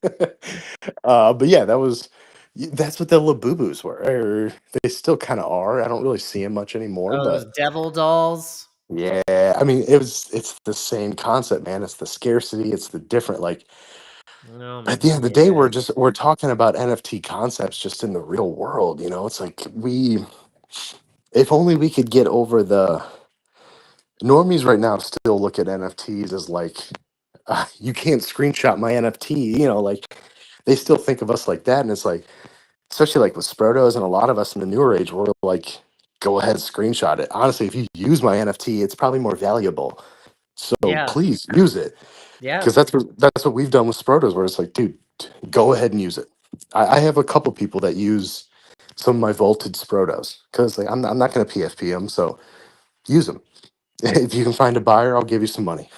But yeah, that's what the Labubus were. Or they still kind of are. I don't really see them much anymore, Oh, those but devil dolls. yeah, I mean, it's the same concept, man. It's the scarcity. It's the different, like, at the end of the day, Yeah, we're talking about NFT concepts just in the real world. It's like if only we could get over the normies right now still look at NFTs as like, you can't screenshot my NFT, like they still think of us like that. And it's like, especially like with Sprotos and a lot of us in the newer age, we're like, go ahead, screenshot it. Honestly, if you use my NFT, it's probably more valuable. So yeah, please use it. yeah, Because that's what we've done with Sprotos, where it's like, dude, go ahead and use it. I have a couple people that use some of my vaulted Sprotos because like, I'm not going to PFP them, so use them. If you can find a buyer, I'll give you some money.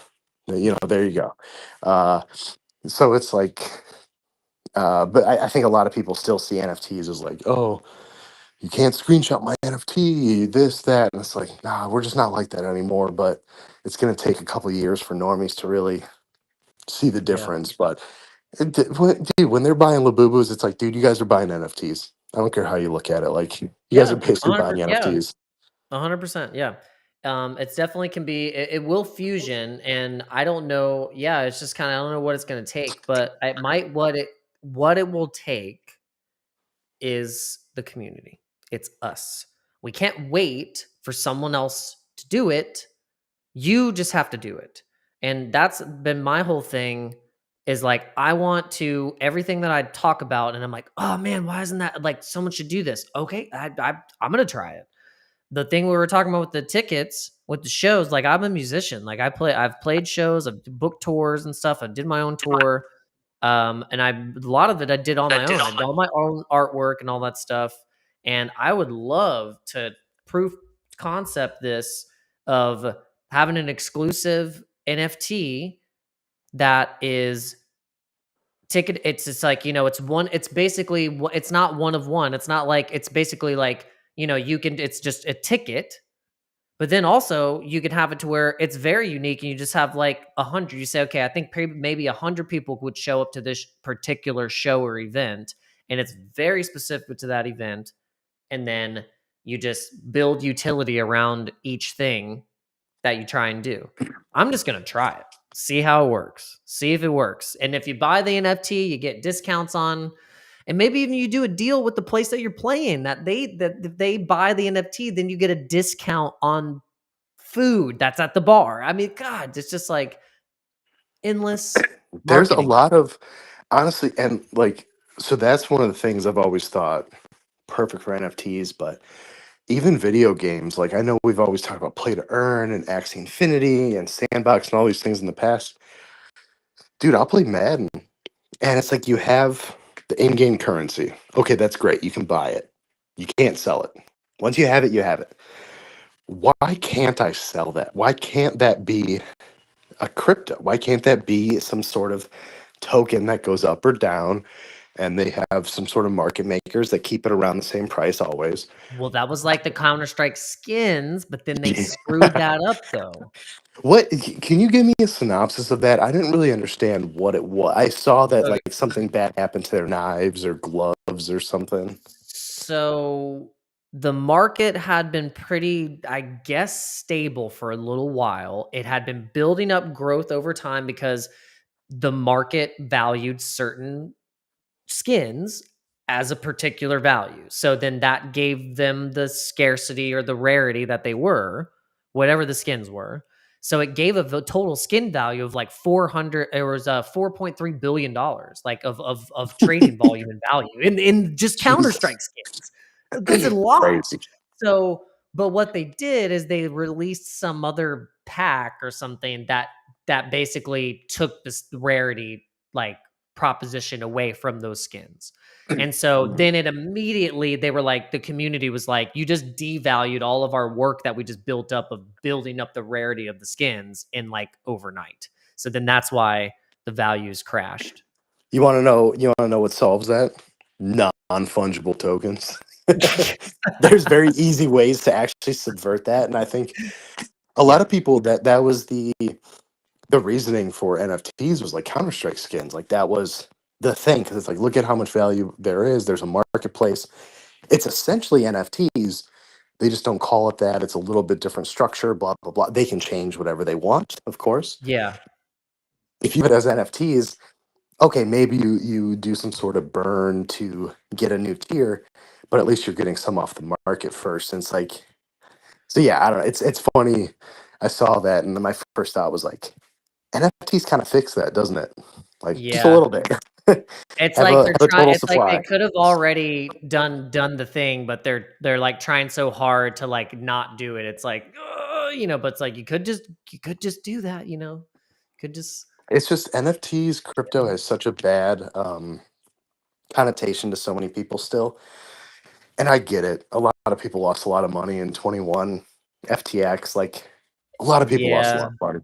There you go. Uh, so it's like, but I think a lot of people still see NFTs as like, oh, you can't screenshot my NFT, this, that. And it's like, nah, we're just not like that anymore. But it's going to take a couple years for normies to really see the yeah. difference. But Dude, when they're buying Labubus, it's like, dude, you guys are buying NFTs. I don't care how you look at it. Like, you guys are Yeah, basically buying 100%. Yeah, NFTs. 100%. Yeah. It's definitely can be. It will fusion, and I don't know. Yeah, it's just kind of I don't know what it's going to take, but it might. What it will take is the community. It's us. We can't wait for someone else to do it. You just have to do it. And that's been my whole thing is like I want to everything that I talk about and I'm like, "Oh man, why isn't that like someone should do this?" Okay, I'm going to try it. The thing we were talking about with the tickets, with the shows, like I'm a musician. Like I've played shows, I've booked tours and stuff. I did my own tour. And a lot of it I did on my own. I did all my own artwork and all that stuff. And I would love to proof concept this of having an exclusive NFT that is ticket. It's just like, it's basically, it's not one of one. It's not like, it's basically like, it's just a ticket. But then also you can have it to where it's very unique and you just have like 100. You say, okay, I think maybe 100 people would show up to this particular show or event. And it's very specific to that event. And then you just build utility around each thing that you try and do. I'm just going to try it, see how it works, see if it works. And if you buy the NFT, you get discounts on, and maybe even you do a deal with the place that you're playing that if they buy the NFT, then you get a discount on food that's at the bar. I mean, God, it's just like endless There's a marketing. lot of, honestly, and like, so that's one of the things I've always thought perfect for NFTs, but even video games, like I know we've always talked about play to earn and Axie Infinity and Sandbox and all these things in the past. Dude, I'll play Madden. And it's like you have the in-game currency. Okay, that's great. You can buy it. You can't sell it. Once you have it, you have it. Why can't I sell that? Why can't that be a crypto? Why can't that be some sort of token that goes up or down and they have some sort of market makers that keep it around the same price always? Well, that was like the Counter-Strike skins, but then they screwed that up though. What can you give me a synopsis of that? I didn't really understand what it was. I saw that like something bad happened to their knives or gloves or something. So the market had been pretty, I guess, stable for a little while. It had been building up growth over time because the market valued certain skins as a particular value. So then that gave them the scarcity or the rarity that they were, whatever the skins were. So it gave a total skin value of like 400. It was $4.3 billion, like of trading volume and value in just Counter Jesus. Strike skins. That's a lot. Crazy. So, but what they did is they released some other pack or something that basically took this rarity like proposition away from those skins. And so then it immediately they were like the community was like, you just devalued all of our work that we just built up of building up the rarity of the skins in like overnight. So then that's why the values crashed. You want to know? You want to know what solves that? Non-fungible tokens. There's very easy ways to actually subvert that, and I think a lot of people that was the reasoning for NFTs was like Counter Strike skins. Like that was the thing because it's like look at how much value there is. There's a marketplace. It's essentially NFTs. They just don't call it that. It's a little bit different structure. Blah blah blah. They can change whatever they want, of course. Yeah. If you have it as NFTs, okay, maybe you do some sort of burn to get a new tier, but at least you're getting some off the market first. And it's like, so yeah, I don't know. It's funny. I saw that, and then my first thought was like, NFTs kind of fix that, doesn't it? Like just a Yeah. little bit. It's have like a they're have a trying total it's like they supply. could have already done the thing, but they're like trying so hard to like not do it. It's like, but it's like you could just do that, Could just It's just NFTs, crypto has such a bad connotation to so many people still. And I get it. A lot of people lost a lot of money in 21 FTX. Like a lot of people lost a yeah. lot of money.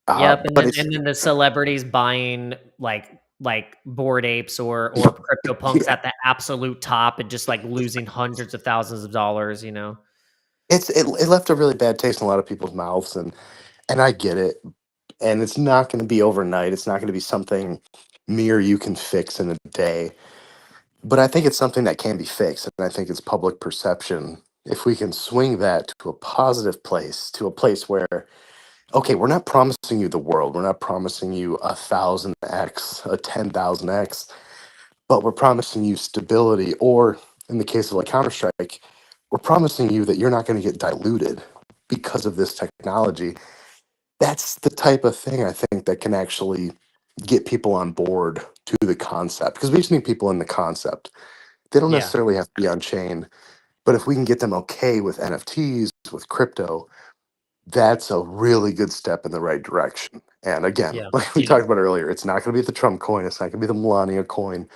Yep, and But then it's the celebrities buying like Bored Apes or Crypto Punks yeah, at the absolute top and just like losing hundreds of thousands of dollars. it left a really bad taste in a lot of people's mouths, and I get it. And it's not going to be overnight. It's not going to be something. mirror you can fix in a day. But I think it's something that can be fixed. And I think it's public perception. If we can swing that to a positive place, to a place where, okay, we're not promising you the world. We're not promising you 1,000x, a 10,000x, but we're promising you stability. Or in the case of like Counter-Strike, we're promising you that you're not going to get diluted because of this technology. That's the type of thing I think that can actually get people on board to the concept, because we just need people in the concept. They don't Yeah. necessarily have to be on chain, but if we can get them okay with NFTs, with crypto, that's a really good step in the right direction. And again, Yeah. like we talked about earlier, it's not going to be the Trump coin, it's not going to be the Melania coin,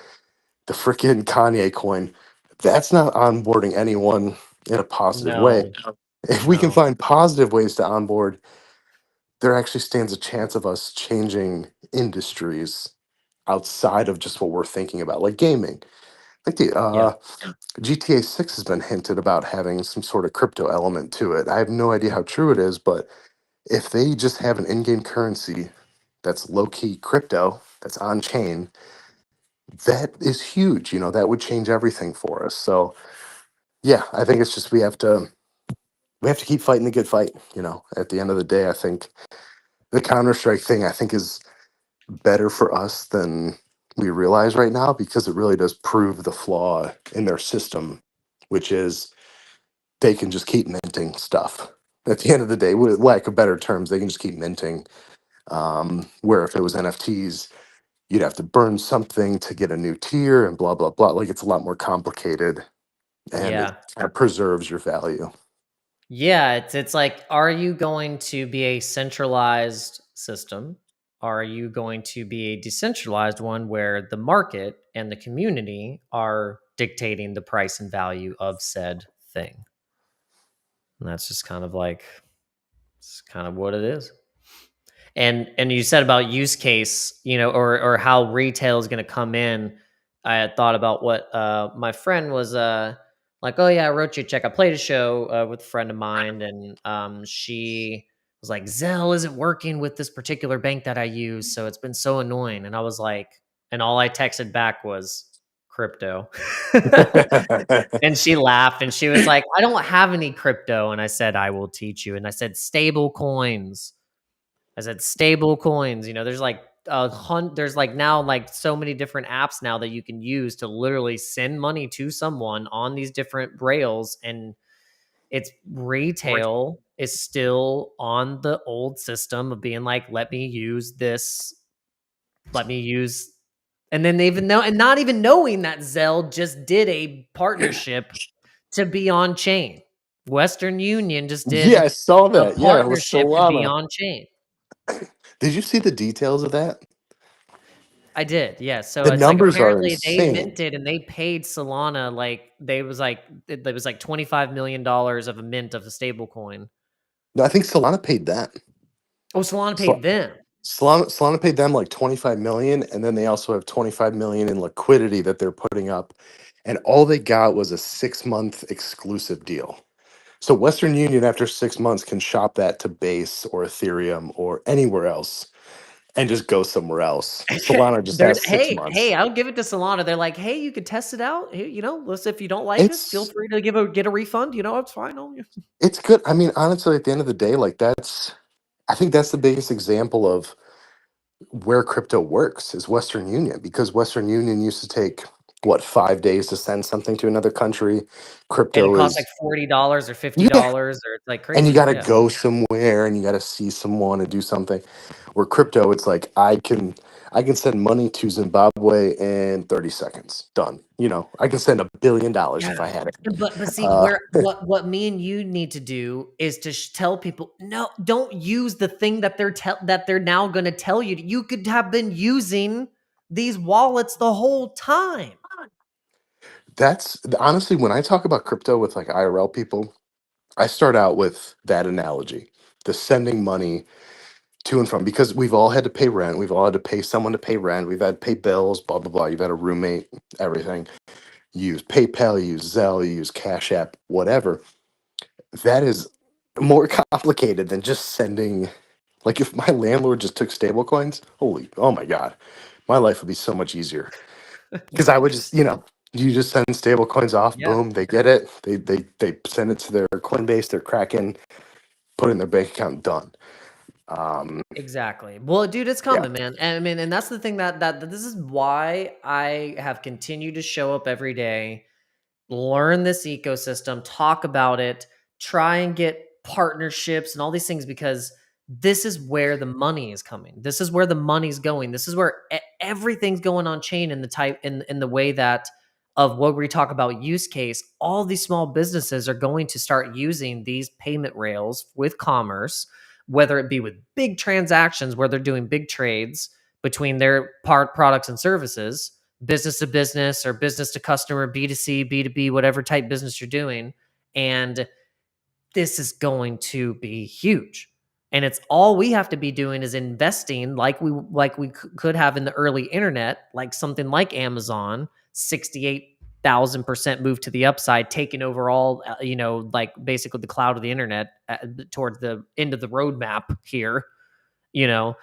the freaking Kanye coin. That's not onboarding anyone in a positive way. No. If we can No. find positive ways to onboard, there actually stands a chance of us changing industries outside of just what we're thinking about, like gaming. Like the Yeah. GTA 6 has been hinted about having some sort of crypto element to it. I have no idea how true it is, but if they just have an in-game currency that's low-key crypto, that's on chain, that is huge. That would change everything for us. So yeah, I think it's just we have to keep fighting the good fight. At the end of the day, I think the Counter-Strike thing I think is better for us than we realize right now, because it really does prove the flaw in their system, which is they can just keep minting stuff. At the end of the day, with lack of better terms, they can just keep minting. Where if it was NFTs, you'd have to burn something to get a new tier and blah, blah, blah. Like, it's a lot more complicated, and it Yeah. kind of preserves your value. Yeah, it's like, are you going to be a centralized system? Are you going to be a decentralized one where the market and the community are dictating the price and value of said thing? And that's just kind of like, it's kind of what it is. And you said about use case, or how retail is going to come in. I had thought about what my friend was like. Oh yeah, I wrote you a check. I played a show with a friend of mine, and she was like, Zelle isn't working with this particular bank that I use, so it's been so annoying. And I was like, and all I texted back was crypto. And she laughed and she was like, I don't have any crypto. And I said, I will teach you. And I said, stable coins. I said stable coins. There's like there's like now like so many different apps now that you can use to literally send money to someone on these different rails, and it's retail is still on the old system of being like, let me use this, let me use, and then they even know, and not even knowing that Zelle just did a partnership to be on chain. Western Union just Yeah, did I saw a that. Yeah, with partnership to be Solana. on chain. Did you see the details of that? I did, yeah. So The it's like numbers are apparently they insane. minted and they paid Solana like it was like $25 million of a mint of a stable coin. No, I think Solana paid that. Oh, Solana paid Sol- them. Solana paid them like 25 million, and then they also have 25 million in liquidity that they're putting up, and all they got was a 6-month exclusive deal. So Western Union, after 6 months, can shop that to Base or Ethereum or anywhere else, and just go somewhere else. Solana just There's has 6 months. I'll give it to Solana. They're like, hey, you could test it out. Hey, let's, if you don't like us, feel It's free to get a refund. It's fine. it's good. I mean, honestly, at the end of the day, like I think that's the biggest example of where crypto works is Western Union, because Western Union used to take what, 5 days to send something to another country. And it Crypto costs like is, $40 or fifty yeah, dollars, or it's like and you crazy. got to Yeah. go somewhere and you got to see someone and do something. Where crypto, it's like I can send money to Zimbabwe in 30 seconds. Done. I can send $1 billion Yeah. if I had it. But see, Uh, where what me and you need to do is to tell people, no, don't use the thing that they're now going to tell you. You could have been using these wallets the whole time. that's honestly, when I talk about crypto with like IRL people, I start out with that analogy, the sending money to and from, because we've all had to pay rent. We've all had to pay someone to pay rent. We've had to pay bills, blah, blah, blah. You've had a roommate, everything. You use PayPal, you use Zelle, you use Cash App, whatever. That is more complicated than just sending. Like, if my landlord just took stable coins, oh my God, my life would be so much easier because I would just, you just send stable coins off, Yeah, boom, they get it, they send it to their Coinbase, their Kraken, put it in their bank account, done. exactly. Well, dude, it's Yeah, coming, man. And I mean, and that's the thing that this is why I have continued to show up every day, learn this ecosystem, talk about it, try and get partnerships and all these things, because this is where the money is coming. This is where the money's going. This is where everything's going on chain in the type in the way that of what we talk about use case. All these small businesses are going to start using these payment rails with commerce, whether it be with big transactions where they're doing big trades between their products and services, business to business or business to customer, B2C, B2B, whatever type business you're doing. And this is going to be huge. And it's all we have to be doing is investing like we could have in the early internet, like something like Amazon, 68,000% move to the upside, taking over all, like basically the cloud of the internet towards the end of the roadmap here. You know,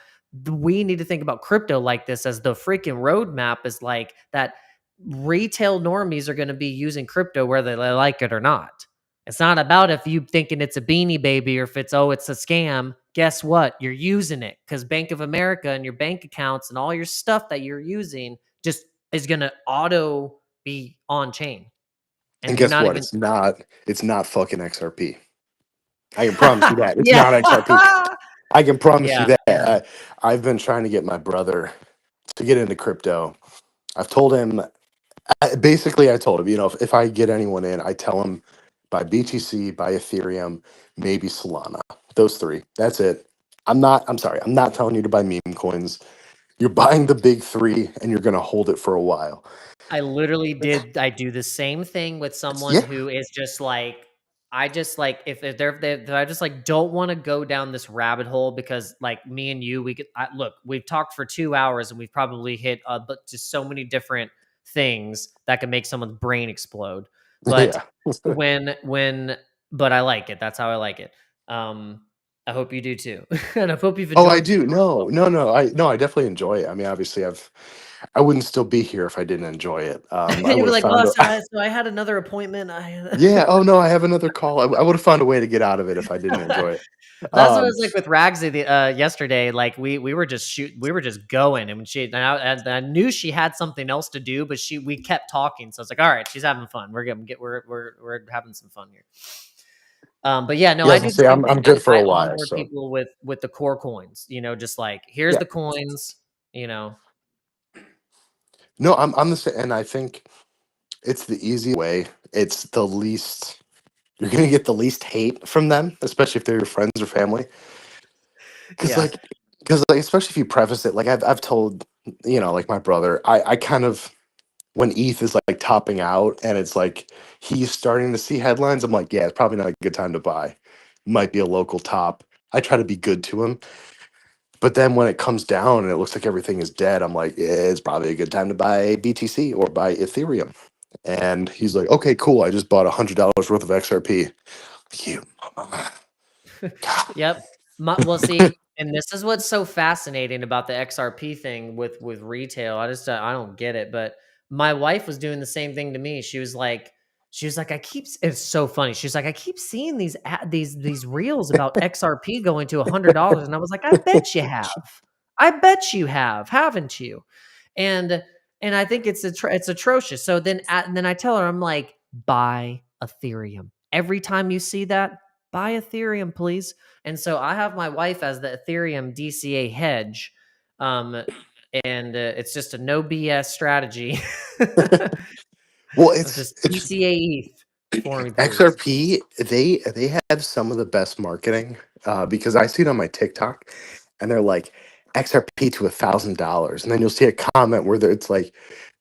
we need to think about crypto like this, as the freaking roadmap is like that. Retail normies are going to be using crypto whether they like it or not. It's not about if you thinking it's a beanie baby or if it's a scam. Guess what? You're using it because Bank of America and your bank accounts and all your stuff that you're using just is going to auto be on chain, and and you're guess not what? even. It's not fucking XRP. I can promise you that it's Yeah. not XRP. I can promise you Yeah. that. I've been trying to get my brother to get into crypto. I've told him, basically, I told him, if I get anyone in, I tell him buy BTC, buy Ethereum, maybe Solana. Those three. That's it. I'm sorry, I'm not telling you to buy meme coins. You're buying the big three and you're going to hold it for a while. I do the same thing with someone Yeah. who is just like, I just like, if I just like don't want to go down this rabbit hole, because like me and you, look, we've talked for 2 hours and we've probably hit but just so many different things that can make someone's brain explode. But Yeah. when but I like it. That's how I like it. I hope you do too. And I hope you've Oh, I enjoyed do. No. I definitely enjoy it. I mean, obviously I wouldn't still be here if I didn't enjoy it. I you would were have like, oh, found so I had another appointment. yeah. Oh no, I have another call. I would have found a way to get out of it if I didn't enjoy it. That's what it Um, was like with Ragsy yesterday. Like we were just we were just going, and I knew she had something else to do, but we kept talking. So I was like, all right, she's having fun. We're having some fun here. But yeah, no, yeah, I I was do gonna the say same I'm thing. good for I a while. onboard So people with the core coins. Just like here's yeah. the coins. You know, No, I'm the same, and I think it's the easy way. It's the least. You're gonna get the least hate from them, especially if they're your friends or family. Because yeah, like, especially if you preface it, like I've told, like my brother, I kind of, when ETH is like topping out and it's like he's starting to see headlines, I'm like, yeah, it's probably not a good time to buy. Might be a local top. I try to be good to him. But then when it comes down and it looks like everything is dead, I'm like, yeah, it's probably a good time to buy BTC or buy Ethereum. And he's like, okay, cool. I just bought $100 worth of XRP. You, mama. God. yep. Well, see, and this is what's so fascinating about the XRP thing with retail. I don't get it. But my wife was doing the same thing to me. She was like, it's so funny. She's like, I keep seeing these reels about XRP going to $100, and I was like, I bet you have. I bet you have, haven't you? And and I think it's atrocious. So then I tell her, I'm like, buy Ethereum. Every time you see that, buy Ethereum, please. And so I have my wife as the Ethereum DCA hedge. Um, and it's just a no BS strategy. Well, It's it's just DCA ETH for me, please. XRP. They have some of the best marketing because I see it on my TikTok, and they're like XRP to $1,000, and then you'll see a comment where it's like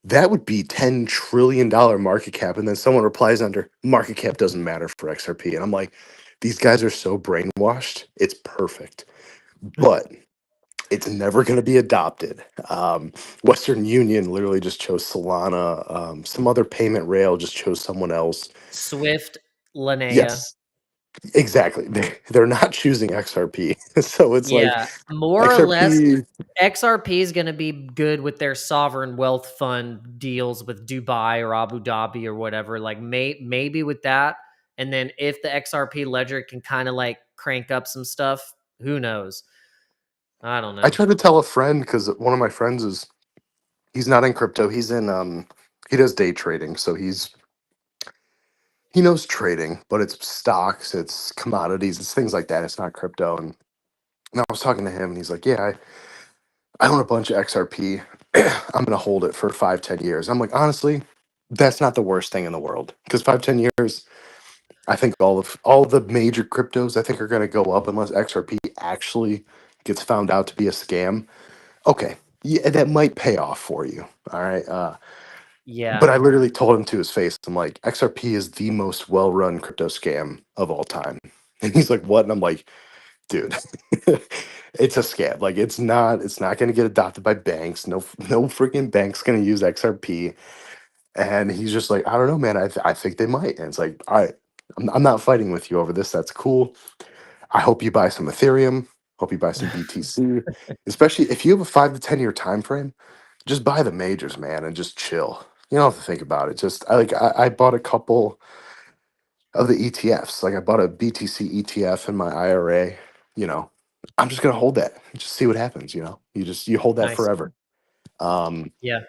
that would be $10 trillion market cap, and then someone replies under market cap doesn't matter for XRP, and I'm like, these guys are so brainwashed. It's perfect, but it's never going to be adopted. Western Union literally just chose Solana. Some other payment rail just chose someone else. Swift, Linnea. Yes. Exactly. They're not choosing XRP. So it's like Yeah, more or less, XRP. XRP is gonna be good with their sovereign wealth fund deals with Dubai or Abu Dhabi or whatever, like, maybe with that, and then if the XRP ledger can kinda, like, crank up some stuff, who knows? I don't I know. tried to tell a friend because one of my friends he's not in crypto. He's in he does day trading. So he knows trading, but it's stocks, it's commodities, it's things like that. It's not crypto. And I was talking to him and he's like, yeah, I own a bunch of XRP. I'm gonna hold it for 5, 10 years. I'm like, honestly, that's not the worst thing in the world. Because 5, 10 years, I think all the major cryptos I think are gonna go up unless XRP actually gets found out to be a scam. Okay. Yeah, that might pay off for you. All right. But Yeah, I literally told him to his face, I'm like, XRP is the most well-run crypto scam of all time. And he's like, what? And I'm like, dude, it's a scam. Like it's not going to get adopted by banks. No freaking bank's going to use XRP. And he's just like, I don't know, man. I think they might. And it's like, all right, I'm not fighting with you over this. That's cool. I hope you buy some Ethereum. Hope you buy some BTC. Especially if you have a 5 to 10 year time frame, just buy the majors, man, and just chill. You don't have to think about it. I bought a couple of the ETFs. Like I bought a BTC ETF in my IRA. You know, I'm just gonna hold that. Just see what happens. You hold that nice. forever. Um, Yeah,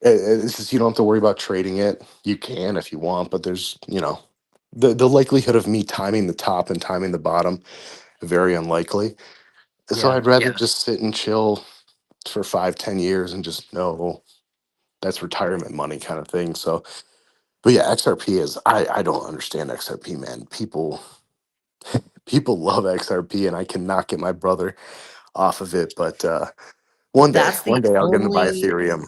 it's just you don't have to worry about trading it. You can if you want, but there's the likelihood of me timing the top and timing the bottom very unlikely. So yeah. I'd rather just sit and chill for 5, 10 years and just know that's retirement money kind of thing. So, but yeah, XRP is I don't understand XRP, man. People love XRP, and I cannot get my brother off of it. But one day, That's the one day I'll get him to buy only Ethereum.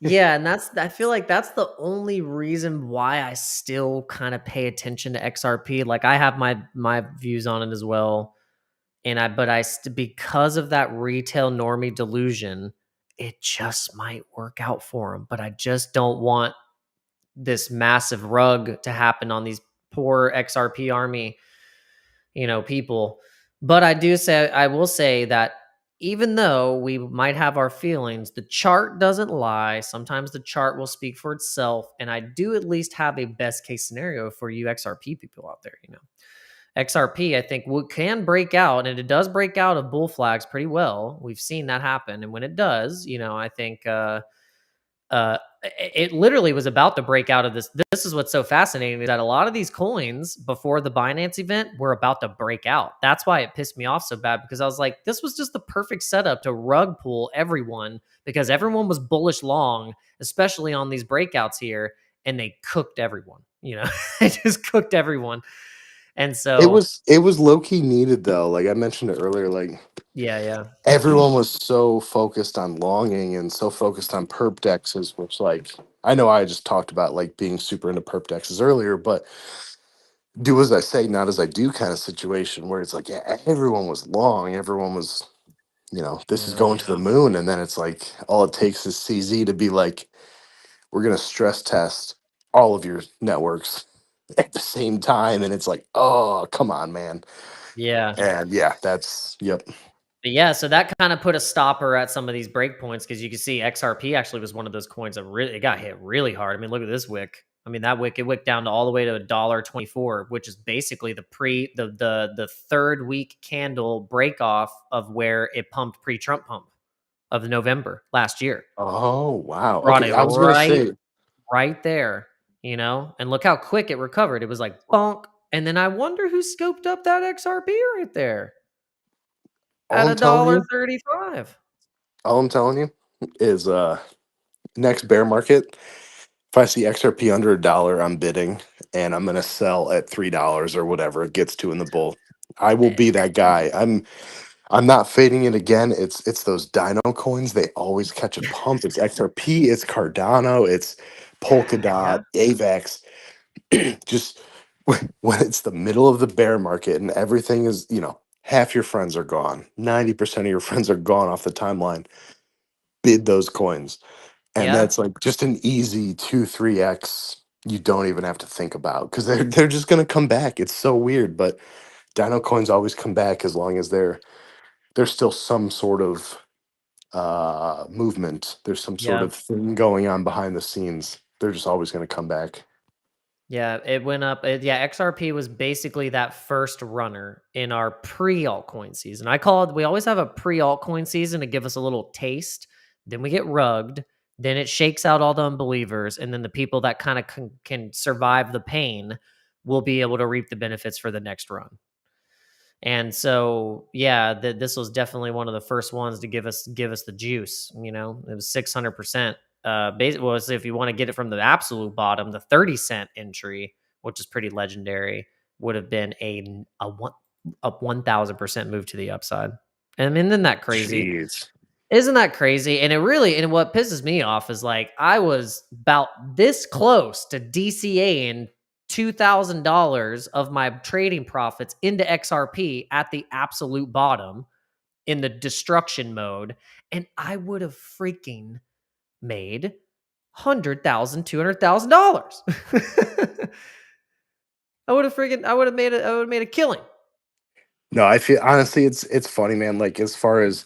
Yeah, and I feel like that's the only reason why I still kind of pay attention to XRP. Like I have my views on it as well, and because of that retail normie delusion, it just might work out for them. But I just don't want this massive rug to happen on these poor XRP army, people. But I will say that even though we might have our feelings, the chart doesn't lie. Sometimes the chart will speak for itself. And I do at least have a best case scenario for you XRP people out there. XRP, I think, can break out, and it does break out of bull flags pretty well. We've seen that happen. And when it does, I think it literally was about to break out of this. This is what's so fascinating is that a lot of these coins before the Binance event were about to break out. That's why it pissed me off so bad because I was like, this was just the perfect setup to rug pull everyone because everyone was bullish long, especially on these breakouts here, and they cooked everyone. They just cooked everyone. And It so, was it was low key needed though. Like I mentioned it earlier, like yeah. everyone was so focused on longing and so focused on perp dexes, which like I know I just talked about like being super into perp dexes earlier, but do as I say, not as I do kind of situation where it's like, yeah, everyone was long, everyone was, this is Yeah. going to the moon, and then it's like all it takes is CZ to be like, we're gonna stress test all of your networks at the same time, and it's like, oh, come on, man. Yeah. And yeah, that's yep. But yeah, so that kind of put a stopper at some of these breakpoints because you can see XRP actually was one of those coins that really it got hit really hard. I mean, look at this wick. I mean, that wick it wicked down to all the way to $1.24, which is basically the third week candle break off of where it pumped pre-Trump pump of November last year. Oh wow. Brought Okay, it I was gonna say right there, and look how quick it recovered. It was like bonk, and then I wonder who scoped up that XRP right there all at I'm a telling dollar you, 35. all I'm telling you is next bear market. If I see XRP under $1, I'm bidding, and I'm gonna sell at $3 or whatever it gets to in the bull. I will be that guy. I'm not fading it again. It's those Dino coins. They always catch a pump. It's XRP. It's Cardano. It's Yeah. Polkadot. AVAX. Just when it's the middle of the bear market and everything is half your friends are gone. 90% of your friends are gone off the timeline. Bid those coins, and Yeah. that's like just an easy 2, 3x. you don't even have to think about, because they're just gonna come back. It's so weird, but Dino coins always come back as long as there's still some sort of movement. There's some sort Yeah. of thing going on behind the scenes. They're just always going to come back. Yeah, it went up. Yeah, XRP was basically that first runner in our pre-altcoin season. We always have a pre-altcoin season to give us a little taste. Then we get rugged. Then it shakes out all the unbelievers. And then the people that kind of can survive the pain will be able to reap the benefits for the next run. And so, yeah, this was definitely one of the first ones to give us the juice. You know, it was 600%. Was if you want to get it from the absolute bottom, the 30-cent entry, which is pretty legendary, would have been a 1,000% move to the upside. I mean, isn't that crazy? Jeez. Isn't that crazy? And what pisses me off is like I was about this close to DCAing $2,000 of my trading profits into XRP at the absolute bottom in the destruction mode, and I would have freaking made $100,000, $200,000. I would have made a killing. No, I feel honestly, it's funny, man. Like, as far as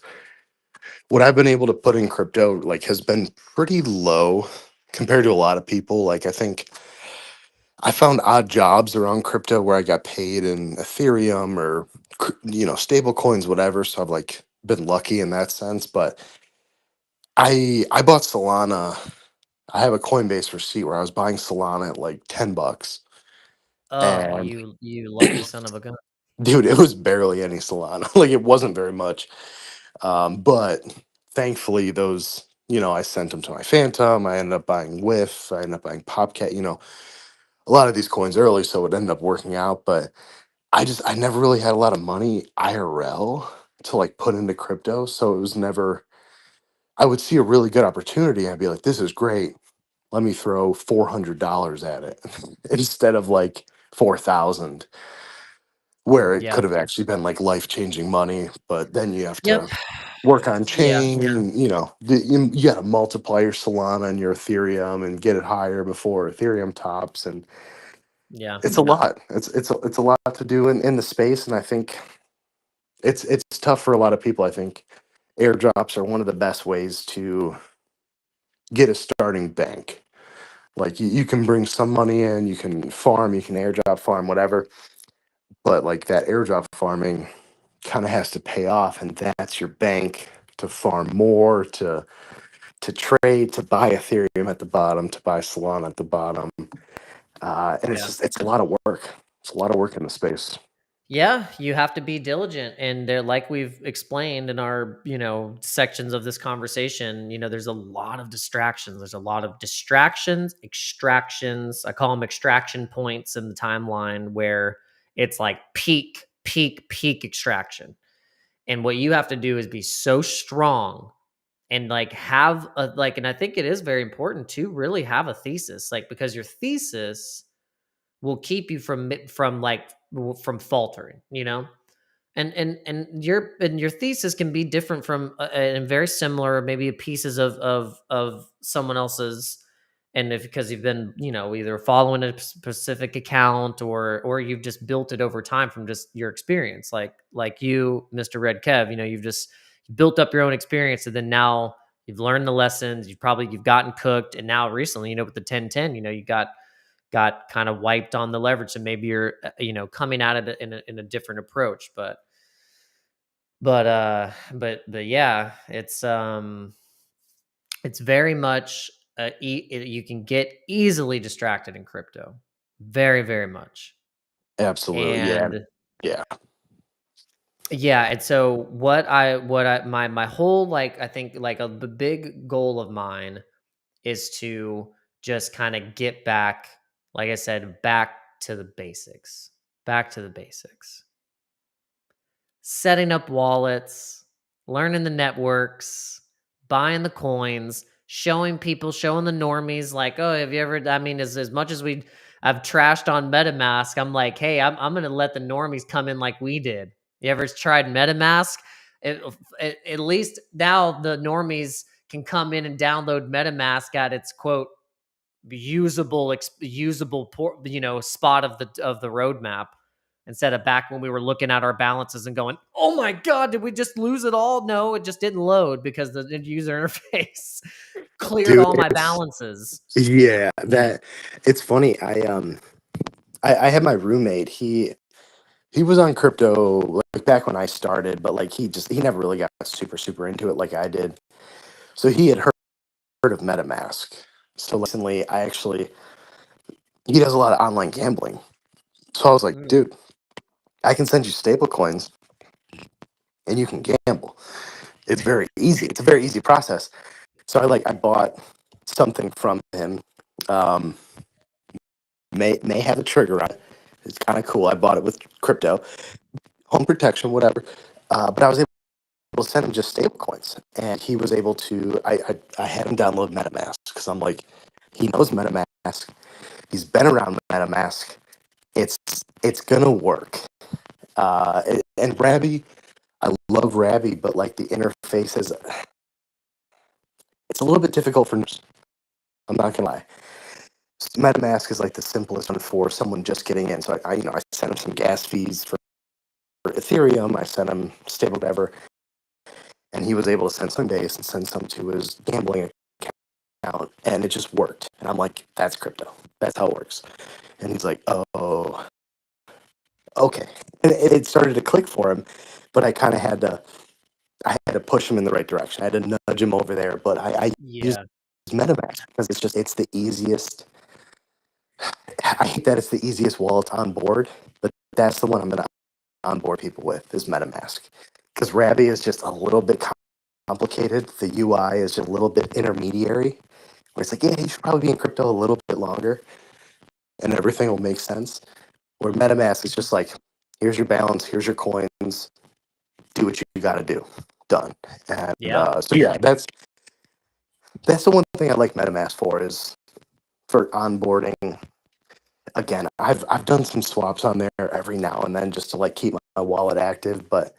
what I've been able to put in crypto, like, has been pretty low compared to a lot of people. Like, I think I found odd jobs around crypto where I got paid in Ethereum or stable coins, whatever. So I've like been lucky in that sense. But I bought Solana. I have a Coinbase receipt where I was buying Solana at like $10, Oh, and you lucky son of a gun. dude, it was barely any Solana. Like, it wasn't very much. But thankfully, those, I sent them to my Phantom. I ended up buying Whiff. I ended up buying Popcat. A lot of these coins early, so it ended up working out. But I never really had a lot of money IRL to like put into crypto, so it was never. I would see a really good opportunity, and I'd be like, "This is great. Let me throw $400 at it," instead of like 4,000, where it Yeah. could have actually been like life-changing money. But then you have Yep. to work on Yeah. chain, and you got to multiply your Solana and your Ethereum and get it higher before Ethereum tops, and Yeah. it's a lot. It's a lot to do in the space, and I think it's tough for a lot of people. I think airdrops are one of the best ways to get a starting bank. Like, you can bring some money in, you can farm, you can airdrop farm, whatever. But like, that airdrop farming kind of has to pay off, and that's your bank to farm more, to trade, to buy Ethereum at the bottom, to buy Solana at the bottom. And Yeah. it's a lot of work. It's a lot of work in the space. Yeah, you have to be diligent, and there, like we've explained in our, sections of this conversation, there's a lot of distractions. There's a lot of distractions, extractions. I call them extraction points in the timeline where it's like peak, peak, peak extraction. And what you have to do is be so strong and like have a like, and I think it is very important to really have a thesis, like because your thesis will keep you from faltering, and your thesis can be different from and very similar, maybe pieces of someone else's, and if because you've been either following a specific account or you've just built it over time from just your experience, like you, Mr. Redkev, you've just built up your own experience, and then now you've learned the lessons, you've gotten cooked, and now recently, with the 1010, you got kind of wiped on the leverage, and maybe you're coming at it in a different approach, but yeah, it's very much you can get easily distracted in crypto, very, very much. Absolutely. Yeah. And Yeah. yeah, and so my whole, like, I think, like, the big goal of mine is to just kind of get back, like I said, back to the basics. Back to the basics. Setting up wallets, learning the networks, buying the coins, showing the normies, like, oh, have you ever, I mean, as much as I've trashed on MetaMask, I'm like, hey, I'm going to let the normies come in like we did. You ever tried MetaMask? At least now the normies can come in and download MetaMask at its quote usable spot of the roadmap, instead of back when we were looking at our balances and going, oh my god, did we just lose it all? No, it just didn't load because the user interface cleared Dude, all my it's balances. yeah, that it's funny. I had my roommate. He was on crypto like back when I started, but like he never really got super into it like I did. So he had heard of MetaMask. So recently, he does a lot of online gambling. So I was like, Mm, dude, I can send you stable coins and you can gamble. It's very easy. It's a very easy process. So I bought something from him. Um, may have a trigger on it. It's kind of cool. I bought it with crypto, home protection, whatever. But I was able to send him just stable coins, and he was able to. I had him download MetaMask because I'm like, he knows MetaMask. He's been around MetaMask. It's gonna work. And Rabby, I love Rabby, but like the interface is, it's a little bit difficult for. I'm not gonna lie. MetaMask is like the simplest one for someone just getting in. So I sent him some gas fees for Ethereum. I sent him stable whatever, and he was able to send some base and send some to his gambling account, and it just worked. And I'm like, that's crypto. That's how it works. And he's like, oh, okay. And it started to click for him, but I had to push him in the right direction. I had to nudge him over there. But I used yeah. MetaMask because it's the easiest. I think that it's the easiest wallet on board, but that's the one I'm gonna onboard people with is MetaMask because Rabby is just a little bit complicated. The UI is just a little bit intermediary, where it's like, yeah, you should probably be in crypto a little bit longer, and everything will make sense. Where MetaMask is just like, here's your balance, here's your coins, do what you got to do, done. And Yeah. so yeah, that's the one thing I like MetaMask for is for onboarding. Again, I've done some swaps on there every now and then just to like keep my wallet active, but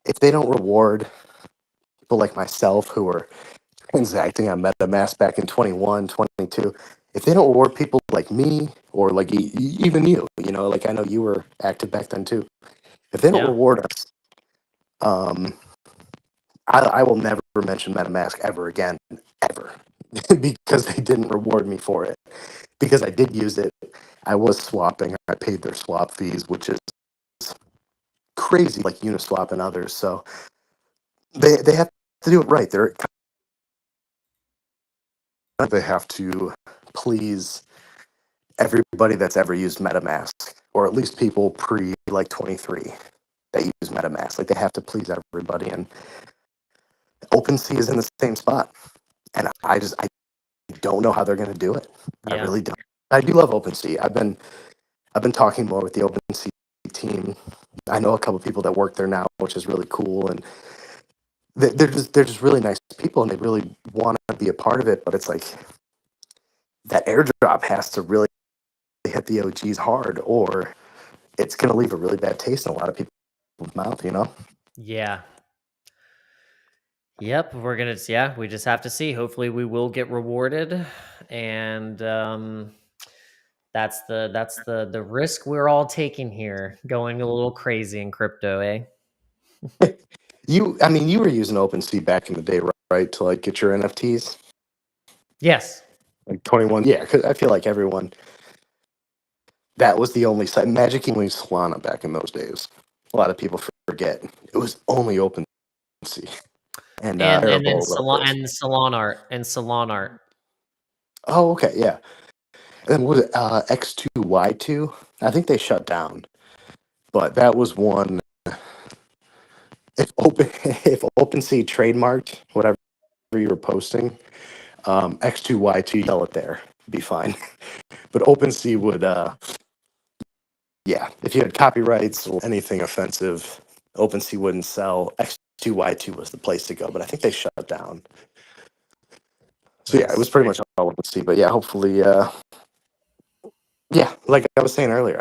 if they don't reward people like myself who are transacting on MetaMask back in 21, 22, if they don't reward people like me or like even like I know you were active back then too. If they don't Yeah. reward us, um, I will never mention MetaMask ever again, ever, because they didn't reward me for it. Because I did use it, I was swapping. I paid their swap fees, which is crazy, like Uniswap and others. So they have to do it right. They have to please everybody that's ever used MetaMask, or at least people pre like 23 that use MetaMask. Like they have to please everybody, and OpenSea is in the same spot. And I don't know how they're going to do it. I Yeah. really don't. I do love OpenSea. I've been talking more with the OpenSea team. I know a couple people that work there now, which is really cool, and they're just really nice people, and they really want to be a part of it. But it's like that airdrop has to really hit the OGs hard, or it's going to leave a really bad taste in a lot of people's mouth. Yeah. Yep, we just have to see. Hopefully we will get rewarded, and that's the risk we're all taking here, going a little crazy in crypto, eh? I mean, you were using OpenSea back in the day, right, to like get your NFTs, Yes. like 21. Yeah, because I feel like everyone that was the only site. Magic only Solana back in those days. A lot of people forget it was only OpenSea and And then Terrible, whatever. Salon art. Oh, okay, yeah. And then what was it X2Y2? I think they shut down, but that was one. If OpenSea trademarked whatever you were posting, X2Y2, sell it there, be fine. But OpenSea would, yeah, if you had copyrights or anything offensive, OpenSea wouldn't sell. X2Y2 was the place to go, but I think they shut down. So yeah, it was Nice. pretty much all OpenSea. But yeah, hopefully, yeah, like I was saying earlier,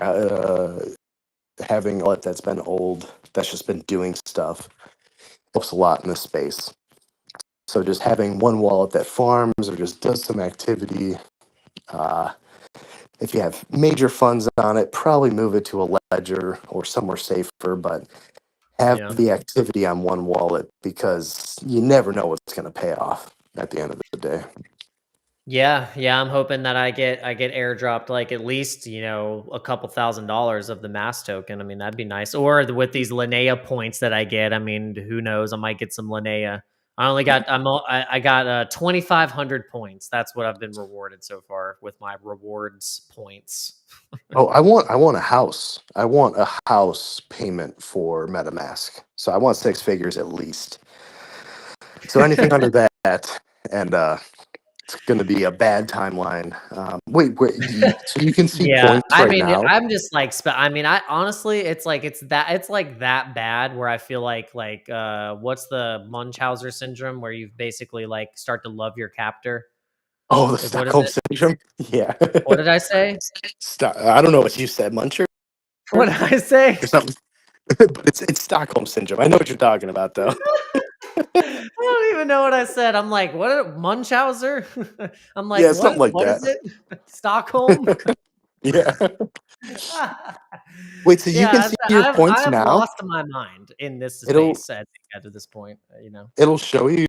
having a wallet that's been old, that's just been doing stuff, helps a lot in this space. So just having one wallet that farms or just does some activity If you have major funds on it, probably move it to a ledger or somewhere safer, but have Yeah. the activity on one wallet because you never know what's going to pay off at the end of the day. Yeah, I'm hoping that I get airdropped like at least, a couple $1,000s of the mass token. I mean, that'd be nice. Or with these Linnea points that I get, I mean, who knows? I might get some Linnea. I got 2,500 points. That's what I've been rewarded so far with my rewards points. Oh, I want a house. I want a house payment for MetaMask. So I want 6 figures at least. So anything under that, and it's going to be a bad timeline. Wait, so you can see Yeah, points I right mean, now? I'm just like, I mean, I honestly, it's like that bad where I feel like what's the Munchausen syndrome where you basically like start to love your captor? Oh, the What is Stockholm it? syndrome. Yeah. What did I say? I don't know what you said, Muncher What did I say? or something, but it's Stockholm syndrome. I know what you're talking about, though. I don't even know what I said. I'm like, what Munchausen? I'm like, Yeah, something like what is that. it? Stockholm? Yeah. Wait, so you can Yeah, see your points I've now? lost my mind in this It'll space. I think at this point, it'll show you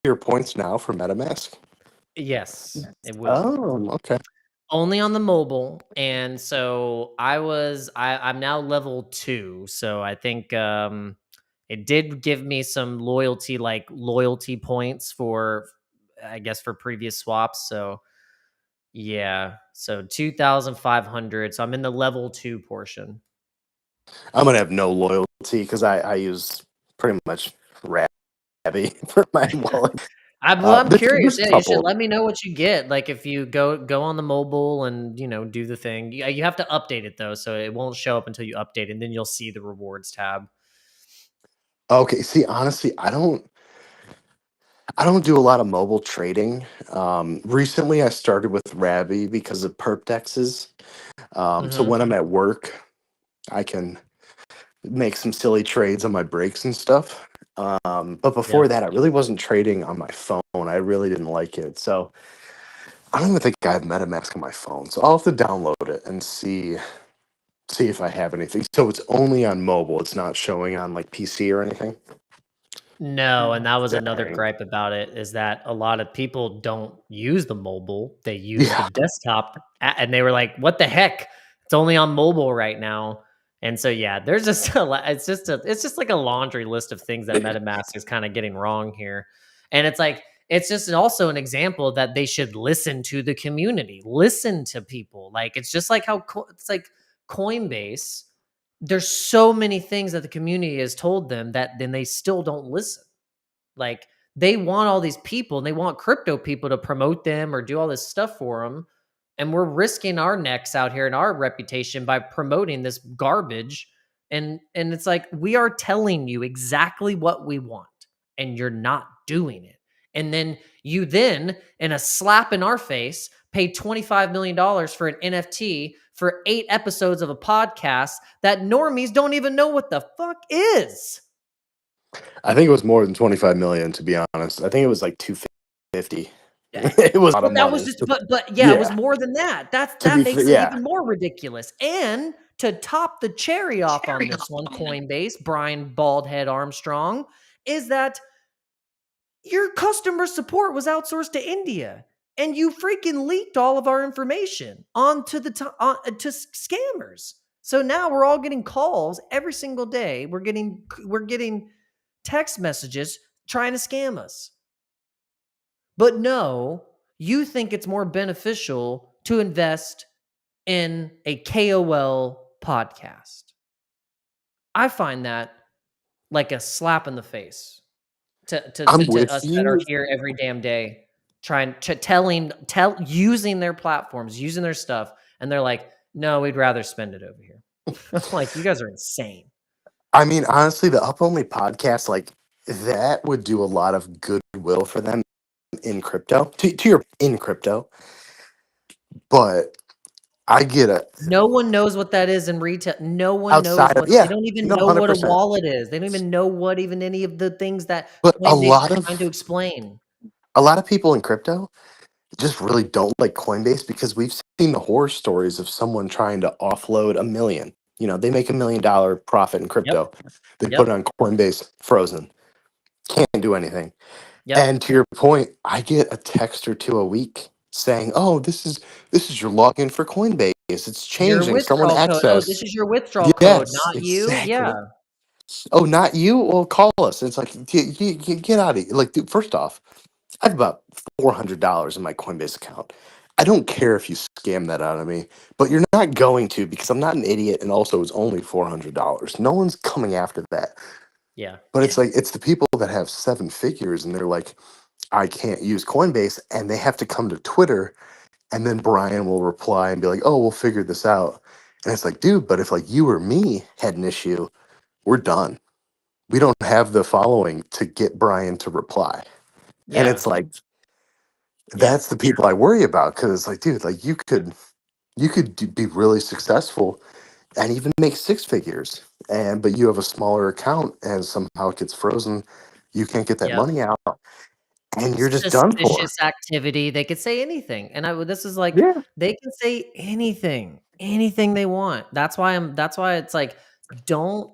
your points now for MetaMask. Yes, it will. Oh, okay. Only on the mobile, and so I'm now level 2, so I think, it did give me some loyalty points for, I guess, for previous swaps, so yeah, so 2,500, so I'm in the level 2 portion. I'm gonna have no loyalty because I use pretty much Rabby for my wallet. I'm curious, There's a yeah, you should couple. let me know what you get, like, if you go on the mobile and, do the thing. You have to update it, though, so it won't show up until you update, and then you'll see the rewards tab. Okay, see, honestly, I don't do a lot of mobile trading. Recently, I started with Rabby because of perp dexes. So Mhm. when I'm at work, I can make some silly trades on my breaks and stuff. But Yeah. before that, I really wasn't trading on my phone. I really didn't like it. So I don't even think I have MetaMask on my phone. So I'll have to download it and see if I have anything. So it's only on mobile. It's not showing on like PC or anything. No, and that was another Dang. gripe about it is that a lot of people don't use the mobile. They use the Yeah. desktop and they were like, "What the heck? It's only on mobile right now." And so yeah, there's just it's just like a laundry list of things that MetaMask is kind of getting wrong here. And it's like it's just also an example that they should listen to the community, listen to people. Like it's just like how it's like Coinbase, there's so many things that the community has told them that then they still don't listen. Like they want all these people and they want crypto people to promote them or do all this stuff for them. And we're risking our necks out here and our reputation by promoting this garbage. And it's like we are telling you exactly what we want and you're not doing it. And then you then in a slap in our face pay $25 million for an NFT for 8 episodes of a podcast that normies don't even know what the fuck is. I think it was more than 25 million, to be honest. I think it was like 250. Yeah, It was a lot well, of that was money. just but yeah, it was Yeah. more than that. To That be fair, makes it yeah. even more ridiculous. And to top the cherry off on this one, Coinbase, Brian Baldhead Armstrong, is that your customer support was outsourced to India, and you freaking leaked all of our information onto to scammers. So now we're all getting calls every single day. We're getting text messages trying to scam us. But no, you think it's more beneficial to invest in a KOL podcast. I find that like a slap in the face I'm to with us that are you. here every damn day trying to using their platforms, using their stuff, and they're like, no, we'd rather spend it over here. I'm like, you guys are insane. I mean, honestly, the Up Only podcast, like that would do a lot of goodwill for them in crypto. To your in crypto. But I get it No one knows what that is in retail. No one knows outside of, what they yeah, don't even no, know what a 100%. wallet is. They don't even know what even any of the things that But Coinbase is trying to explain. a lot of people in crypto, just really don't like Coinbase because we've seen the horror stories of someone trying to offload a million. You know, they make $1 million profit in Yep. crypto. They put Yep. it on Coinbase, frozen, can't do anything. Yep. And to your point, I get a text or two a week saying, "Oh, this is your login for Coinbase. It's Your changing. Someone withdrawal code. Oh, this access." is your withdrawal code, Yes, not you. Yeah. exactly. Oh, not you? Well, call us. It's like, get out of here. Like, dude, first off, I have about $400 in my Coinbase account. I don't care if you scam that out of me, but you're not going to because I'm not an idiot. And also, it's only $400. No one's coming after that. Yeah. But it's like, it's the people that have seven figures and they're like, I can't use Coinbase. And they have to come to Twitter. And then Brian will reply and be like, oh, we'll figure this out. And it's like, dude, but if like you or me had an issue, we're done. We don't have the following to get Brian to reply. And Yeah. it's like, Yeah. that's the people I worry about because it's like, dude, like be really successful and even make six figures, and but you have a smaller account and somehow it gets frozen, you can't get that Yep. money out, and you're just done for. Suspicious activity. They could say anything, and this is like Yeah, they can say anything they want. That's why it's like don't.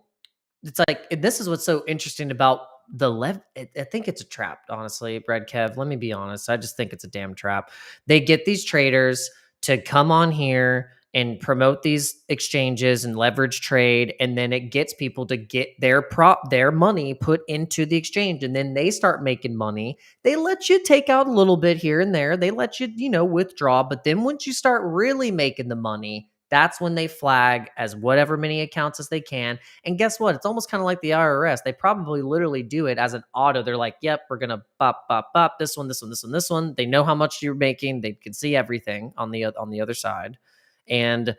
It's like this is what's so interesting about the I think it's a trap, honestly, Redkev. Let me be honest. I just think it's a damn trap. They get these traders to come on here and promote these exchanges and leverage trade, and then it gets people to get their money put into the exchange, and then they start making money. They let you take out a little bit here and there. They let you, withdraw, but then once you start really making the money, that's when they flag as whatever many accounts as they can. And guess what? It's almost kind of like the IRS. They probably literally do it as an auto. They're like, yep, we're going to bop, this one, this one, this one, this one. They know how much you're making. They can see everything on the other side. And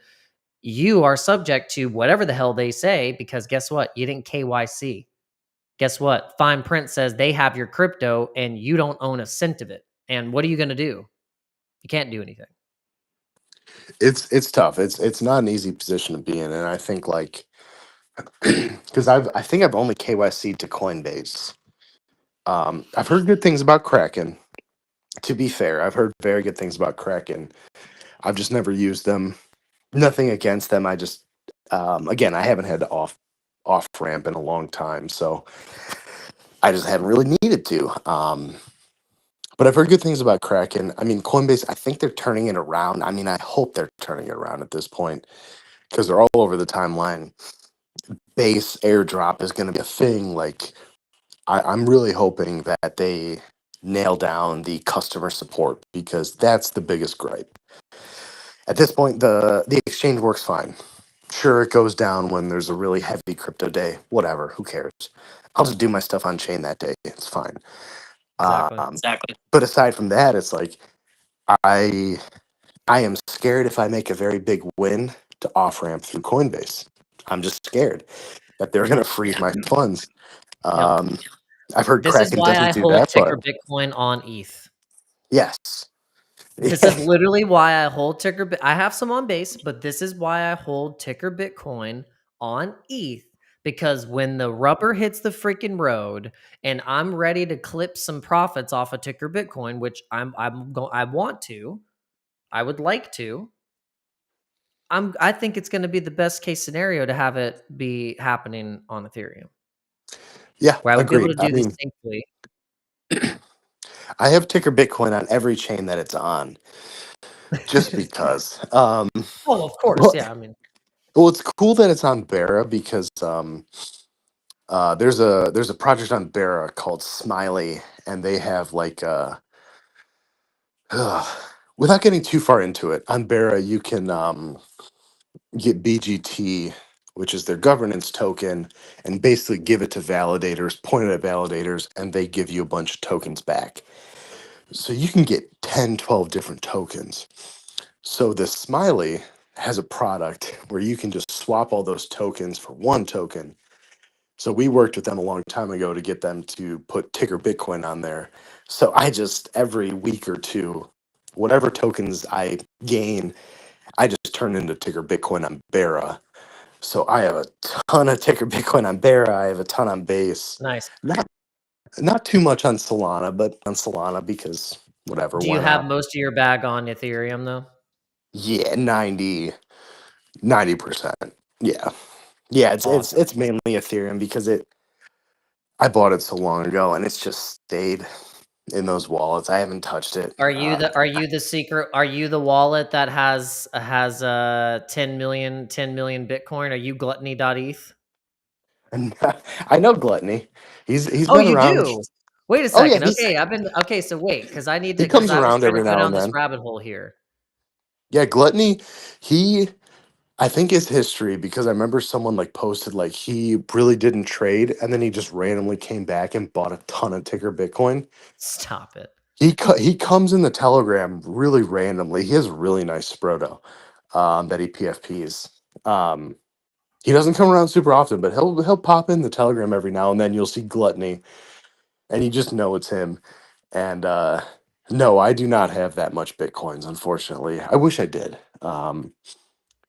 you are subject to whatever the hell they say because guess what? You didn't KYC. Guess what? Fine print says they have your crypto and you don't own a cent of it. And what are you going to do? You can't do anything. it's tough. It's not an easy position to be in, and I think like because I think I've only KYC to Coinbase. I've heard good things about Kraken. To be fair, I've heard very good things about Kraken. I've just never used them. Nothing against them. I just again, I haven't had to off ramp in a long time, so I just haven't really needed to. But I've heard good things about Kraken. I mean, Coinbase, I think they're turning it around. I mean, I hope they're turning it around at this point because they're all over the timeline. Base airdrop is going to be a thing. Like, I'm really hoping that they nail down the customer support because that's the biggest gripe. At this point, the exchange works fine. Sure, it goes down when there's a really heavy crypto day. Whatever, who cares? I'll just do my stuff on chain that day. It's fine. Exactly. Exactly. But aside from that, it's like I I am scared if I make a very big win to off ramp through Coinbase. I'm just scared that they're going to freeze my funds. Yep. Um, I've heard This is Kraken why I doesn't do hold that, ticker but Bitcoin on ETH. yes. This is literally why I hold ticker. I have some on base, but this is why I hold ticker Bitcoin on ETH because when the rubber hits the freaking road and I'm ready to clip some profits off of ticker Bitcoin, which I want to, I would like to. I think it's going to be the best case scenario to have it be happening on Ethereum, Yeah, where I would be able agreed. to I do this mean, safely. I have ticker Bitcoin on every chain that it's on, just because. Oh, of course, Well, yeah. I mean, well, it's cool that it's on Bera because there's a project on Bera called Smiley, and they have like without getting too far into it, on Bera you can get BGT, which is their governance token, and basically give it to validators, point it at validators, and they give you a bunch of tokens back. So you can get 10, 12 different tokens. So this Smiley has a product where you can just swap all those tokens for one token. So we worked with them a long time ago to get them to put ticker Bitcoin on there. So I just every week or two, whatever tokens I gain, I just turn into ticker Bitcoin on Bera. So I have a ton of ticker Bitcoin on Bera. I have a ton on Base. nice. Not too much on Solana, but on Solana because whatever Do you went have up. most of your bag on Ethereum though? Yeah, 90%. Yeah. Yeah, Awesome. it's mainly Ethereum because I bought it so long ago and it's just stayed in those wallets. I haven't touched it. Are you the secret? Are you the wallet that has 10 million Bitcoin? Are you gluttony.eth? And I know Gluttony. He's Oh, been you around. do. Wait a Oh yeah, second. Okay, okay. So wait, because I need he to because comes I was around trying to every go now down and this then. rabbit hole here. Yeah, Gluttony, he I think his history, because I remember someone like posted like he really didn't trade and then he just randomly came back and bought a ton of ticker Bitcoin. Stop it. He comes in the Telegram really randomly. He has a really nice Sproto that he PFPs. Um, he doesn't come around super often, but he'll pop in the Telegram every now and then. You'll see Gluttony, and you just know it's him. And no, I do not have that much Bitcoins, unfortunately. I wish I did.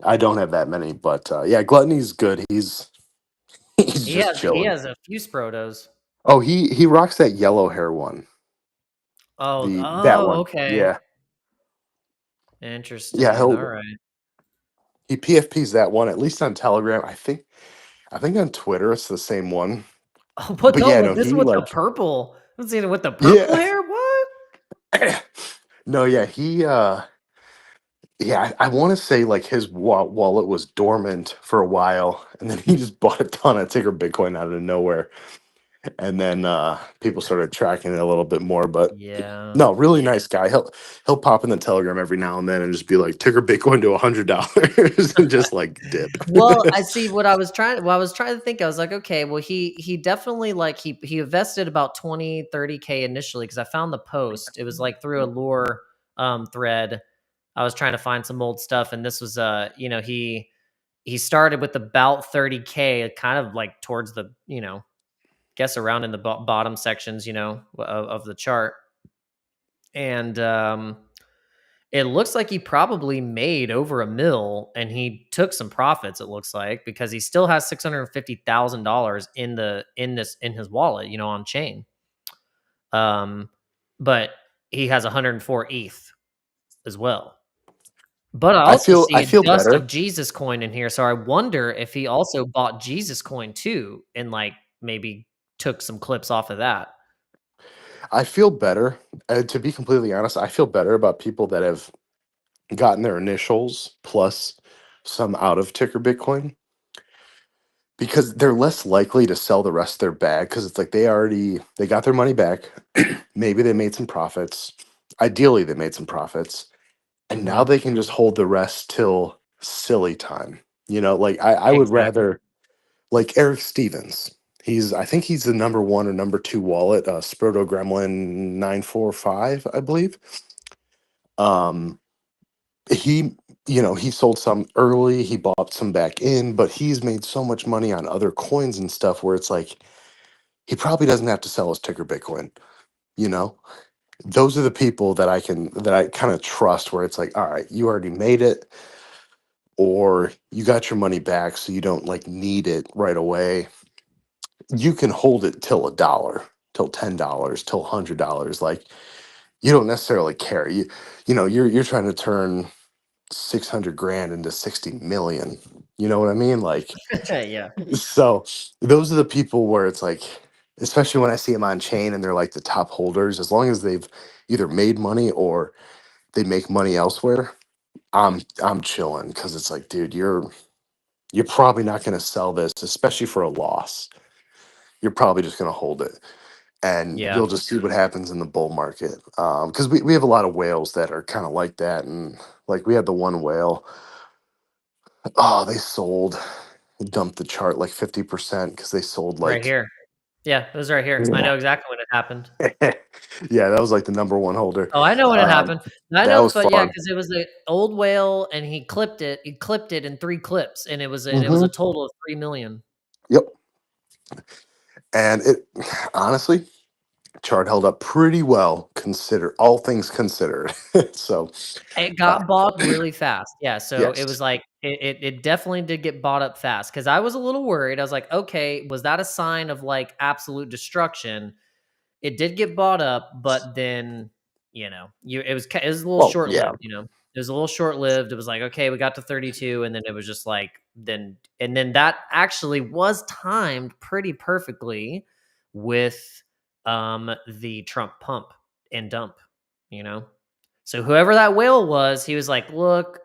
I don't have that many, but yeah, Gluttony's good. He's just He chilling. has a few Sprotos. Oh, he rocks that yellow hair one. That one. Okay. Yeah. Yeah, Interesting. All right. he PFPs that one, at least on Telegram. I think on Twitter it's the same one. Oh, but But no, yeah, with no, this he with the like purple. Let's see with the purple yeah. hair. What? No, yeah, he yeah, I want to say like his wallet was dormant for a while and then he just bought a ton of ticker Bitcoin out of nowhere. And then people started tracking it a little bit more, but Yeah. no, really nice guy. He'll pop in the Telegram every now and then and just be like ticker Bitcoin to $100 and just like dip. Well, I see what I was trying to think. I was like, okay, well, he definitely like he invested about 20-30K initially because I found the post. It was like through a lure thread. I was trying to find some old stuff, and this was he started with about 30K, kind of like towards the, guess around in the bottom sections, of the chart. And it looks like he probably made over a mil, and he took some profits. It looks like because he still has $650,000 in his wallet, on chain. But he has 104 ETH as well. But I also see I a feel dust better. of Jesus coin in here, so I wonder if he also bought Jesus coin too, and like maybe took some clips off of that. I feel better. To be completely honest, I feel better about people that have gotten their initials plus some out of ticker Bitcoin because they're less likely to sell the rest of their bag because it's like they got their money back. Maybe they made some profits. Ideally, they made some profits, and now Mhm. they can just hold the rest till silly time. Like I would Exactly. rather like Eric Stevens. I think he's the number one or number two wallet, Sproto Gremlin 945, I believe. Um, he he sold some early, he bought some back in, but he's made so much money on other coins and stuff where it's like he probably doesn't have to sell his ticker Bitcoin. You know, those are the people that I kind of trust where it's like, all right, you already made it, or you got your money back, so you don't like need it right away. You can hold it till a dollar, till $10, till $100. Like you don't necessarily care. You're trying to turn 600 grand into 60 million. You know what I mean? Like, Yeah. so those are the people where it's like, especially when I see them on chain and they're like the top holders, as long as they've either made money or they make money elsewhere, I'm chilling because it's like, dude, you're probably not going to sell this, especially for a loss. You're probably just going to hold it and Yeah. you'll just see what happens in the bull market. Because we have a lot of whales that are kind of like that. And like we had the one whale, oh, they sold, dumped the chart like 50% because they sold Right like, here. Yeah, it was right here. I yeah. know exactly when it happened. Yeah, that was like the number one holder. Oh, I know when it Um, happened. I that know, was but yeah, fun. because it was an old whale, and he clipped it. He clipped it in 3 clips, and it was a Hmm. total of 3 million. Yep. And it honestly, chart held up pretty well, consider all things considered. So, It uh, got bought really fast. Yeah, so it was yes, like it definitely did get bought up fast because I was a little worried. I was like, okay, was that a sign of like absolute destruction? It did get bought up, but then it was a little Well, short yeah. lived. It was a little short lived. It was like, okay, we got to 32, and then it was just like and then that actually was timed pretty perfectly with the Trump pump and dump. So whoever that whale was, he was like, look,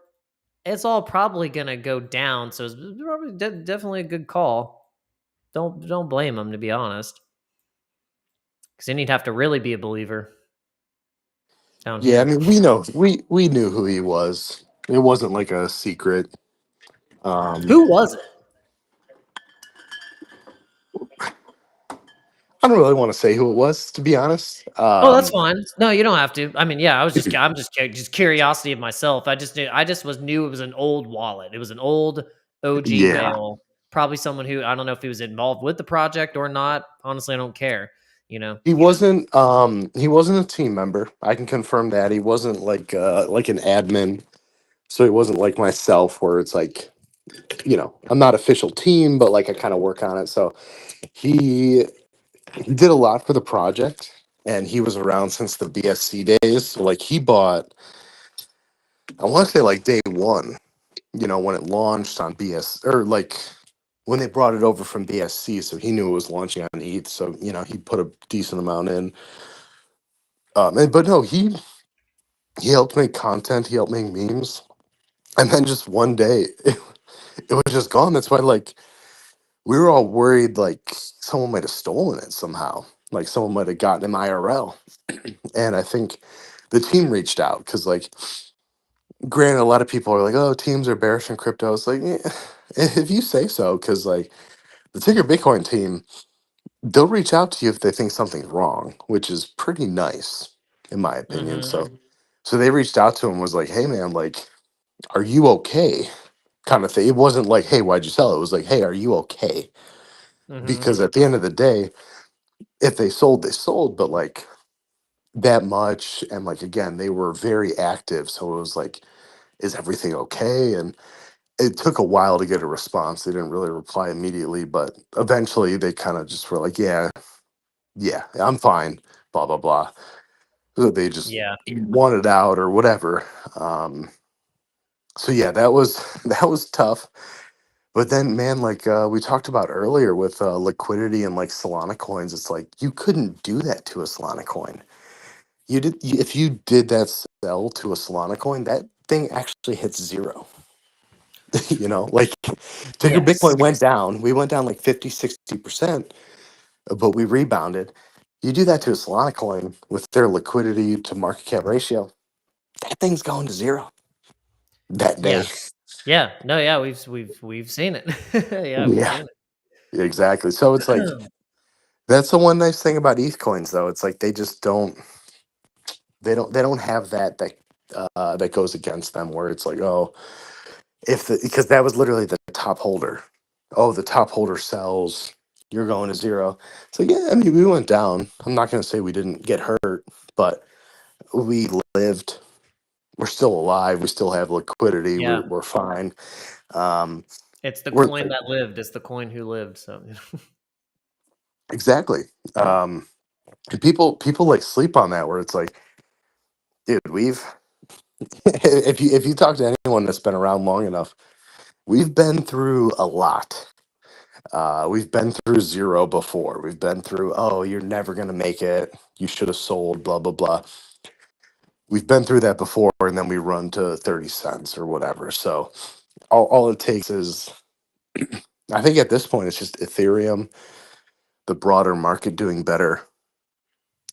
it's all probably gonna go down, so it's probably definitely a good call. Don't blame him, to be honest, because then he'd have to really be a believer down Yeah, I here. mean, we knew who he was. It wasn't like a secret. Um, Who was it? I don't really want to say who it was, to be honest. Oh, that's fine. No, you don't have to. I mean, yeah, I'm just curiosity of myself. I just knew it was an old wallet. It was an old OG Yeah, whale, probably someone who I don't know if he was involved with the project or not. Honestly, I don't care. he wasn't. He wasn't a team member. I can confirm that he wasn't like an admin. So he wasn't like myself, where it's like, I'm not official team, but like I kind of work on it. So he he did a lot for the project, and he was around since the BSC days. So like he bought, I want to say like day one, when it launched on BS, or like when they brought it over from BSC. So he knew it was launching on ETH. So he put a decent amount in. But no, he helped make content. He helped make memes, and then just one day it was just gone. That's why like we were all worried like someone might have stolen it somehow. Like someone might have gotten him IRL. And I think the team reached out because, like, granted, a lot of people are like, "Oh, teams are bearish in crypto." It's like, if you say so, because like the Ticker Bitcoin team, they'll reach out to you if they think something's wrong, which is pretty nice, in my opinion. Mm-hmm. So they reached out to him, was like, "Hey, man, like, are you okay?" Kind of thing. It wasn't like, "Hey, why'd you sell it?" It was like, "Hey, are you okay?" Mm-hmm. Because at the end of the day, if they sold, they sold, but like that much, and like again, they were very active, so it was like, is everything okay? And it took a while to get a response. They didn't really reply immediately, but eventually they kind of just were like, yeah, yeah, I'm fine, blah blah blah. So they just Yeah. wanted out or whatever. um so yeah, that was that was tough. But then, man, like we talked about earlier with liquidity and like Solana coins, it's like you couldn't do that to a Solana coin. If you did that sell to a Solana coin, that thing actually hits zero. Like Ticker Yes. Bitcoin went down. We went down like 50, 60%, but we rebounded. You do that to a Solana coin with their liquidity to market cap ratio, that thing's going to zero that Yeah. day. Yeah. No. Yeah. We've seen it. Yeah, we've Yeah, seen exactly. So it's like it. that's the one nice thing about ETH coins, though. It's like they just they don't have that goes against them, where it's like, oh, because that was literally the top holder. Oh, the top holder sells, you're going to zero. So yeah, I mean, we went down. I'm not going to say we didn't get hurt, but we lived. We're still alive. We still have liquidity. Yeah. We're fine. Um, It's the we're coin that lived. It's the coin who lived. So. exactly. And people like sleep on that, where it's like, dude, we've if you talk to anyone that's been around long enough, we've been through a lot. We've been through zero before. We've been through, oh, you're never going to make it. You should have sold, blah, blah, blah. We've been through that before, and then we run to 30 cents or whatever. So all it takes is, I think at this point, it's just Ethereum, the broader market doing better.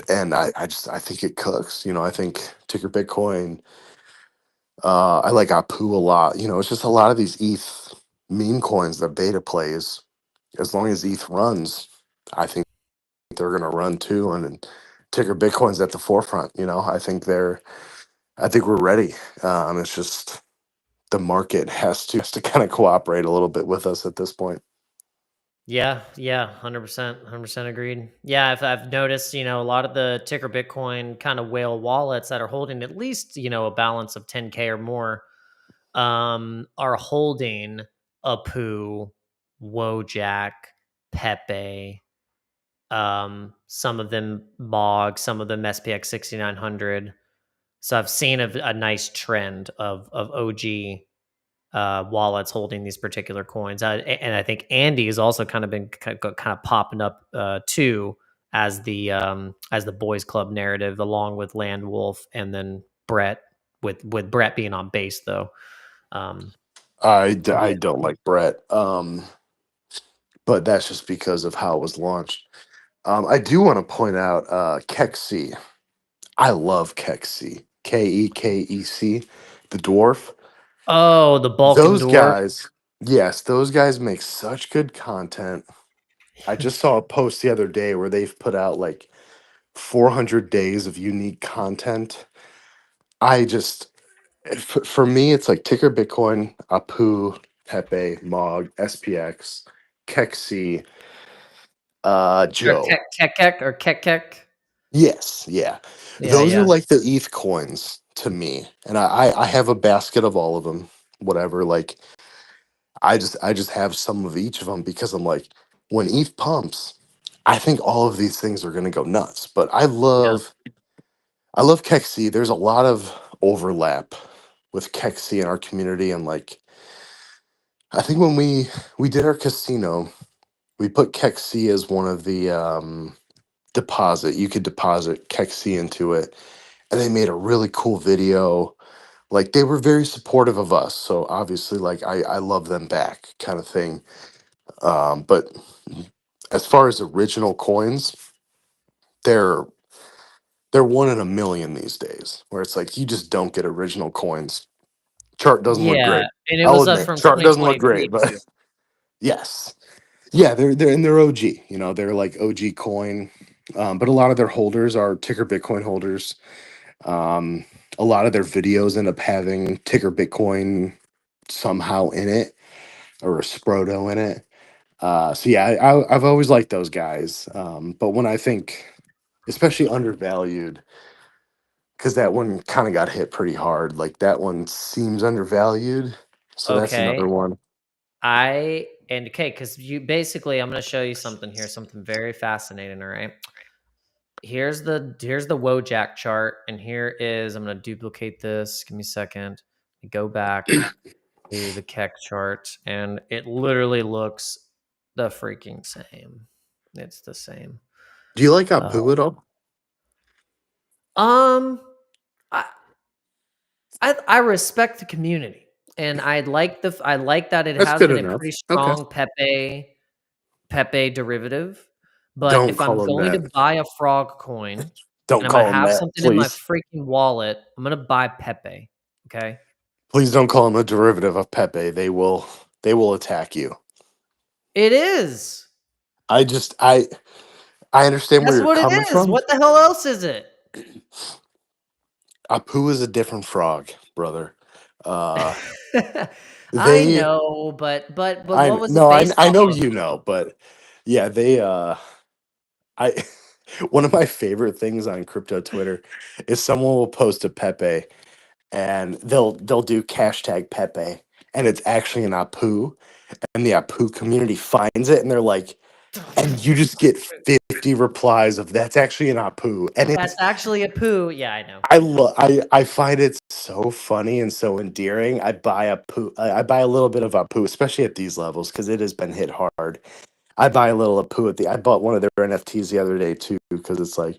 And I think it cooks. I think Ticker Bitcoin, I like Apu a lot. It's just a lot of these ETH meme coins that beta plays. As long as ETH runs, I think they're going to run too, and Ticker Bitcoin's at the forefront. I think we're ready. It's just the market has to kind of cooperate a little bit with us at this point. Yeah, yeah, 100%, 100% agreed. Yeah, I've noticed, a lot of the ticker Bitcoin kind of whale wallets that are holding at least, a balance of 10K or more, are holding Apu, Wojak, Pepe, some of them Mog, some of them SPX 6900. So I've seen a nice trend of OG wallets holding these particular coins. And I think Andy has also kind of been kind of popping up too as the boys club narrative, along with Land Wolf, and then Brett, with Brett being on base though. I Yeah. don't like Brett, but that's just because of how it was launched. I do want to point out Kexc. I love Kexc. Kekec, the dwarf. Oh, the Balkan Those Dwarf. guys, yes, those guys make such good content. I just saw a post the other day where they've put out like 400 days of unique content. I just, for me, it's like Ticker Bitcoin, Apu, Pepe, Mog, SPX, Kexc, Or Joe. Kek. Yes, yeah. Yeah, Those are yeah. like the ETH coins to me. And I have a basket of all of them, whatever. Like I just have some of each of them because I'm like, when ETH pumps, I think all of these things are gonna go nuts. But Yeah. I love Kexc. There's a lot of overlap with Kexc in our community. And like I think when we did our casino, we put Kexc as one of the deposit. You could deposit Kexc into it. And they made a really cool video. Like they were very supportive of us. So obviously like I love them back kind of thing. But as far as original coins, they're they're one in a million these days, where it's like you just don't get original coins. Chart doesn't look Yeah, great. and it I'll was up admit, from chart doesn't look 2023 great, but too. yes, yeah, they're OG. You know, they're like OG coin. But a lot of their holders are ticker Bitcoin holders. Um, a lot of their videos end up having ticker Bitcoin somehow in it, or a Sproto in it. So yeah, I've always liked those guys. But when I think, especially undervalued, because that one kind of got hit pretty hard. Like that one seems undervalued. So that's another Okay. one. Because you basically, I'm going to show you something here, something very fascinating. All right, here's the Wojak chart, and here is, I'm going to duplicate this. Give me a second. Go back to the Keck chart, and it literally looks the freaking same. It's the same. Do you like Uh, Apu at all? um, I I respect the community, and I like that it That's has good been a enough. pretty Okay. strong Pepe derivative. But Don't if I'm call him going to that. buy a frog coin and Don't I'm gonna call him have that, something in my please. freaking wallet, I'm gonna buy Pepe. Okay. Please don't call him a derivative of Pepe. They will attack you. It is. I just I understand where That's you're what it coming is. from. What the hell else is it? Apu is a different frog, brother. Uh I they know, but I what was it no, based I off know of? you know, but yeah, they I one of my favorite things on crypto Twitter is someone will post a Pepe and they'll do hashtag Pepe and it's actually an Apu and the Apu community finds it and they're like, and you just get 50 replies of that's actually an Apu. And That's actually a poo. Yeah, I know. I find it so funny and so endearing. I buy a little bit of Apu, especially at these levels, because it has been hit hard. I buy a little Apu I bought one of their NFTs the other day too, because it's like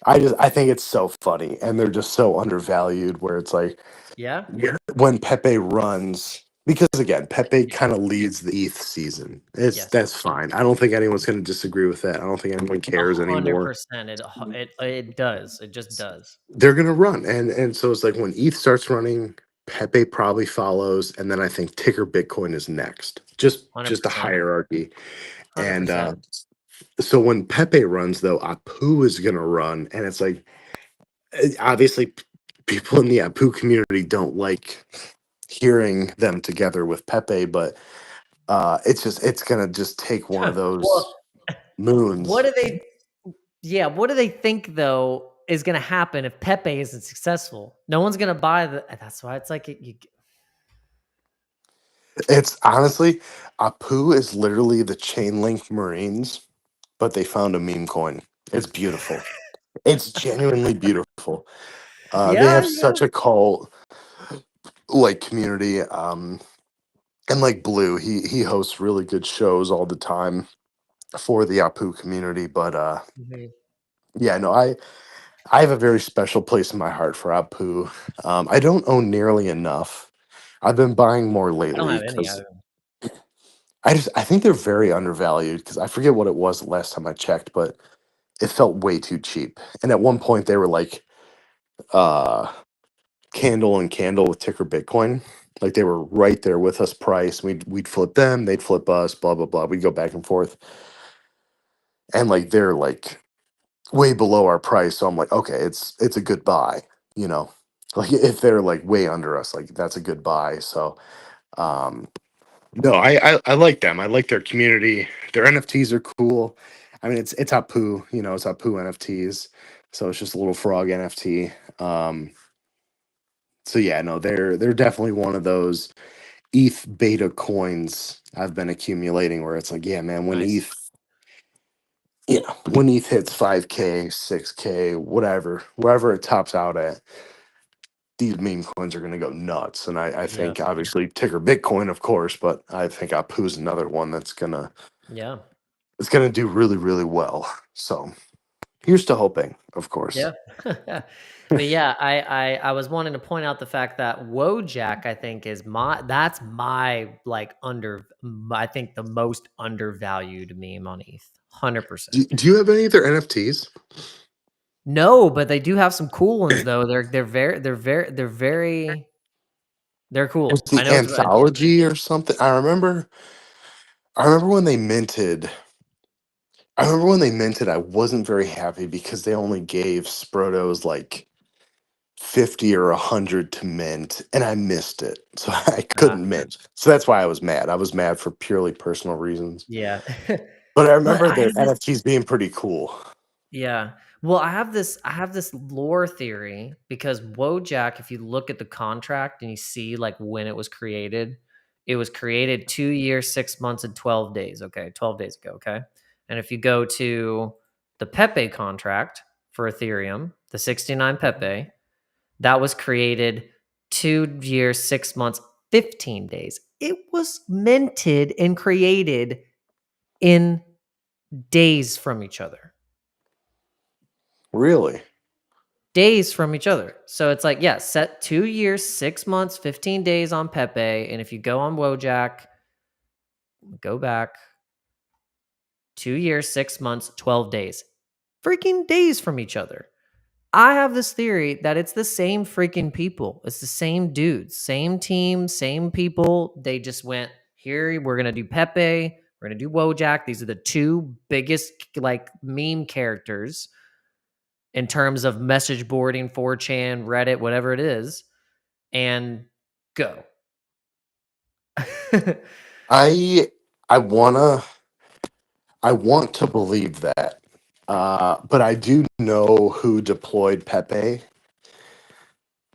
I think it's so funny and they're just so undervalued where it's like, Yeah. yeah, when Pepe runs, because again, Pepe kind of leads the ETH season. Yes. That's fine. I don't think anyone's going to disagree with that. I don't think anyone cares anymore. 100%. It does. It just does. They're going to run, and so it's like when ETH starts running, Pepe probably follows, and then I think ticker Bitcoin is next. Just a 100%. hierarchy, and 100%. so when Pepe runs, though, Apu is going to run, and it's like obviously people in the Apu community don't like hearing them together with Pepe, but it's gonna just take one of Well, those what moons. do they yeah, what do they think though is going to happen if Pepe isn't successful? No one's going to buy the that's why it's like It's honestly Apu is literally the chain link Marines, but they found a meme coin. It's beautiful. It's genuinely beautiful. They Yeah, have yeah. such a cult like community. And like Blue, he hosts really good shows all the time for the Apu community. But Mhm. yeah, no, I have a very special place in my heart for Apu. I don't own nearly enough. I've been buying more I don't lately have any. because I think they're very undervalued because I forget what it was the last time I checked, but it felt way too cheap. And at one point they were like uh candle and candle with ticker Bitcoin. Like they were right there with us price. We'd flip them, they'd flip us, blah blah blah. We'd go back and forth. And like they're like way below our price. So I'm like, okay, it's a good buy, you know. Like if they're like way under us, like that's a good buy. So um no, I like them. I like their community. Their NFTs are cool. I mean it's Apu, you know, it's Apu NFTs. So it's just a little frog NFT. So yeah, no, they're definitely one of those ETH beta coins I've been accumulating where it's like, yeah, man, when Nice. when ETH hits 5K, 6K, whatever, wherever it tops out at, these meme coins are gonna go nuts. And I Yeah. think obviously ticker Bitcoin, of course, but I think Apu's another one Yeah. it's gonna do really, really well. So here's to hoping, of course. Yeah. But yeah, I was wanting to point out the fact that Wojak, I think, is that's my like I think the most undervalued meme on ETH. 100%. Do you have any of their NFTs? No, but they do have some cool ones though. They're It's cool. I the know it's about anthology or something. I remember when they minted. I remember when they minted, I wasn't very happy because they only gave Sprotos like 50 or 100 to mint, and I missed it. So I couldn't mint. So that's why I was mad. I was mad for purely personal reasons. yeah. But I But remember I their have this NFTs being pretty cool. Yeah. Well, I have this lore theory because Wojak, if you look at the contract and you see like when it was created 2 years, 6 months, and 12 days. Okay, 12 days ago. Okay, and if you go to the Pepe contract for Ethereum, the 69 Pepe, that was created 2 years, 6 months, 15 days. It was minted and created in days from each other. Really? Days from each other. So it's like, yeah, set 2 years, 6 months, 15 days on Pepe. And if you go on Wojak, go back 2 years, 6 months, 12 days. Freaking days from each other. I have this theory that it's the same freaking people. It's the same dudes, same team, same people. They just went, here, we're going to do Pepe, we're going to do Wojak. These are the two biggest like meme characters in terms of message boarding, 4chan, Reddit, whatever it is, and go. I I wanna I want to believe that. But I do know who deployed Pepe,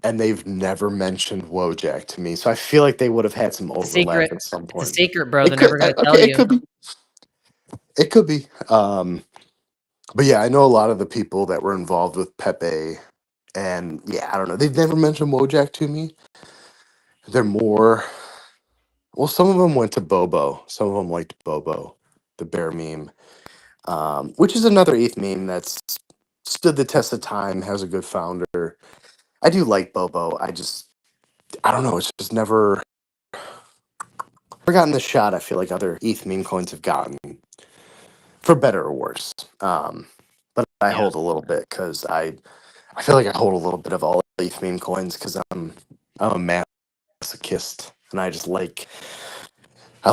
and they've never mentioned Wojak to me. So I feel like they would have had some It's a overlap secret. at some It's a point. secret, bro. It They're could never going to tell okay, it you. could be. It could be. But yeah, I know a lot of the people that were involved with Pepe, and yeah, I don't know. They've never mentioned Wojak to me. They're more well, some of them went to Bobo. Some of them liked Bobo, the bear meme, which is another ETH meme that's stood the test of time, has a good founder. I do like Bobo. I don't know. It's just never gotten the shot. I feel like other ETH meme coins have gotten, for better or worse. But I Yeah. hold a little bit because I feel like I hold a little bit of all ETH meme coins because I'm a masochist and I like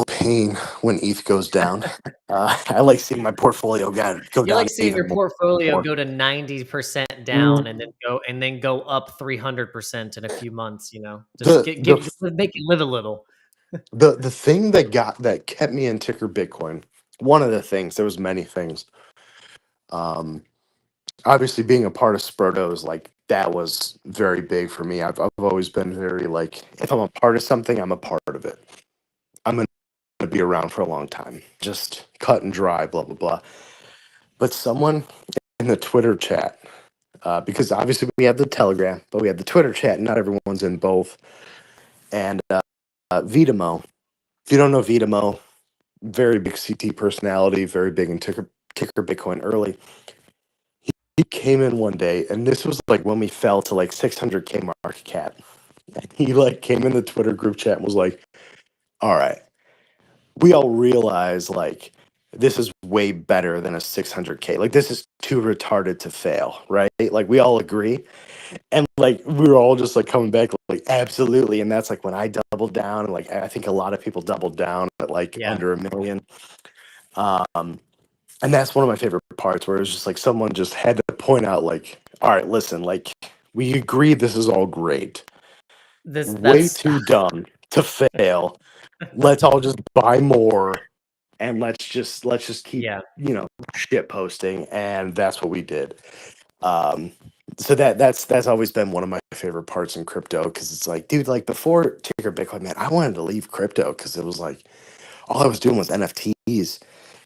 pain when ETH goes down. I like seeing my portfolio go You down like seeing even your portfolio more. go to 90% down Mm. and then go up 300% in a few months, you know. Just The get the give make it live a little. the thing that kept me in ticker Bitcoin. One of the things, there was many things. Um, Obviously being a part of Sprotos, like that was very big for me. I've always been very like, if I'm a part of something, I'm a part of it. I'm gonna be around for a long time. Just cut and dry, blah blah blah. But someone in the Twitter chat because obviously we have the Telegram, but we have the Twitter chat, and not everyone's in both. And Vitamo. If you don't know Vitamo, very big CT personality, very big in ticker Bitcoin early. He came in one day, and this was like when we fell to like 600K market cap. And he like came in the Twitter group chat and was like, "All right, we all realize like this is way better than a 600K. Like this is too retarded to fail, right? Like we all agree." And like we were all just like coming back like absolutely. And that's like when I doubled down, and like I think a lot of people doubled down at like Yeah. under $1 million. And that's one of my favorite parts, where it was just like someone just had to point out like, all right, listen, like we agree this is all great. Way That's too dumb to fail. Let's all just buy more, and let's just keep yeah. shit posting. And that's what we did. So that's always been one of my favorite parts in crypto, because it's like, dude, like before ticker Bitcoin, man, I wanted to leave crypto because it was like all I was doing was NFTs,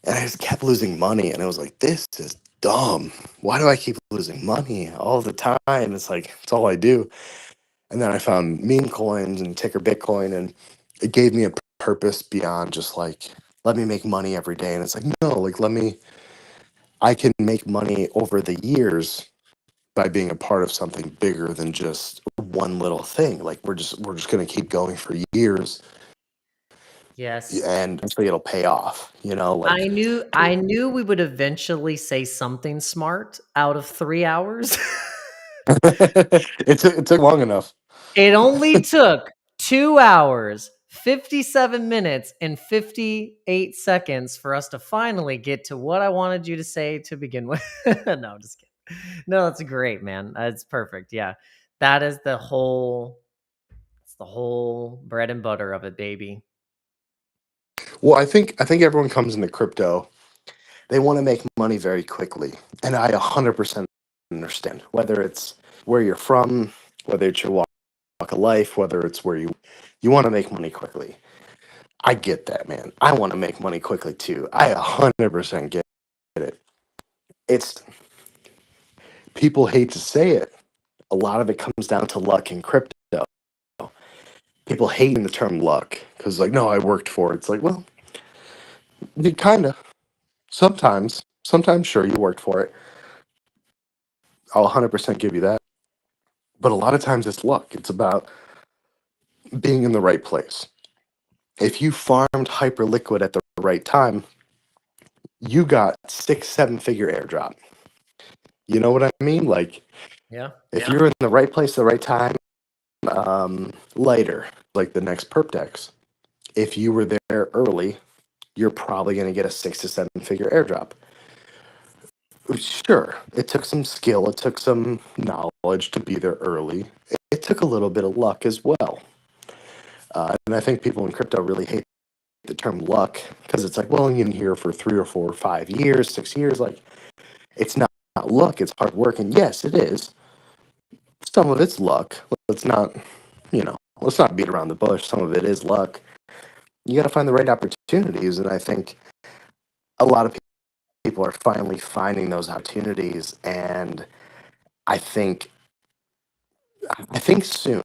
and I just kept losing money, and it was like, this is dumb. Why do I keep losing money all the time? It's like it's all I do. And then I found meme coins and ticker Bitcoin, and it gave me a purpose beyond just like, let me make money every day. And it's like, no, like I can make money over the years by being a part of something bigger than just one little thing. Like we're just gonna keep going for years, Yes. and eventually it'll pay off. I Like knew I knew we would eventually say something smart out of 3 hours. it took long enough. It only took 2 hours, 57 minutes, and 58 seconds for us to finally get to what I wanted you to say to begin with. No, I'm just kidding. No, that's great, man. That's perfect. Yeah. That is it's the whole bread and butter of it, baby. Well, I think everyone comes into crypto. They want to make money very quickly, and I 100% understand. Whether it's where you're from, whether it's your walk of life, whether it's where you want to make money quickly. I get that, man. I want to make money quickly too. I 100% get it. It's People hate to say it. A lot of it comes down to luck in crypto. People hating the term luck because, like, no, I worked for it. It's like, well, you kind of. Sometimes, sure, you worked for it. I'll 100% give you that. But a lot of times it's luck. It's about being in the right place. If you farmed Hyperliquid at the right time, you got 6, 7 figure airdrop. You know what I mean? Like, Yeah. if you're in the right place at the right time, later, like the next perp dex, if you were there early, you're probably going to get a 6 to 7 figure airdrop. Sure, it took some skill, it took some knowledge to be there early. It took a little bit of luck as well. And I think people in crypto really hate the term luck, because it's like, well, you're in here for 3 or 4 or 5 years, 6 years. Like, it's not luck, it's hard work. And yes, it is. Some of it's luck. Let's not, let's not beat around the bush. Some of it is luck. You got to find the right opportunities. And I think a lot of people are finally finding those opportunities. And I think soon,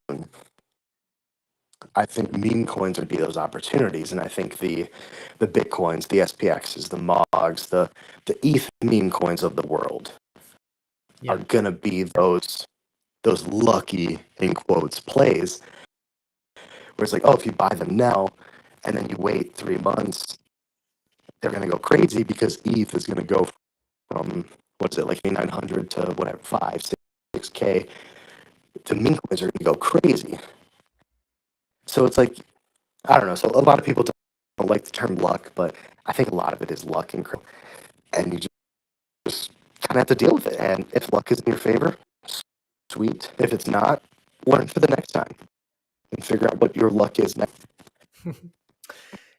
I think meme coins would be those opportunities. And I think the Bitcoins, the SPXs, the MOGs, the ETH meme coins of the world are Yeah. gonna be those lucky, in quotes, plays, where it's like, oh, if you buy them now and then you wait 3 months, they're gonna go crazy, because ETH is gonna go from, what's it, like 900 to whatever, 5, 6K, to meme coins are gonna go crazy. So it's like, I don't know. So a lot of people don't like the term luck, but I think a lot of it is luck in crypto, and you just kind of have to deal with it. And if luck is in your favor, sweet. If it's not, learn for the next time and figure out what your luck is next.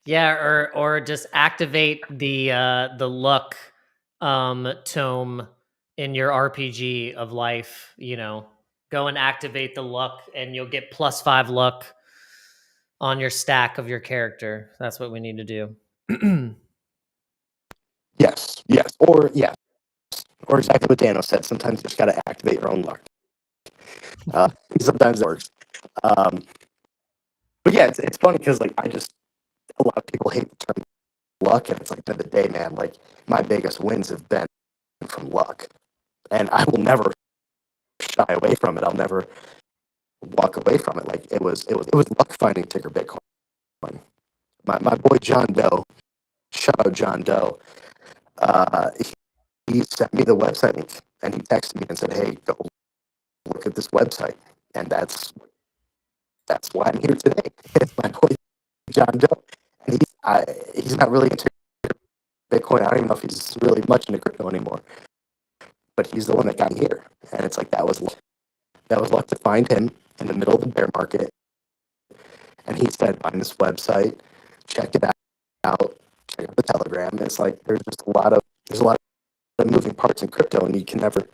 Yeah, or just activate the luck tome in your RPG of life, Go and activate the luck and you'll get +5 luck on your stack of your character. That's what we need to do. Yes, yes, or yes, or exactly what Dano said. Sometimes you just got to activate your own luck. Sometimes it works. But yeah, it's funny because like a lot of people hate the term luck, and it's like, at the end of the day, man, like my biggest wins have been from luck, and I will never shy away from it. I'll never walk away from it. Like it was luck finding Ticker Bitcoin. My boy John Doe, shout out John Doe. He sent me the website link, and he texted me and said, "Hey, go look at this website," and that's why I'm here today. It's my boy John Doe, and he's not really into Bitcoin. I don't even know if he's really much into crypto anymore, but he's the one that got me here, and it's like that was luck to find him in the middle of the bear market. And he said, "Find this website, check it out, check out the Telegram." And it's like there's a lot of moving parts in crypto, and you can never.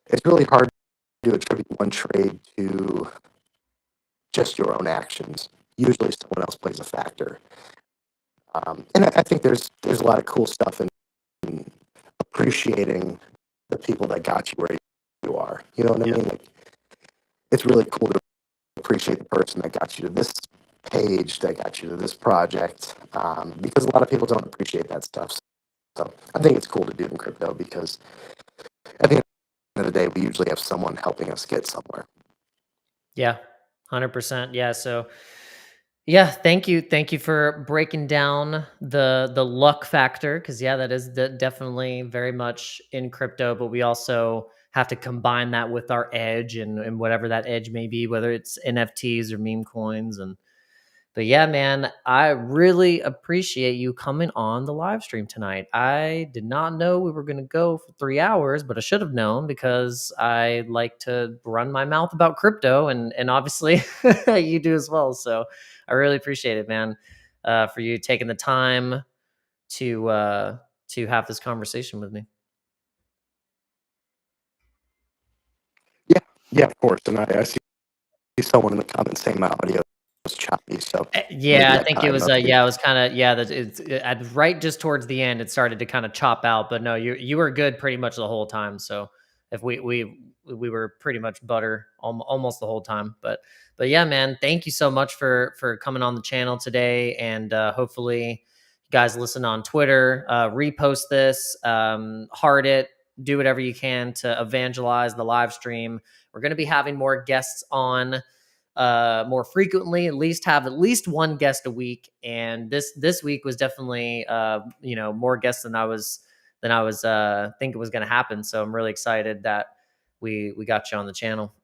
It's really hard to attribute one trade to just your own actions. Usually, someone else plays a factor, and I think there's a lot of cool stuff in appreciating the people that got you where you are. You know what I mean? Like, it's really cool to appreciate the person that got you to this page, that got you to this project, because a lot of people don't appreciate that stuff. So I think it's cool to do in crypto because at the end of the day, we usually have someone helping us get somewhere. Yeah, 100%. Yeah. So yeah, thank you for breaking down the luck factor, because yeah, that is definitely very much in crypto, but we also have to combine that with our edge and whatever that edge may be, whether it's NFTs or meme coins. But yeah, man, I really appreciate you coming on the live stream tonight. I did not know we were going to go for 3 hours, but I should have known because I like to run my mouth about crypto, and obviously you do as well. So I really appreciate it, man, for you taking the time to have this conversation with me. Yeah, of course. And I see someone in the comments saying my audio was choppy. So Yeah, I think it was. Yeah, it was kind of. Yeah, that it's right just towards the end. It started to kind of chop out, but no, you were good pretty much the whole time. So if we were pretty much butter almost the whole time. But yeah, man, thank you so much for coming on the channel today, and hopefully you guys listen on Twitter, repost this, heart it, do whatever you can to evangelize the live stream. We're going to be having more guests on more frequently, at least one guest a week. And this week was definitely more guests than I was thinking was going to happen. So I'm really excited that we got you on the channel.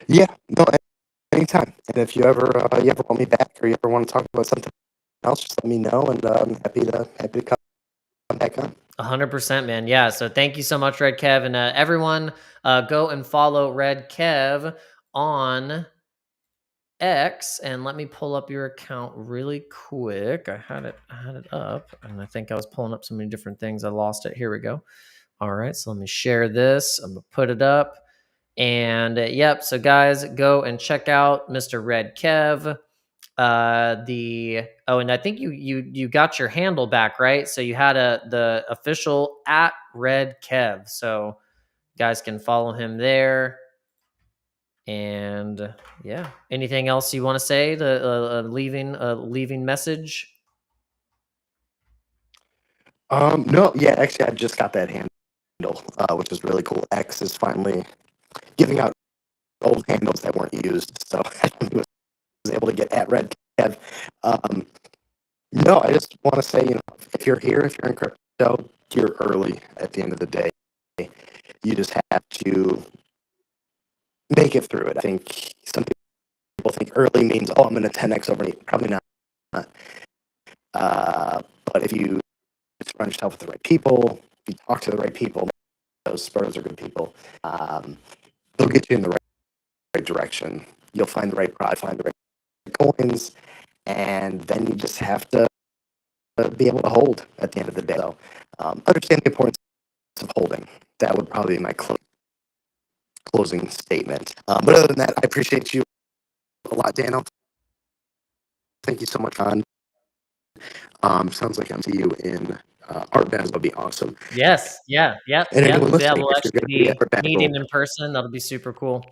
Yeah, no, anytime. And if you ever want me back, or you ever want to talk about something else, just let me know, and I'm happy to come back on. 100%, man. Yeah. So thank you so much, Redkev, and everyone, go and follow Redkev on X, and let me pull up your account really quick. I had it up, and I think I was pulling up so many different things. I lost it. Here we go. All right, so let me share this. I'm gonna put it up, and yep. So guys, go and check out Mr. Redkev. And I think you got your handle back, right? So you had the official at Redkev. So you guys can follow him there. And yeah, anything else you want to say? The leaving message. No, yeah, actually, I just got that handle, which is really cool. X is finally giving out old handles that weren't used, so I was able to get at Redkev. No, I just want to say, if you're in crypto, you're early. At the end of the day, you just have to make it through it. I think some people think early means, oh, I'm going to 10x overnight. Probably not. But if you surround yourself with the right people, if you talk to the right people, those Spurs are good people, they'll get you in the right direction. You'll find the right product, find the right coins, and then you just have to be able to hold at the end of the day. So understand the importance of holding. That would probably be my closing statement. But other than that, I appreciate you a lot, Dano. Thank you so much, Ron. Sounds like I'm seeing you in art battle would be awesome. Yes. Yeah. Yep. And Yep. anyone Yeah. listening, We'll if you're actually going to be at be art battle, meeting in person. That'll be super cool.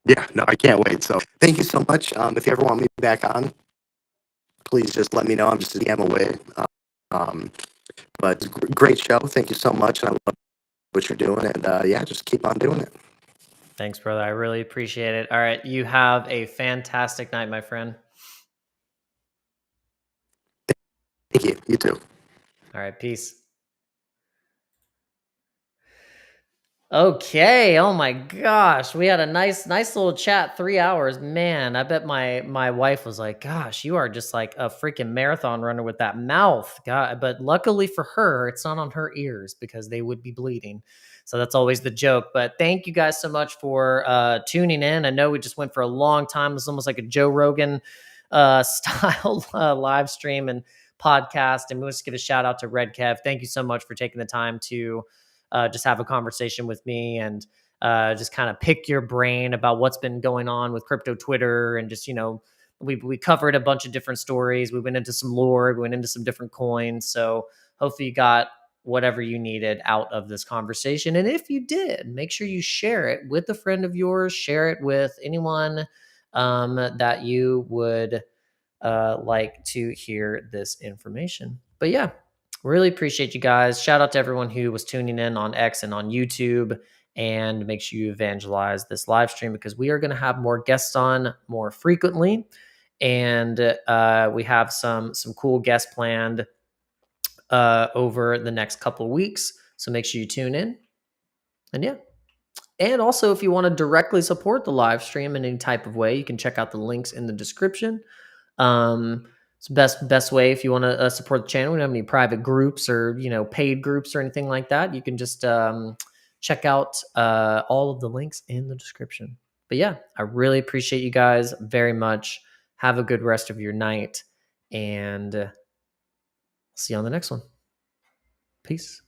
yeah, no, I can't wait. So thank you so much. If you ever want me back on, please just let me know. I'm just a DM away. But great show. Thank you so much. And I love what you're doing. And yeah, just keep on doing it. Thanks, brother. I really appreciate it. All right. You have a fantastic night, my friend. Thank you. You too. All right. Peace. Okay. Oh my gosh. We had a nice little chat, 3 hours. Man, I bet my wife was like, gosh, you are just like a freaking marathon runner with that mouth. God, but luckily for her, it's not on her ears because they would be bleeding. So that's always the joke. But thank you guys so much for tuning in. I know we just went for a long time. It was almost like a Joe Rogan style live stream and podcast. And we'll just give a shout out to Redkev. Thank you so much for taking the time to just have a conversation with me and just kind of pick your brain about what's been going on with crypto Twitter. And just, we covered a bunch of different stories. We went into some lore, we went into some different coins. So hopefully you got whatever you needed out of this conversation. And if you did, make sure you share it with a friend of yours, share it with anyone that you would like to hear this information. But yeah, really appreciate you guys. Shout out to everyone who was tuning in on X and on YouTube. And make sure you evangelize this live stream because we are going to have more guests on more frequently. And we have some cool guests planned over the next couple of weeks. So make sure you tune in. And yeah. And also, if you want to directly support the live stream in any type of way, you can check out the links in the description. It's the best way if you want to support the channel. We don't have any private groups or paid groups or anything like that. You can just check out all of the links in the description. But yeah, I really appreciate you guys very much. Have a good rest of your night, and see you on the next one. Peace.